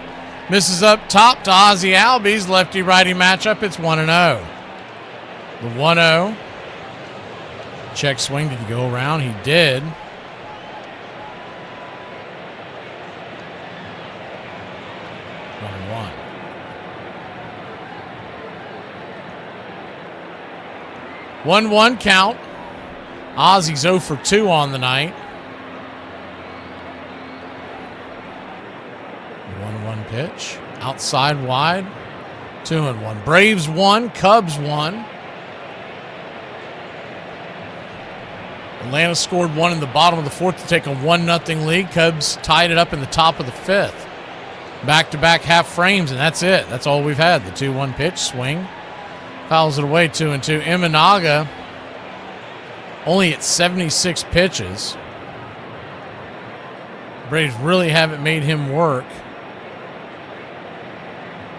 misses up top to Ozzie Albies. Lefty-righty matchup. It's 1-0. The 1-0. Check swing. Did he go around? He did. One 1-1 count. Ozzie's 0 for 2 on the night. 1-1 pitch. Outside wide. 2-1. Braves 1. Cubs 1. Atlanta scored 1 in the bottom of the 4th to take a 1-0 lead. Cubs tied it up in the top of the 5th. Back-to-back half frames, and that's it. That's all we've had. The 2-1 pitch, swing. Fouls it away, 2-2. Imanaga only at 76 pitches. Braves really haven't made him work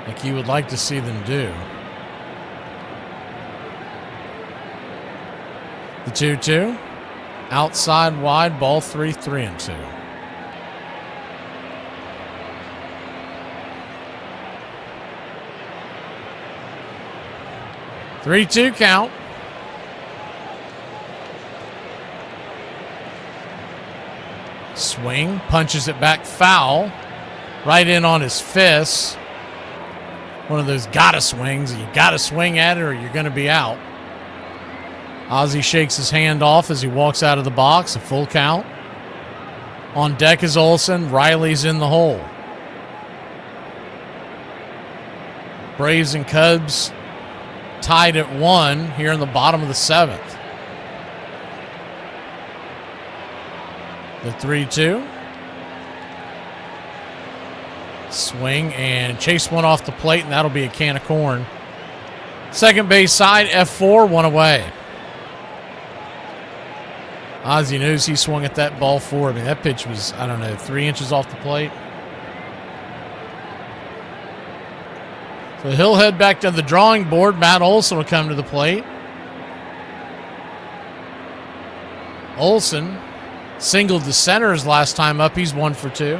like you would like to see them do. The 2-2. Outside wide, ball 3, 3-2. Three-two count. Swing, punches it back foul. Right in on his fist. One of those gotta swings. You gotta swing at it or you're going to be out. Ozzie shakes his hand off as he walks out of the box. A full count. On deck is Olsen. Riley's in the hole. Braves and Cubs tied at 1 here in the bottom of the 7th. The 3-2. Swing and chase one off the plate, and that'll be a can of corn. Second base side, F4, 1 away. Ozzie knows he swung at that ball forward. I mean, that pitch was, 3 inches off the plate. So he'll head back to the drawing board. Matt Olson will come to the plate. Olson Singled to center his last time up. He's 1 for 2.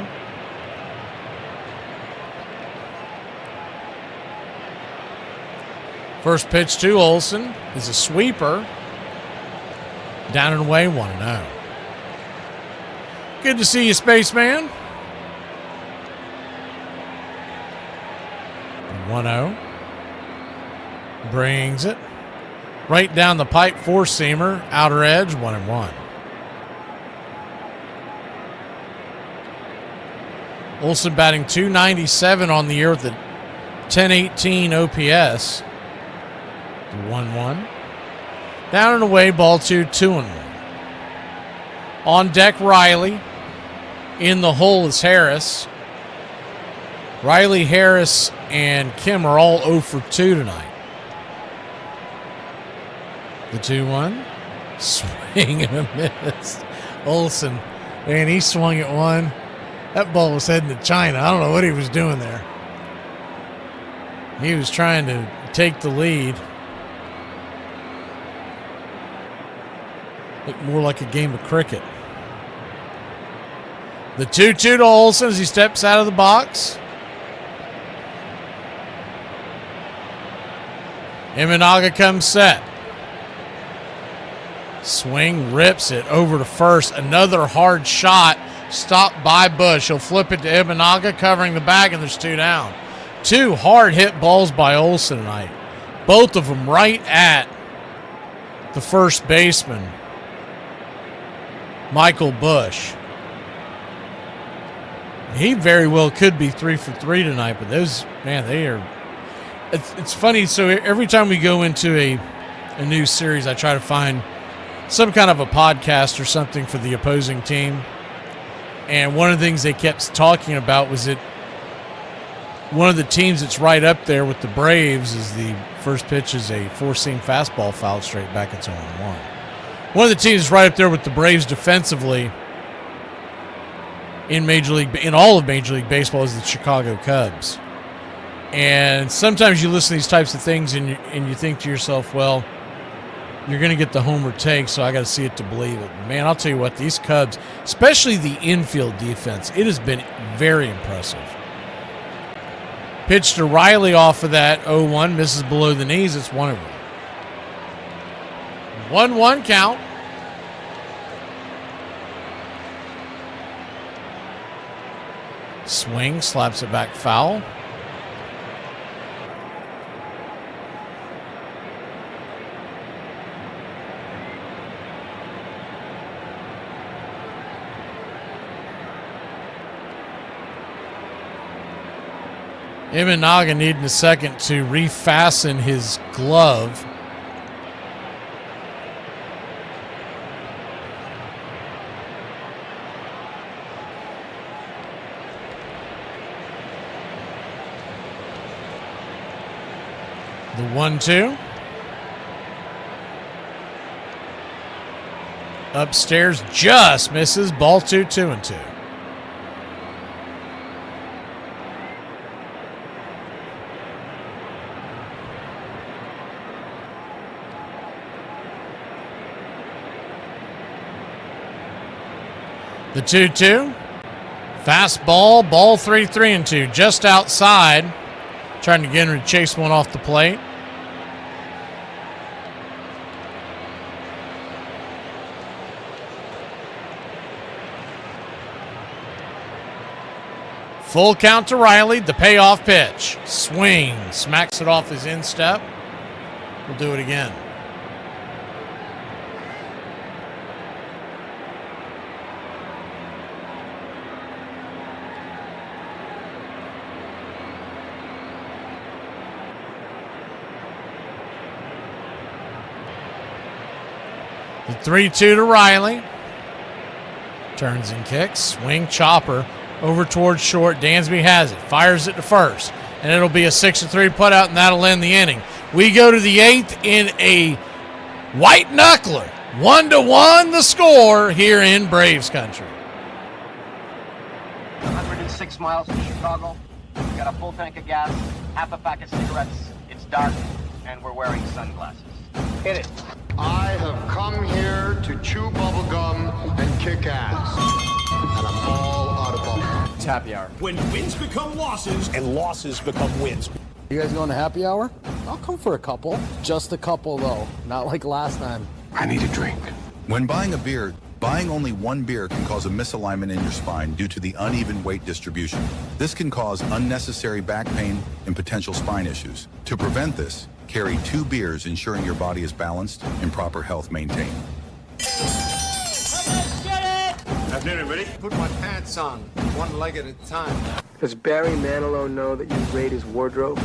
First pitch to Olsen is a sweeper. Down and away, 1-0. Good to see you, Spaceman. 1-0. Brings it right down the pipe, four-seamer, outer edge, 1-1. Olsen batting .297 on the year with a .1018 OPS. 1-1. Down and away, ball 2-1. On deck, Riley. In the hole is Harris. Riley, Harris, and Kim are all 0 for 2 tonight. The 2-1. Swing and a miss. Olsen, man, he swung at one. That ball was heading to China. I don't know what he was doing there. He was trying to take the lead. Looked more like a game of cricket. The 2-2 to Olsen as he steps out of the box. Imanaga comes set. Swing, rips it over to first. Another hard shot. Stopped by Bush. He'll flip it to Imanaga, covering the bag, and there's 2 down. 2 hard hit balls by Olsen tonight. Both of them right at the first baseman, Michael Bush. He very well could be 3 for 3 tonight, but those, man, they are. It's funny. So every time we go into a new series, I try to find some kind of a podcast or something for the opposing team. And one of the things they kept talking about was that one of the teams that's right up there with the Braves is the first pitch is a four-seam fastball fouled straight back. It's 0-1. One of the teams right up there with the Braves defensively in all of Major League Baseball is the Chicago Cubs. And sometimes you listen to these types of things and you think to yourself, well, you're going to get the homer take, so I got to see it to believe it. Man, I'll tell you what, these Cubs, especially the infield defense, it has been very impressive. Pitch to Riley off of that 0-1, misses below the knees. It's 1-1. 1-1 count. Swing, slaps it back foul. Imanaga needing a second to refasten his glove. The 1-2. Upstairs just misses. Ball 2-2. The 2-2. Fastball, ball 3-2. Just outside. Trying to get him to chase one off the plate. Full count to Riley. The payoff pitch. Swing. Smacks it off his instep. We'll do it again. The 3-2 to Riley. Turns and kicks. Swing, chopper over towards short. Dansby has it. Fires it to first. And it'll be a 6-3 putout, and that'll end the inning. We go to the 8th in a white knuckler. 1-1 the score here in Braves country. 106 miles from Chicago. We've got a full tank of gas, half a pack of cigarettes. It's dark, and we're wearing sunglasses. Hit it. I have come here to chew bubblegum and kick ass. It's happy hour. When wins become losses and losses become wins. You guys going to happy hour? I'll come for a couple. Just a couple, though. Not like last time. I need a drink. When buying a beer, buying only one beer can cause a misalignment in your spine due to the uneven weight distribution. This can cause unnecessary back pain and potential spine issues. To prevent this, carry 2 beers, ensuring your body is balanced and proper health maintained. Afternoon, everybody. Put my pants on, one leg at a time. Does Barry Manilow know that you raid his wardrobe?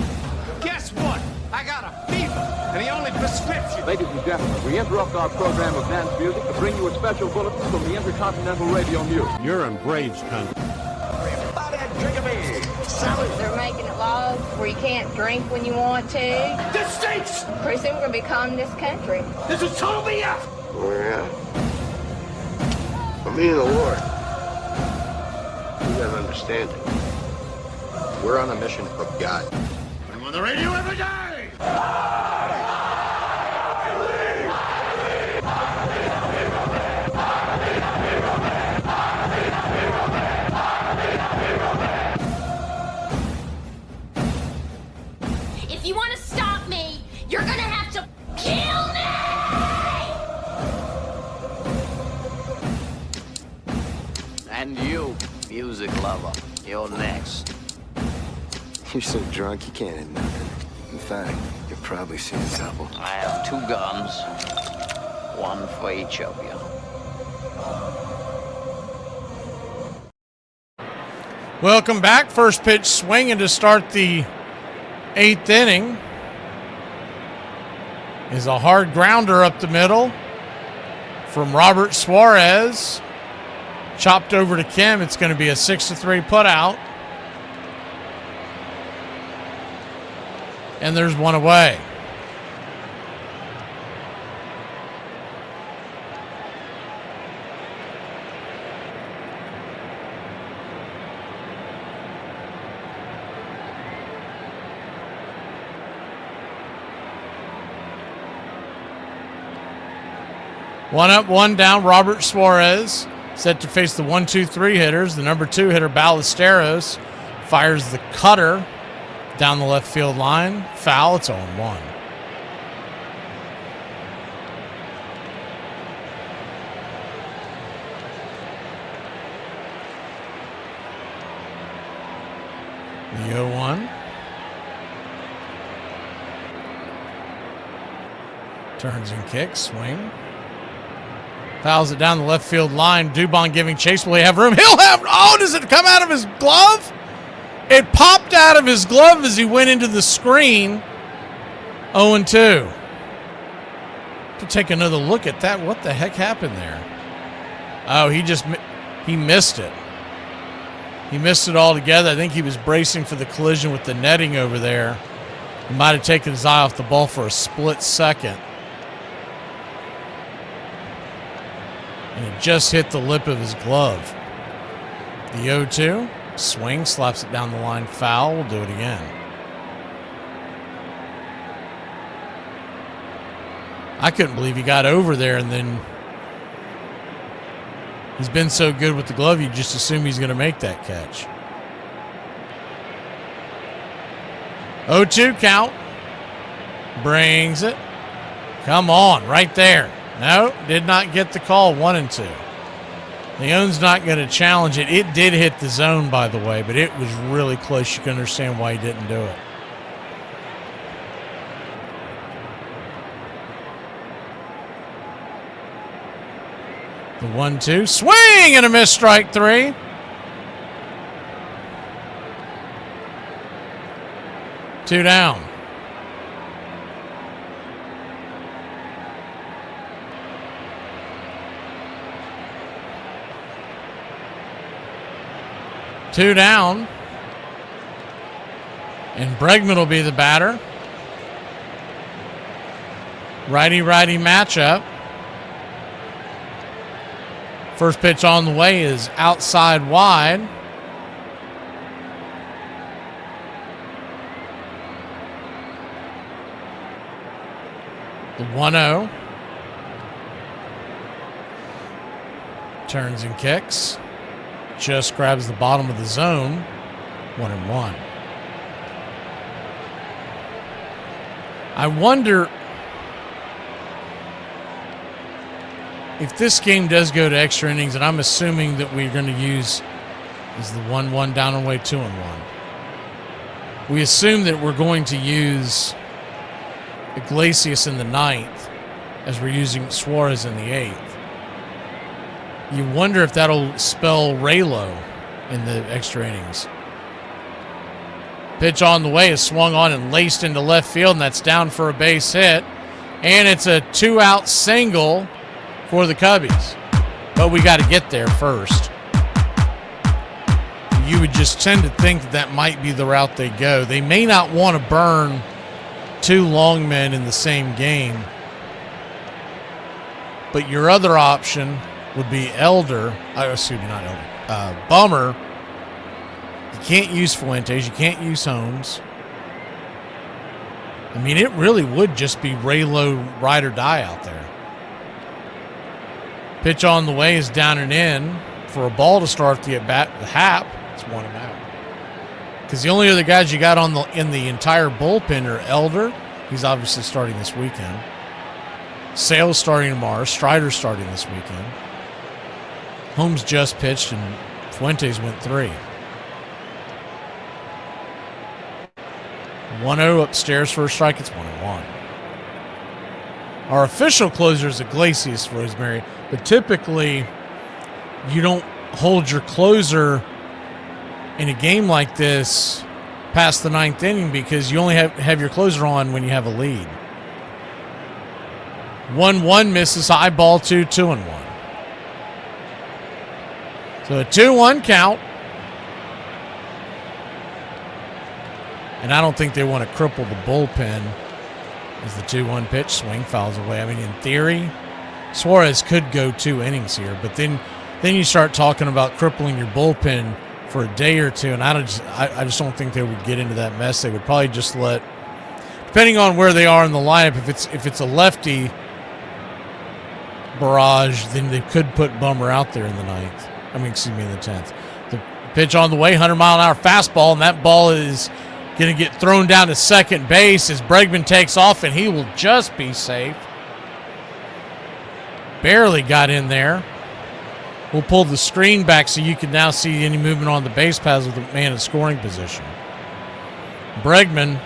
Guess what? I got a fever, and the only prescription. Ladies and gentlemen, we interrupt our program of dance music to bring you a special bulletin from the Intercontinental Radio News. You're in Braves country. Everybody drink a beer. Salad. They're making it laws where you can't drink when you want to. This stinks! Pretty soon we're going to become this country. This is total BS! We're at. For me and the Lord. You gotta understand it. We're on a mission from God. I'm on the radio every day! If you want to stop me, you're gonna have to kill me! And you, music lover, you're next. You're so drunk you can't hit nothing. In fact, you're probably seeing double. I have 2 guns, one for each of you. Welcome back. First pitch swinging to start the 8th inning is a hard grounder up the middle from Robert Suarez. Chopped over to Kim. It's going to be a 6-3 putout. And there's one away. One up, one down. Robert Suarez set to face the 1-2-3 hitters. The number 2 hitter, Ballesteros, fires the cutter down the left field line. Foul. It's 0-1. The 0-1. Turns and kicks. Swing. Fouls it down the left field line. Dubon giving chase. Will he have room? He'll have. Oh, does it come out of his glove? It popped out of his glove as he went into the screen. 0-2. To take another look at that. What the heck happened there? Oh, he missed it. He missed it altogether. I think he was bracing for the collision with the netting over there. He might have taken his eye off the ball for a split second. And it just hit the lip of his glove. The 0-2. Swing, slaps it down the line. Foul. We'll do it again. I couldn't believe he got over there, and then he's been so good with the glove, you just assume he's going to make that catch. 0-2 count. Brings it. Come on, right there. No, did not get the call. 1-2. Leone's not going to challenge it. It did hit the zone, by the way, but it was really close. You can understand why he didn't do it. The 1-2. Swing and a miss, strike 3. Two down. Two down. And Bregman will be the batter. Righty-righty matchup. First pitch on the way is outside wide. The 1-0. Turns and kicks. just grabs the bottom of the zone. 1-1. I wonder if this game does go to extra innings, and I'm assuming that we're going to use is the 1-1 down and away 2-1. We assume that we're going to use Iglesias in the 9th as we're using Suarez in the 8th. You wonder if that'll spell Raylo in the extra innings. Pitch on the way is swung on and laced into left field, and that's down for a base hit. And it's a 2-out single for the Cubbies. But we got to get there first. You would just tend to think that might be the route they go. They may not want to burn 2 long men in the same game. But your other option would be Bummer. You can't use Fuentes. You can't use Holmes. I mean, it really would just be Raylo ride or die out there. Pitch on the way is down and in for a ball to start the at-bat. The Hap, it's 1 out. Because the only other guys you got in the entire bullpen are Elder. He's obviously starting this weekend. Sale's starting tomorrow. Strider's starting this weekend. Holmes just pitched and Fuentes went 3. 1-0 upstairs for a strike. It's 1-1. Our official closer is Iglesias, Rosemary, but typically you don't hold your closer in a game like this past the 9th inning because you only have your closer on when you have a lead. 1-1 misses, high ball 2-1. So a 2-1 count. And I don't think they want to cripple the bullpen as the 2-1 pitch swing fouls away. I mean, in theory, Suarez could go 2 innings here, but then you start talking about crippling your bullpen for a day or two, and I just don't think they would get into that mess. They would probably just let, depending on where they are in the lineup, if it's a lefty barrage, then they could put Bummer out there in the 9th. In the 10th. The pitch on the way, 100-mile-an-hour fastball, and that ball is going to get thrown down to second base as Bregman takes off, and he will just be safe. Barely got in there. We'll pull the screen back so you can now see any movement on the base paths with the man in scoring position. Bregman,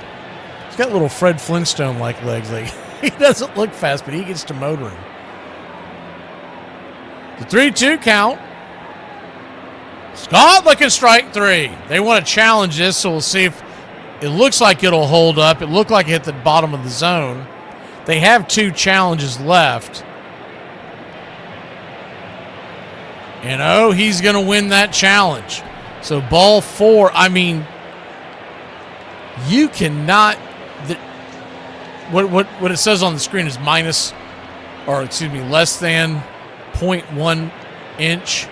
he's got little Fred Flintstone-like legs. He doesn't look fast, but he gets to motoring. The 3-2 count. Scott looking strike 3. They want to challenge this, so we'll see if it looks like it'll hold up. It looked like it hit the bottom of the zone. They have 2 challenges left. And he's going to win that challenge. So ball 4. I mean, you cannot. What it says on the screen is less than 0.1 inch.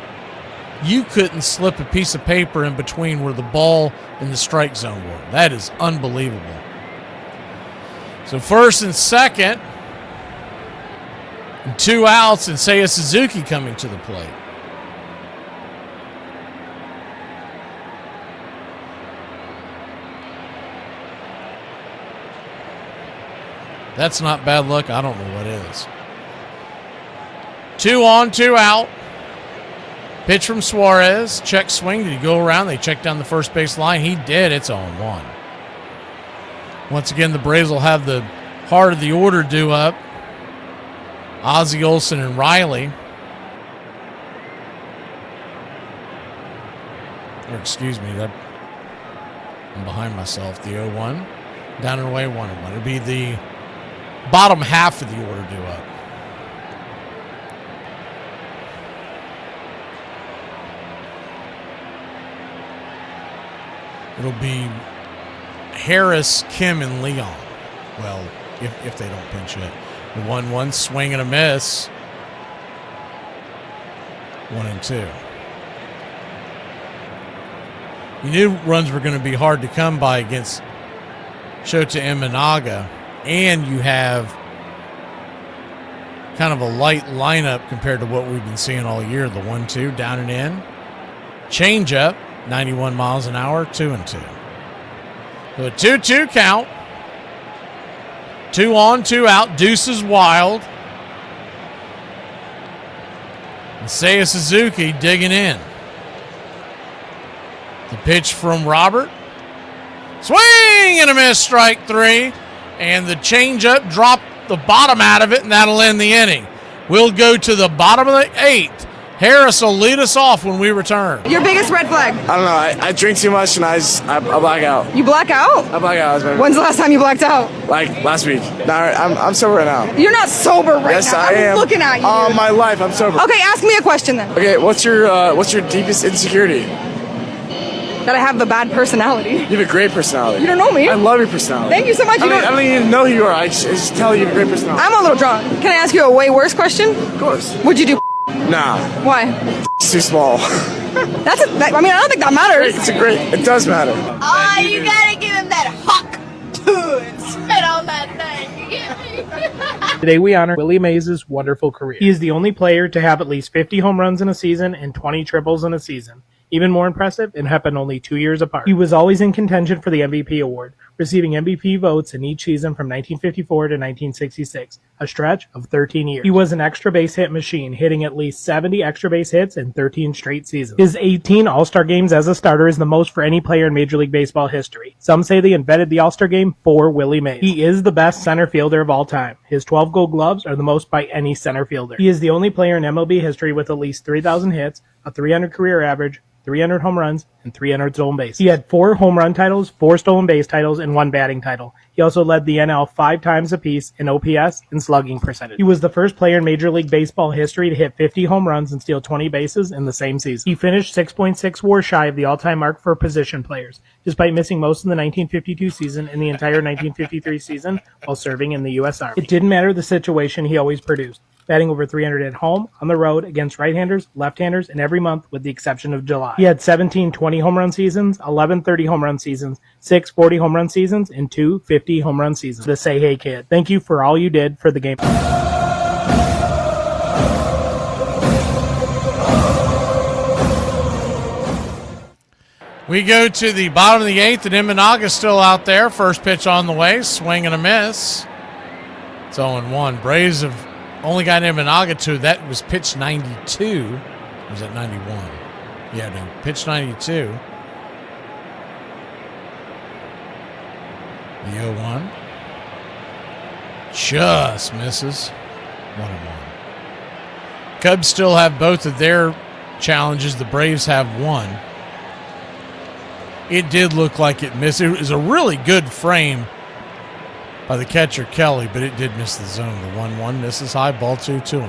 You couldn't slip a piece of paper in between where the ball and the strike zone were. That is unbelievable. So first and second, and 2 outs, and Seiya Suzuki coming to the plate. That's not bad luck. I don't know what is. 2 on, 2 out. Pitch from Suarez. Check swing. Did he go around? They checked down the first base line. He did. It's 0-1. Once again, the Braves will have the heart of the order due up. Ozzie Olsen and Riley. Or excuse me, I'm behind myself. The 0-1. Down and away 1-1. It'll be the bottom half of the order due up. It'll be Harris, Kim, and Leon. Well, if they don't pinch hit. The 1-1 swing and a miss. 1-2. You knew runs were going to be hard to come by against Shota Imanaga, and you have kind of a light lineup compared to what we've been seeing all year. The 1-2 down and in. Changeup, 91 miles an hour, 2-2. So a 2-2 count. 2 on, 2 out. Deuces wild. And Seiya Suzuki digging in. The pitch from Robert. Swing and a miss, strike 3. And the changeup dropped the bottom out of it, and that'll end the inning. We'll go to the bottom of the 8th. Harris will lead us off when we return. Your biggest red flag? I don't know. I drink too much and I black out. You black out? I black out. When's the last time you blacked out? Like last week. No, I'm sober right now. You're not sober right now. Yes, I am. I'm looking at you. All my life, I'm sober. Okay, ask me a question then. Okay, what's your deepest insecurity? That I have a bad personality. You have a great personality. You don't know me. I love your personality. Thank you so much. I don't even know who you are. I just tell you have a great personality. I'm a little drunk. Can I ask you a way worse question? Of course. Would you do? Nah. Why? It's too small. I don't think that matters. It does matter. Oh, you gotta give him that hawk and spit on that thing. You get me? Today we honor Willie Mays' wonderful career. He is the only player to have at least 50 home runs in a season and 20 triples in a season. Even more impressive, it happened only 2 years apart. He was always in contention for the MVP award, receiving MVP votes in each season from 1954 to 1966, a stretch of 13 years. He was an extra base hit machine, hitting at least 70 extra base hits in 13 straight seasons. His 18 All-Star games as a starter is the most for any player in Major League Baseball history. Some say they invented the All-Star game for Willie Mays. He is the best center fielder of all time. His 12 Gold Gloves are the most by any center fielder. He is the only player in MLB history with at least 3,000 hits, a 300 career average, 300 home runs, and 300 stolen bases. He had 4 home run titles, 4 stolen base titles, and 1 batting title. He also led the NL 5 times apiece in OPS and slugging percentage. He was the first player in Major League Baseball history to hit 50 home runs and steal 20 bases in the same season. He finished 6.6 WAR shy of the all-time mark for position players, despite missing most of the 1952 season and the entire 1953 season while serving in the U.S. Army. It didn't matter the situation, he always produced, batting over 300 at home, on the road, against right-handers, left-handers, and every month with the exception of July. He had 17 20 home run seasons, 11 30 home run seasons, 6 40 home run seasons, and 2 50 home run seasons. To say, hey kid, thank you for all you did for the game. We go to the bottom of the 8th, and Imanaga's still out there. First pitch on the way, swing and a miss. It's 0-1. Braves have only got Imanaga to, that was pitch 92. Or was that 91? Yeah, no, pitch 92. The 0-1. Just misses. 1-1. Cubs still have both of their challenges. The Braves have one. It did look like it missed. It was a really good frame by the catcher Kelly, but it did miss the zone. The 1-1 misses high, ball 2-1.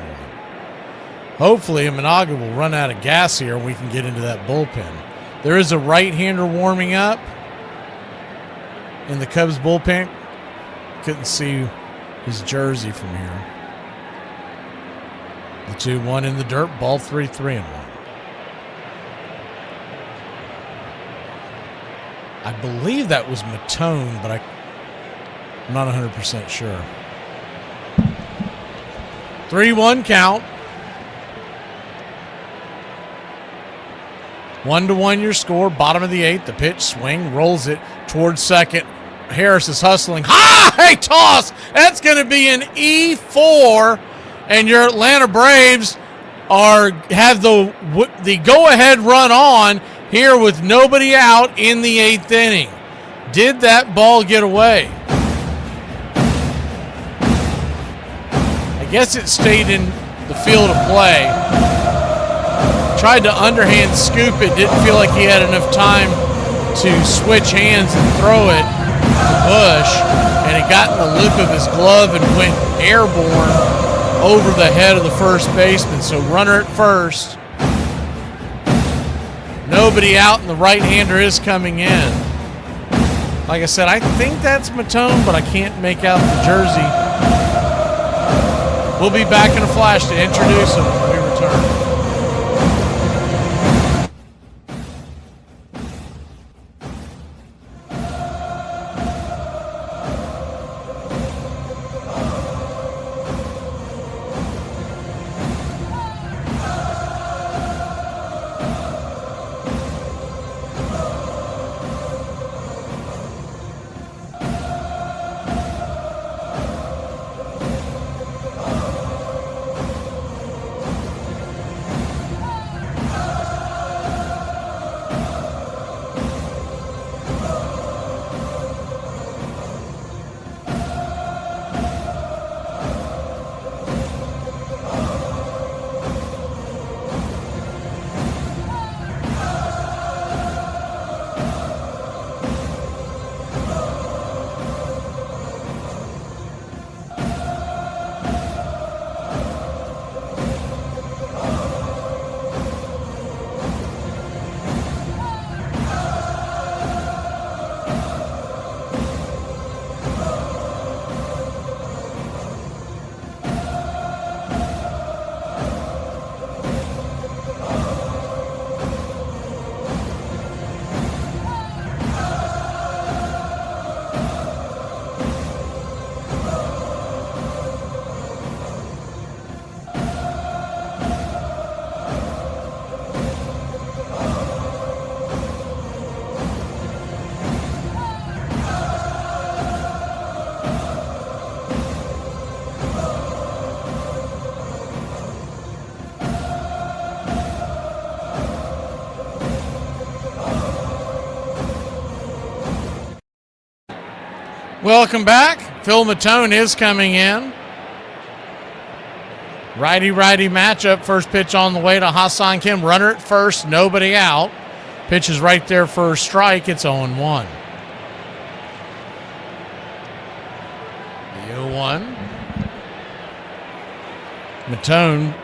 Hopefully Imanaga will run out of gas here and we can get into that bullpen. There is a right-hander warming up in the Cubs bullpen. Couldn't see his jersey from here. The 2-1 in the dirt, ball 3-1. I believe that was Matone, but I'm not 100% sure. 3-1 count. 1-1 your score. Bottom of the 8th. The pitch, swing, rolls it towards second. Harris is hustling. High toss. That's going to be an E4, and your Atlanta Braves have the go-ahead run on here with nobody out in the 8th inning. Did that ball get away? I guess it stayed in the field of play. Tried to underhand scoop it. Didn't feel like he had enough time to switch hands and throw it to Bush. And it got in the lip of his glove and went airborne over the head of the first baseman. So runner at first. Nobody out, and the right-hander is coming in. Like I said, I think that's Matone, but I can't make out the jersey. We'll be back in a flash to introduce him when we return. Welcome back. Phil Matone is coming in. Righty-righty matchup. First pitch on the way to Ha-Seong Kim. Runner at first, nobody out. Pitch is right there for a strike. It's 0-1. The 0-1. Matone.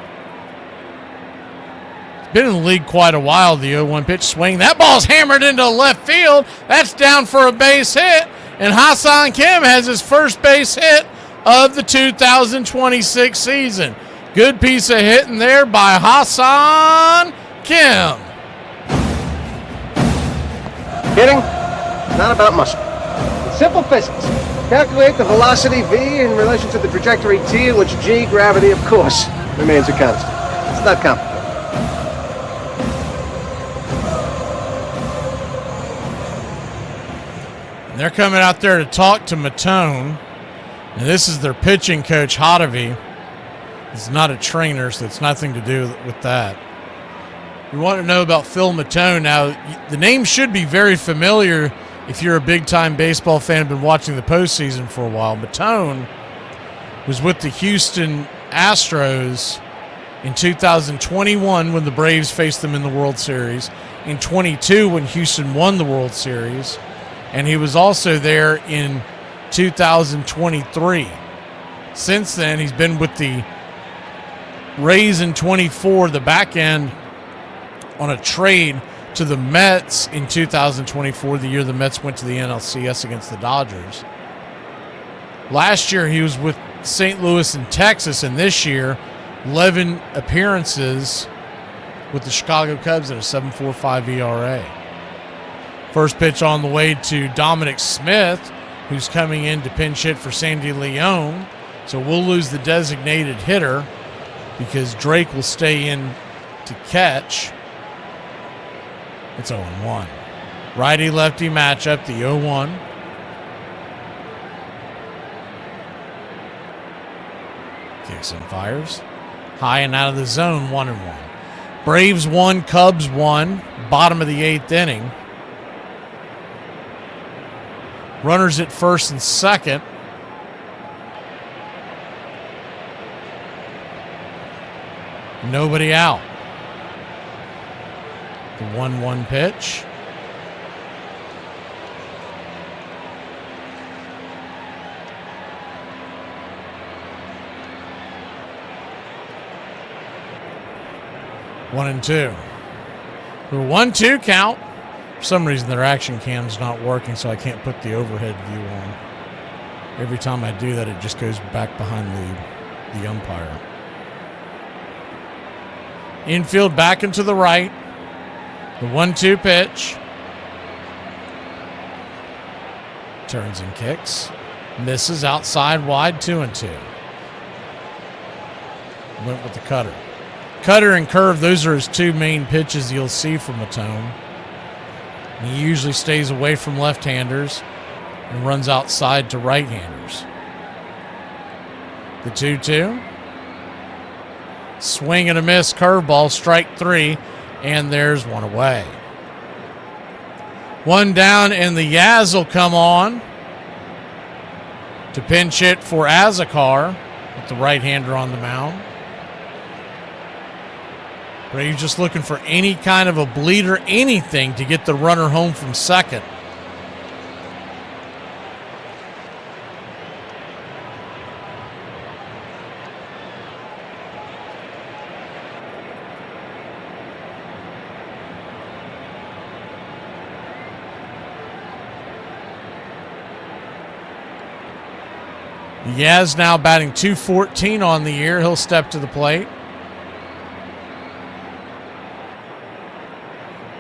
Been in the league quite a while. The 0-1 pitch swing. That ball's hammered into left field. That's down for a base hit. And Ha-Seong Kim has his first base hit of the 2026 season. Good piece of hitting there by Ha-Seong Kim. Hitting? Not about muscle. It's simple physics. Calculate the velocity V in relation to the trajectory T, in which G, gravity, of course, remains a constant. It's not complicated. And they're coming out there to talk to Matone. And this is their pitching coach, Hotovy. He's not a trainer, so it's nothing to do with that. You want to know about Phil Matone. Now, the name should be very familiar if you're a big-time baseball fan and been watching the postseason for a while. Matone was with the Houston Astros in 2021 when the Braves faced them in the World Series, in 22 when Houston won the World Series, and he was also there in 2023. Since then, he's been with the Rays in 24, the back end on a trade to the Mets in 2024, the year the Mets went to the NLCS against the Dodgers. Last year, he was with St. Louis and Texas, and this year, 11 appearances with the Chicago Cubs at a 7.45 ERA. First pitch on the way to Dominic Smith, who's coming in to pinch hit for Sandy Leon. So we'll lose the designated hitter because Drake will stay in to catch. It's 0-1. Righty-lefty matchup, the 0-1. Kicks and fires. High and out of the zone, 1-1. Braves 1, Cubs 1, bottom of the 8th inning. Runners at first and second. Nobody out. The 1-1 pitch. One and two. The 1-2 count. For some reason, their action cam's not working, so I can't put the overhead view on. Every time I do that, it just goes back behind the umpire. Infield back and to the right. The 1-2 pitch. Turns and kicks. Misses outside wide, 2-2. Went with the cutter. Cutter and curve, those are his two main pitches you'll see from Matone. He usually stays away from left-handers and runs outside to right-handers. The 2-2. Swing and a miss, curveball, strike three, and there's one away. One down, and the Yaz will come on to pinch hit for Azakar with the right-hander on the mound. But he's just looking for any kind of a bleeder, anything to get the runner home from second. Yaz now batting .214 on the year. He'll step to the plate.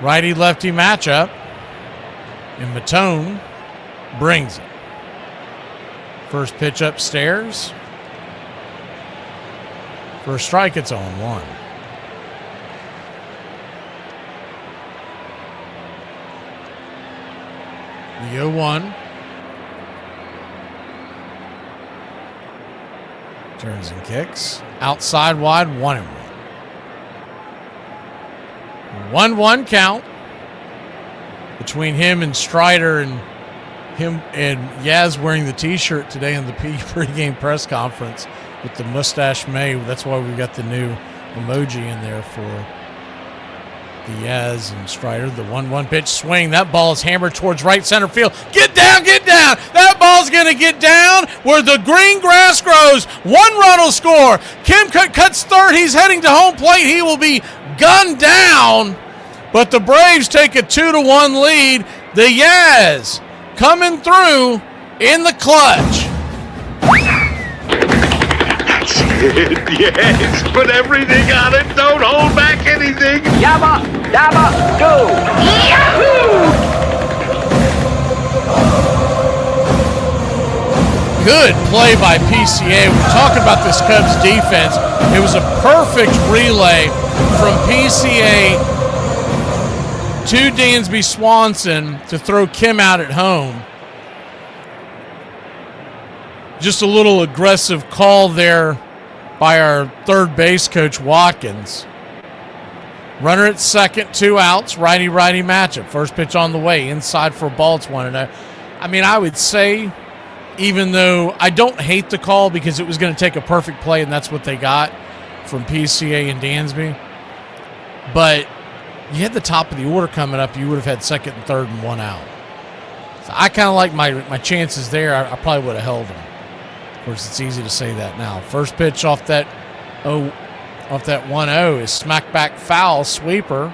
Righty-lefty matchup. And Matone brings it. First pitch upstairs. For a strike, it's 0-1. The 0-1. Turns and kicks. Outside wide, 1-1. 1-1 count between him and Strider and him and Yaz wearing the T-shirt today in the pregame press conference with the mustache May. That's why we got the new emoji in there for the Yaz and Strider. The 1-1 pitch swing. That ball is hammered towards right center field. Get down, get down. That ball's going to get down where the green grass grows. 1 run will score. Kim cuts third. He's heading to home plate. He will be gunned down, but the Braves take a 2-1 lead. The Yaz coming through in the clutch. Yes, put everything on it. Don't hold back anything. Yabba, dabba, go. Yahoo! Good play by PCA. We're talking about this Cubs defense. It was a perfect relay from PCA to Dansby Swanson to throw Kim out at home. Just a little aggressive call there by our third base coach, Watkins. Runner at second, 2 outs, righty-righty matchup. First pitch on the way, inside for a ball. It's 1-0. I mean, I would say, even though I don't hate the call because it was going to take a perfect play, and that's what they got from PCA and Dansby. But you had the top of the order coming up, you would have had second and third and 1 out. So I kind of like my chances there. I probably would have held them. Of course, it's easy to say that now. First pitch off that 1-0 is smack back foul, sweeper,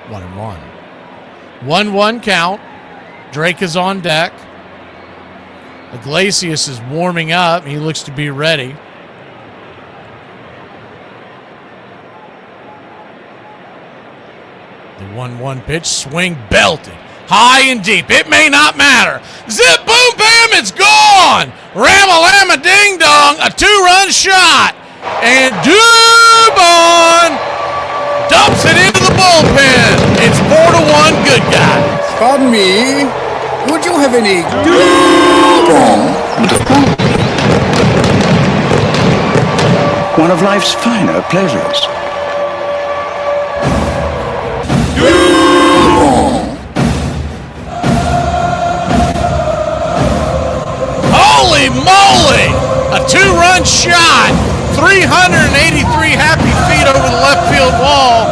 1-1. 1-1 count. Drake is on deck. Iglesias is warming up. He looks to be ready. The 1-1 pitch, swing belted. High and deep. It may not matter. Zip, boom, bam, it's gone. Ram-a-lam-a, ding-dong, a 2-run shot. And Dubon dumps it into the bullpen. It's 4-1, good guys. Pardon me, would you have any Dubon? One of life's finer pleasures. Holy moly! A 2-run shot. 383 happy feet over the left field wall.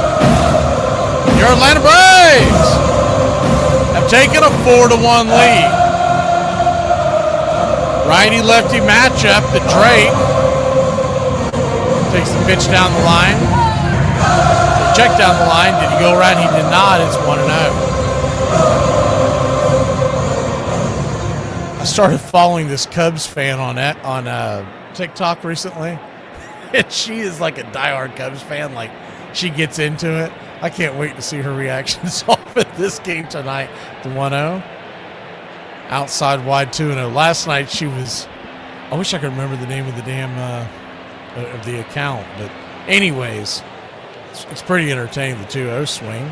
Your Atlanta Braves have taken a 4-1 lead. Righty-lefty matchup. The Drake takes the pitch down the line. Check down the line. Did he go right? He did not. It's 1-0. I started following this Cubs fan on TikTok recently, and she is like a diehard Cubs fan. Like, she gets into it. I can't wait to see her reactions off of this game tonight. The 1-0. Outside wide 2-0. Last night she was, I wish I could remember the name of the damn of the account. But anyways, it's pretty entertaining. The 2-0 swing.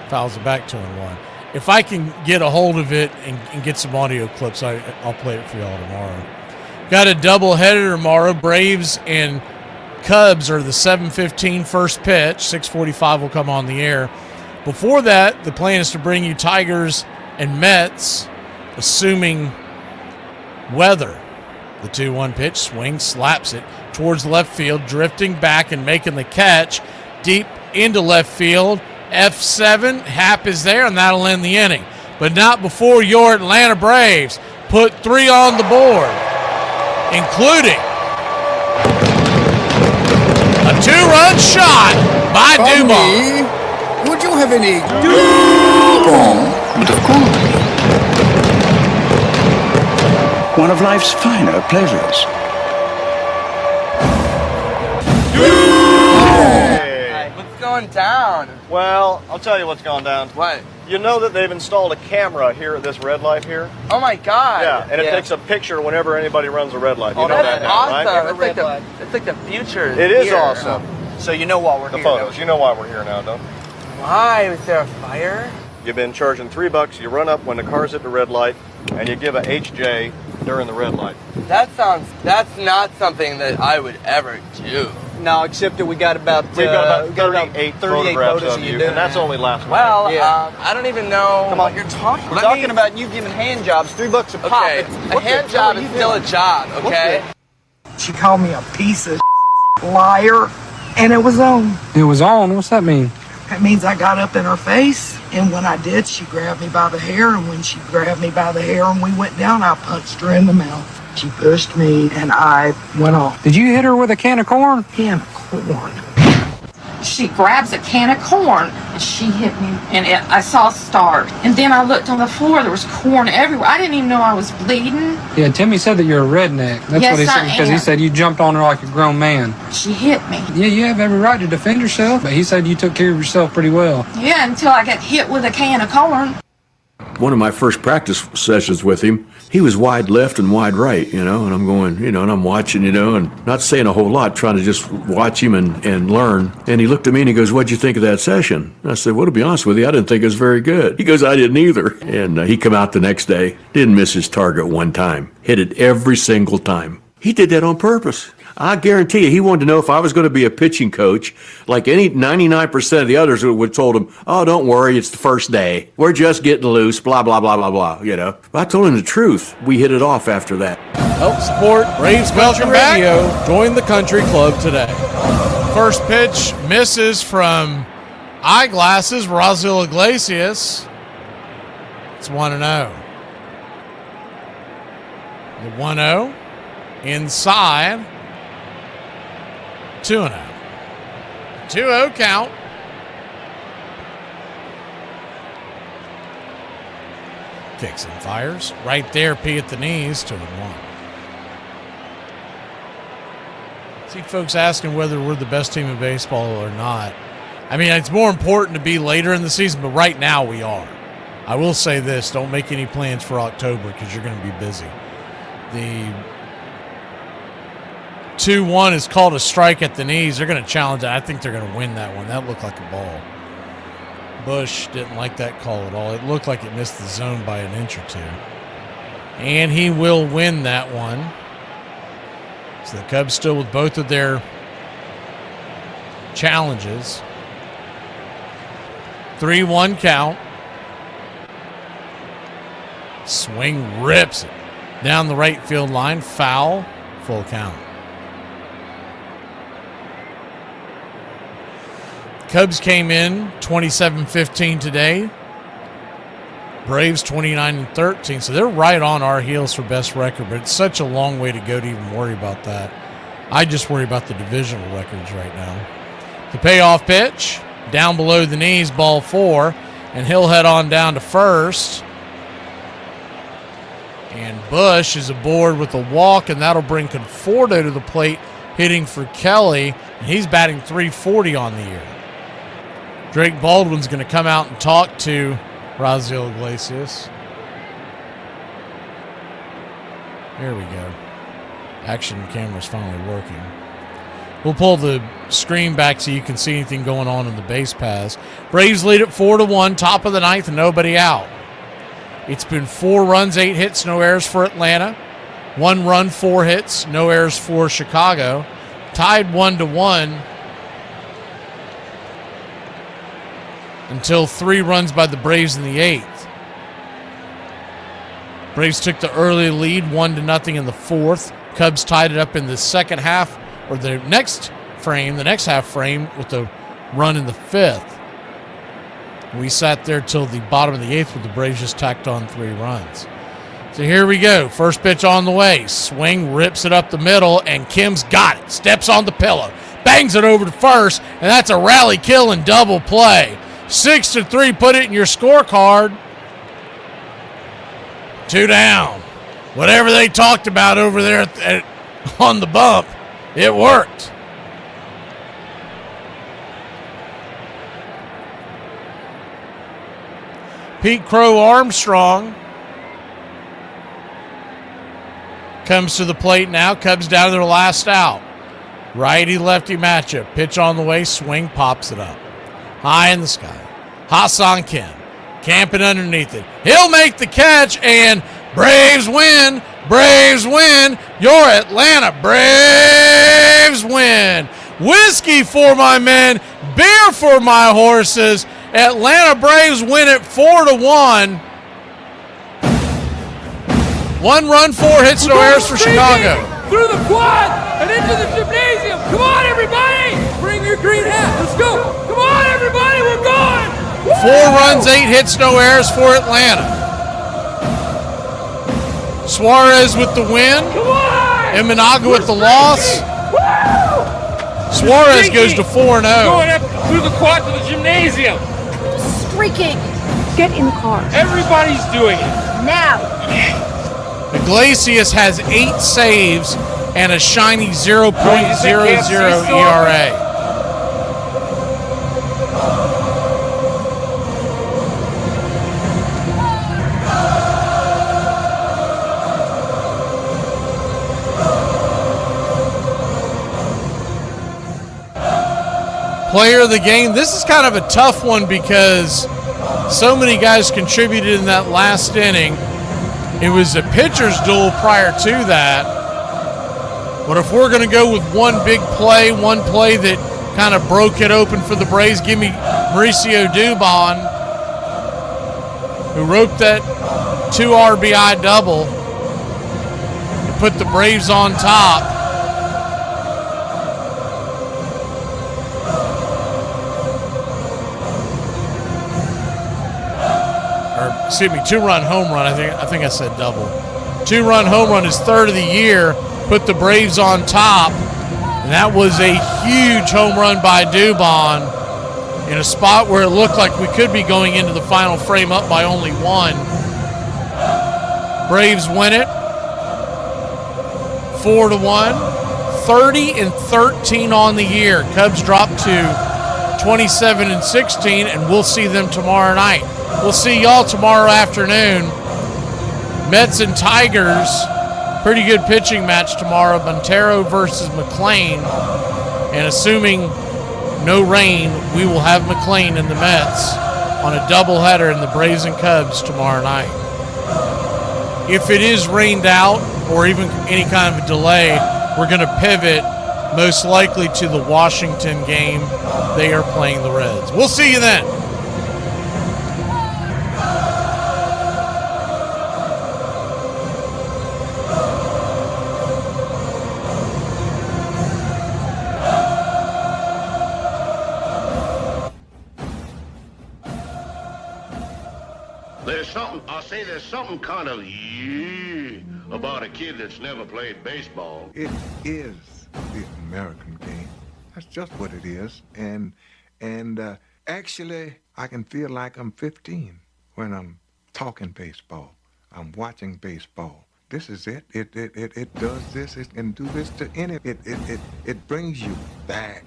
Fouls it back 2-1. If I can get a hold of it and get some audio clips, I'll play it for y'all tomorrow. Got a doubleheader tomorrow. Braves and Cubs are the 7:15 first pitch. 6:45 will come on the air. Before that, the plan is to bring you Tigers and Mets, assuming weather. The 2-1 pitch, swing, slaps it towards left field, drifting back and making the catch deep into left field. F7, Happ is there, and that'll end the inning. But not before your Atlanta Braves put 3 on the board, including a 2-run shot by Dubon. Would you have any Dubon? But of course. One of life's finer pleasures. Going down. Well, I'll tell you what's going down. What? You know that they've installed a camera here at this red light here? Oh my God. Yeah, and it takes a picture whenever anybody runs a red light. You know that's that now, awesome. right? It's like the future. It is awesome. So you know why we're the here. photos. You know why we're here now, don't you? Why? Was there a fire? You've been charging $3. You run up when the car's at the red light, and you give a HJ during the red light. That's not something that I would ever do. No, except that we got about We've got about 38 photographs of you, and that's only last night. Well, I don't even know what you're talking about. We're talking about you giving hand jobs, $3 a pop. Okay, a hand job is still a job, okay? She called me a piece of liar, and it was on. It was on? What's that mean? That means I got up in her face, and when I did, she grabbed me by the hair, and when she grabbed me by the hair and we went down, I punched her in the mouth. She pushed me, and I went off. Did you hit her with a can of corn? Can of corn. She grabs a can of corn and she hit me, and I saw a start. And then I looked on the floor, there was corn everywhere. I didn't even know I was bleeding. Yeah, Timmy said that you're a redneck. That's Yes, what he said, I because he am. said you jumped on her like a grown man. She hit me. Yeah, you have every right to defend yourself, but he said you took care of yourself pretty well. Yeah, until I got hit with a can of corn. One of my first practice sessions with him, he was wide left and wide right, and I'm going, and I'm watching, and not saying a whole lot, trying to just watch him and learn. And he looked at me and he goes, "What'd you think of that session?" And I said, "Well, to be honest with you, I didn't think it was very good." He goes, "I didn't either." And he come out the next day, didn't miss his target one time, hit it every single time. He did that on purpose. I guarantee you, he wanted to know if I was going to be a pitching coach, like any 99% of the others would have told him, "Oh, don't worry, it's the first day. We're just getting loose, blah, blah, blah, blah, blah." But I told him the truth. We hit it off after that. Help support Braves Country Radio. Join the country club today. First pitch misses from Eyeglasses, Raisel Iglesias. It's 1-0. The 1-0 inside. 2-0. 2-0 count. Kicks and fires. Right there, P at the knees, 2-1. See folks asking whether we're the best team in baseball or not. I mean, it's more important to be later in the season, but right now we are. I will say this, don't make any plans for October because you're going to be busy. The 2-1 is called a strike at the knees. They're going to challenge it. I think they're going to win that one. That looked like a ball. Bush didn't like that call at all. It looked like it missed the zone by an inch or two. And he will win that one. So the Cubs still with both of their challenges. 3-1 count. Swing rips it down the right field line. Foul. Full count. Cubs came in 27-15 today. Braves 29-13. So they're right on our heels for best record, but it's such a long way to go to even worry about that. I just worry about the divisional records right now. The payoff pitch, down below the knees, ball 4, and he'll head on down to first. And Bush is aboard with a walk, and that'll bring Conforto to the plate, hitting for Kelly, and he's batting .340 on the year. Drake Baldwin's going to come out and talk to Raisel Iglesias. Here we go. Action camera's finally working. We'll pull the screen back so you can see anything going on in the base paths. Braves lead it 4-1, top of the ninth, and nobody out. It's been 4 runs, 8 hits, no errors for Atlanta. 1 run, 4 hits, no errors for Chicago. Tied 1-1 until 3 runs by the Braves in the 8th. Braves took the early lead 1-0 in the 4th. Cubs tied it up in the second half, or the next half frame with the run in the 5th. We sat there till the bottom of the 8th with the Braves just tacked on 3 runs. So here we go. First pitch on the way. Swing, rips it up the middle, and Kim's got it. Steps on the pillow. Bangs it over to first, and that's a rally kill and double play. 6-3, put it in your scorecard. 2 down. Whatever they talked about over there on the bump, it worked. Pete Crow Armstrong comes to the plate now. Cubs down to their last out. Righty-lefty matchup. Pitch on the way. Swing, pops it up. High in the sky. Ha-Seong Kim camping underneath it. He'll make the catch, and Braves win. Braves win. Your Atlanta Braves win. whiskey for my men, beer for my horses. Atlanta Braves win it 4-1. 1 run, 4 hits, no errors for Chicago. Through the quad and into the gymnasium. Come on, everybody. Bring your green hat. Let's go. Come on, everybody. We're going. 4 runs, 8 hits, no errors for Atlanta. Suarez with the win. Imanaga with the loss. Suarez goes to 4-0. Going up through the quad to the gymnasium. Streaking. Get in the car. Everybody's doing it. Now. Iglesias has 8 saves and a shiny 0.00 ERA. Player of the game. This is kind of a tough one because so many guys contributed in that last inning. It was a pitcher's duel prior to that. But if we're going to go with one big play, one play that kind of broke it open for the Braves, give me Mauricio Dubon, who roped that 2 RBI double to put the Braves on top. Excuse me, 2-run home run. I think I said double. 2-run home run, his 3rd of the year, put the Braves on top. And that was a huge home run by Dubon in a spot where it looked like we could be going into the final frame up by only 1. Braves win it 4-1. 30-13 on the year. Cubs drop to 27-16, and we'll see them tomorrow night. We'll see y'all tomorrow afternoon. Mets and Tigers, pretty good pitching match tomorrow. Montero versus McLean. And assuming no rain, we will have McLean and the Mets on a doubleheader in the Braves and Cubs tomorrow night. If it is rained out or even any kind of a delay, we're going to pivot most likely to the Washington game. They are playing the Reds. We'll see you then. There's something kind of about a kid that's never played baseball. It is the American game. That's just what it is. And actually, I can feel like I'm 15 when I'm talking baseball. I'm watching baseball. This is it. It does this. It can do this to any. It brings you back.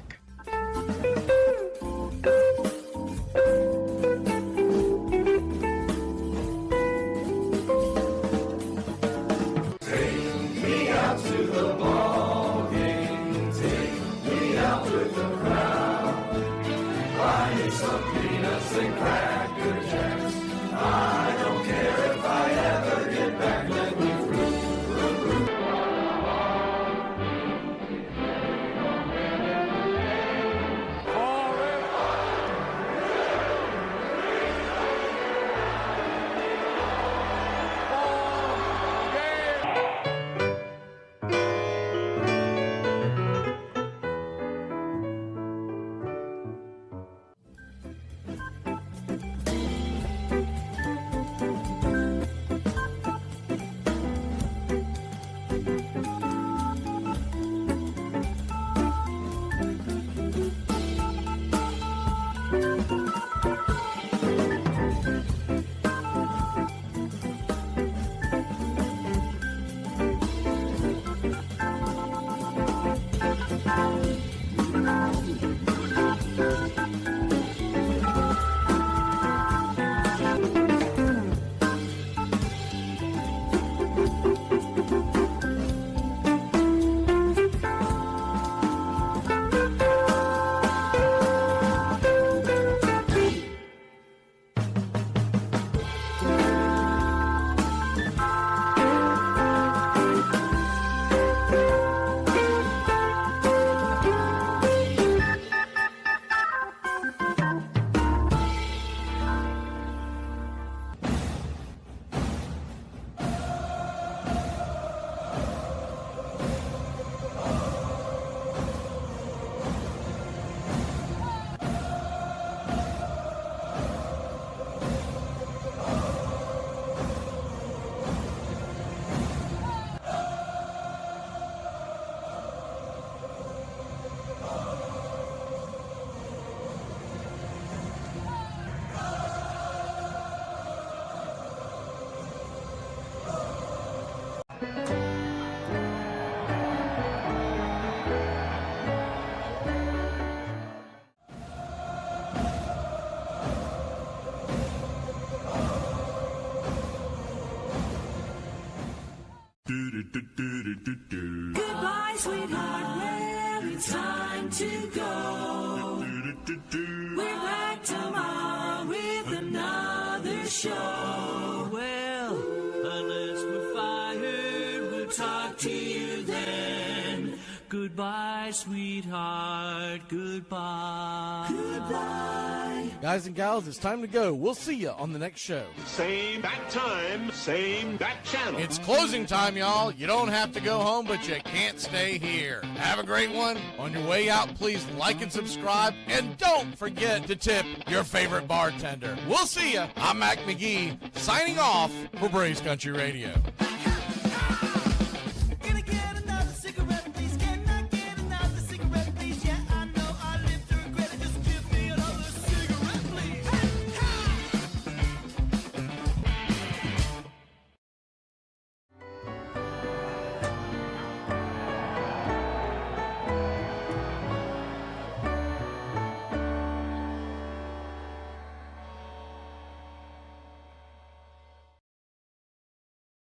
Goodbye, sweetheart. Well, it's time to go. We're back tomorrow with another show. Well, unless we're fired, we'll talk to you then. Goodbye, sweetheart. Goodbye. Goodbye. Guys and gals, it's time to go. We'll see you on the next show. Same bat time, same bat channel. It's closing time, y'all. You don't have to go home, but you can't stay here. Have a great one. On your way out, please like and subscribe. And don't forget to tip your favorite bartender. We'll see you. I'm Mac McGee, signing off for Braves Country Radio.